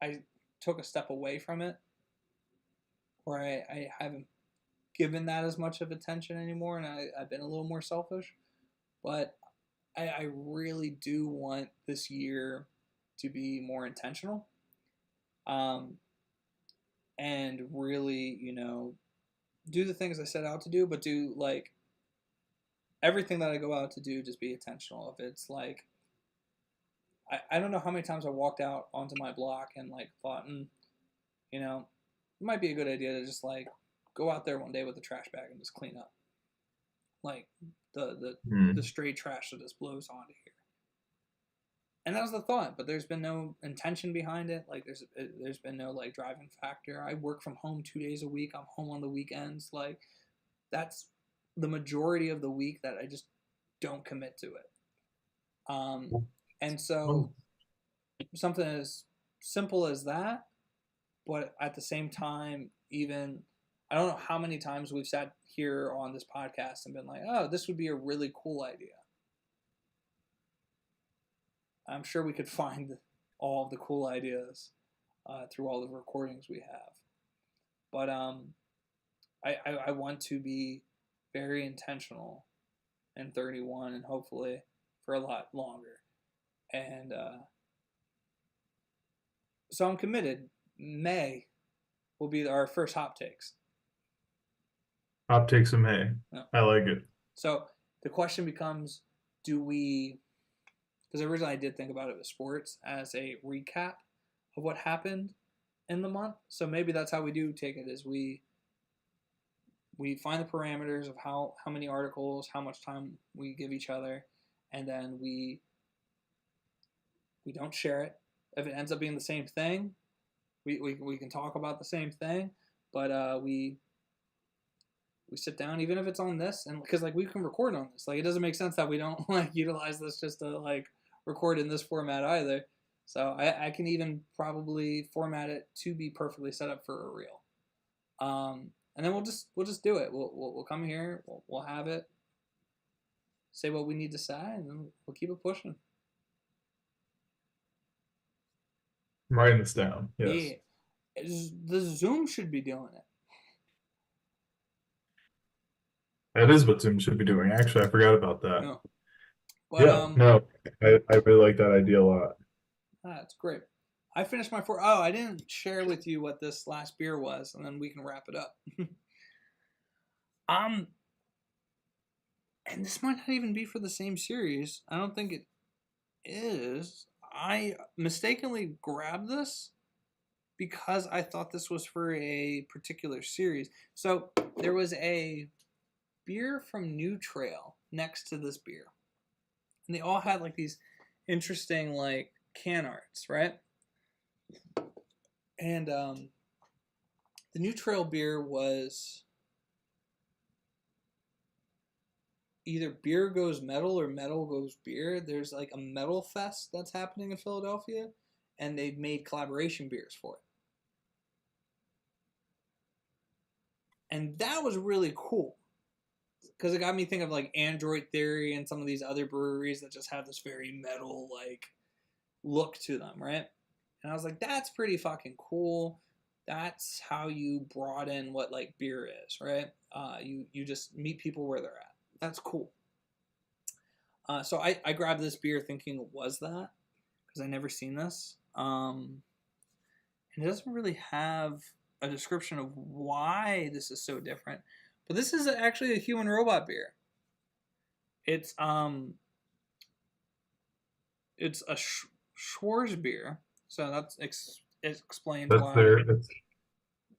I took a step away from it, or I haven't given that as much of attention anymore, and I've been a little more selfish. But I really do want this year to be more intentional, and really, you know, do the things I set out to do, but do like everything that I go out to do, just be intentional. If it's like, I don't know how many times I walked out onto my block and like thought, you know, it might be a good idea to just like go out there one day with a trash bag and just clean up, like the stray trash that just blows onto here. And that was the thought, but there's been no intention behind it. Like there's been no like driving factor. I work from home 2 days a week. I'm home on the weekends. Like that's the majority of the week that I just don't commit to it. And so something as simple as that, but at the same time, even I don't know how many times we've sat here on this podcast and been like, oh, this would be a really cool idea. I'm sure we could find all of the cool ideas through all the recordings we have. But I want to be very intentional in 31 and hopefully for a lot longer. And so I'm committed. May will be our first hop takes. Hop takes in May. Yeah. I like it. So the question becomes, do we, because originally I did think about it with sports as a recap of what happened in the month. So maybe that's how we do take it, is we find the parameters of how many articles, how much time we give each other, and then we don't share it. If it ends up being the same thing, we can talk about the same thing, but we sit down, even if it's on this, and because like we can record on this. Like it doesn't make sense that we don't like utilize this just to like record in this format either. So I can even probably format it to be perfectly set up for a reel. And then we'll just do it. We'll come here, we'll have it, say what we need to say, and then we'll keep it pushing. I'm writing this down. Yes. Yeah. The Zoom should be doing it. That is what Zoom should be doing. Actually, I forgot about that. No. But, I really like that idea a lot. That's great. I finished my I didn't share with you what this last beer was, and then we can wrap it up. And this might not even be for the same series. I don't think it is. I mistakenly grabbed this because I thought this was for a particular series. So there was a beer from New Trail next to this beer, and they all had like these interesting like can arts, right? And the New Trail beer was either beer goes metal or metal goes beer. There's like a metal fest that's happening in Philadelphia, and they've made collaboration beers for it. And that was really cool because it got me thinking of like Android Theory and some of these other breweries that just have this very metal like look to them, right? And I was like, that's pretty fucking cool. That's how you broaden what like beer is, right? You just meet people where they're at. That's cool. So I grabbed this beer thinking it was that because I never seen this. And it doesn't really have a description of why this is so different. But this is actually a human robot beer. It's a Schwarzbier. So that's explains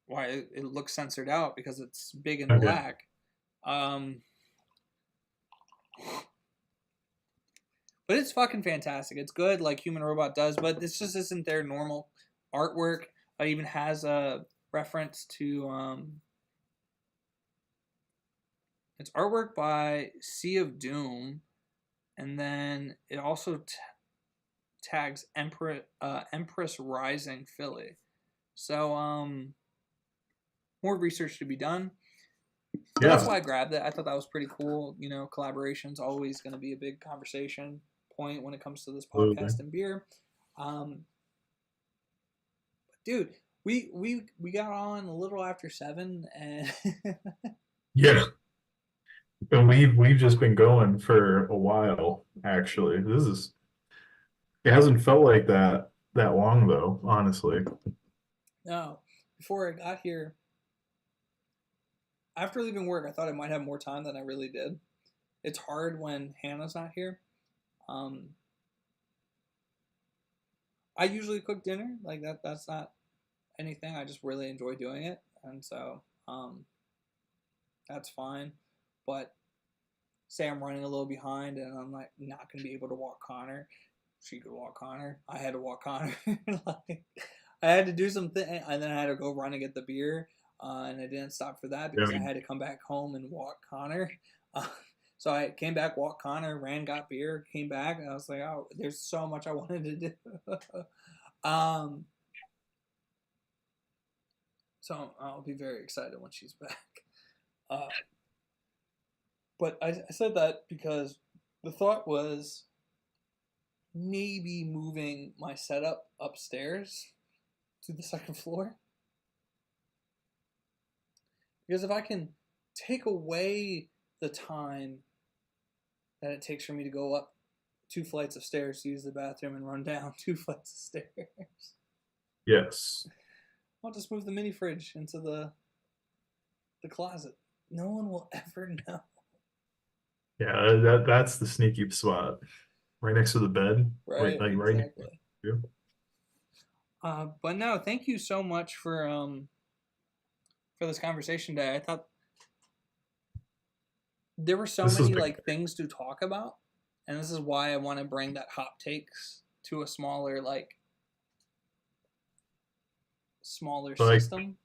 why it looks censored out, because it's big and black. But it's fucking fantastic. It's good like Human Robot does, but this just isn't their normal artwork. It even has a reference to it's artwork by Sea of Doom, and then it also tags Empress Rising Philly. So more research to be done. Yeah. That's why I grabbed it. I thought that was pretty cool. You know, collaboration's always going to be a big conversation point when it comes to this podcast and beer. Dude, we got on a little after 7, and yeah, and we've just been going for a while. Actually, it hasn't felt like that long though, honestly. No, before I got here, after leaving work, I thought I might have more time than I really did. It's hard when Hannah's not here. I usually cook dinner. Like that's not anything. I just really enjoy doing it. And so that's fine. But say I'm running a little behind and I'm like not going to be able to walk Connor. She could walk Connor. I had to walk Connor. Like, I had to do something, and then I had to go run and get the beer. And I didn't stop for that because I had to come back home and walk Connor. So I came back, walked Connor, ran, got beer, came back, and I was like, oh, there's so much I wanted to do. So I'll be very excited when she's back. But I said that because the thought was maybe moving my setup upstairs to the second floor. Because if I can take away the time that it takes for me to go up 2 flights of stairs to use the bathroom and run down 2 flights of stairs. Yes. I'll just move the mini fridge into the closet. No one will ever know. Yeah, that's the sneaky spot. Right next to the bed. Right, right exactly. next to you. But no, thank you so much for this conversation today. I thought there were so many like things to talk about, and this is why I want to bring that hot takes to a smaller system.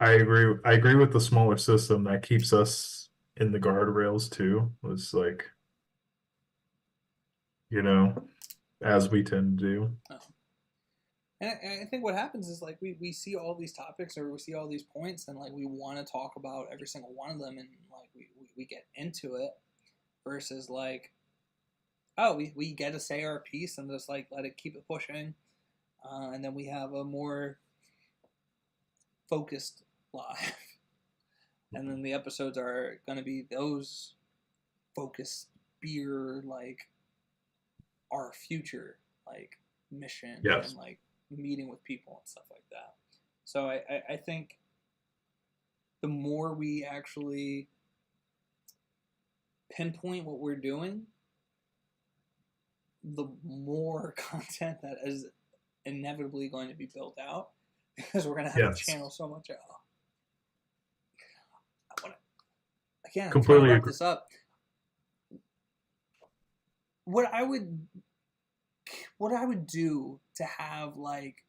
I agree with the smaller system. That keeps us in the guardrails too. Was like, as we tend to do. Oh. And I think what happens is like we see all these topics or we see all these points and like we want to talk about every single one of them and like we get into it versus like, oh, we get to say our piece and just like let it keep it pushing. And then we have a more focused live. And then the episodes are going to be those focused beer, like our future, like mission and like meeting with people and stuff like that. So I think the more we actually pinpoint what we're doing, the more content that is inevitably going to be built out because we're going to have to channel so much out. Again, I'm trying to wrap this up. What I would do to have like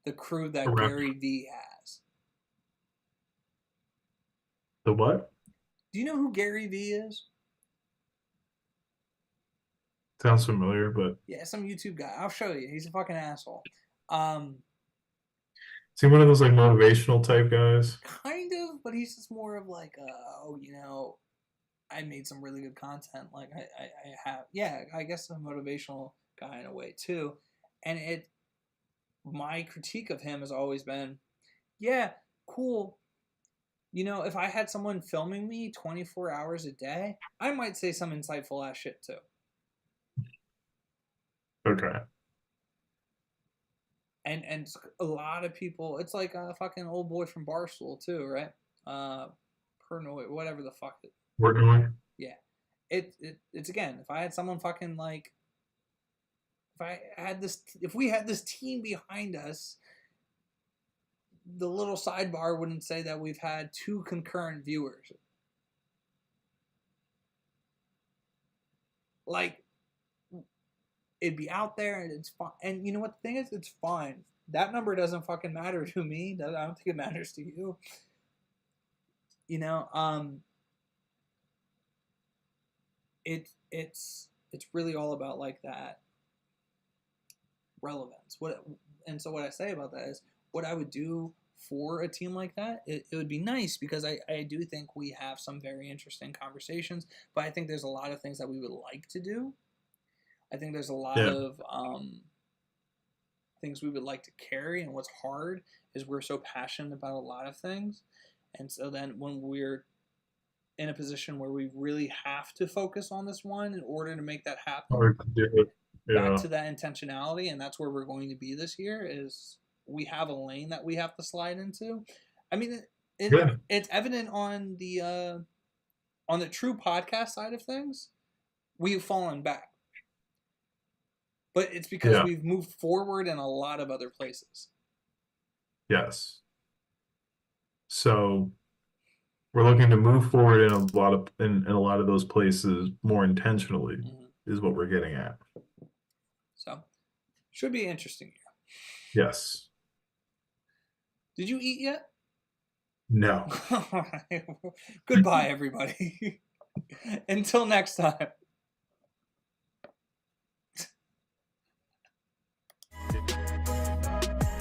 the crew that Gary Vee has. The what? Do you know who Gary Vee is? Sounds familiar, but yeah, some YouTube guy. I'll show you. He's a fucking asshole. Is he one of those like motivational type guys? Kind of, but he's just more of like, I made some really good content. Like I have, I guess a motivational guy in a way too. And my critique of him has always been, yeah, cool. If I had someone filming me 24 hours a day, I might say some insightful ass shit too. Okay. And a lot of people, it's like a fucking old boy from Barstool too, right? Portnoy, whatever the fuck. Portnoy? Yeah. It's again, if I had someone fucking like, if we had this team behind us, the little sidebar wouldn't say that we've had 2 concurrent viewers. Like, it'd be out there and it's fine. And you know what the thing is? It's fine. That number doesn't fucking matter to me. I don't think it matters to you. It's really all about like that relevance. So what I say about that is what I would do for a team like that. It would be nice because I do think we have some very interesting conversations, but I think there's a lot of things that we would like to do. I think there's a lot of things we would like to carry, and what's hard is we're so passionate about a lot of things, and so then when we're in a position where we really have to focus on this one in order to make that happen, back to that intentionality, and that's where we're going to be this year, is we have a lane that we have to slide into. I mean, it's evident on the true podcast side of things, we've fallen back. But it's because we've moved forward in a lot of other places. Yes. So we're looking to move forward in a lot of those places more intentionally, is what we're getting at. So should be interesting here. Yes. Did you eat yet? No. All right. Goodbye, everybody. Until next time.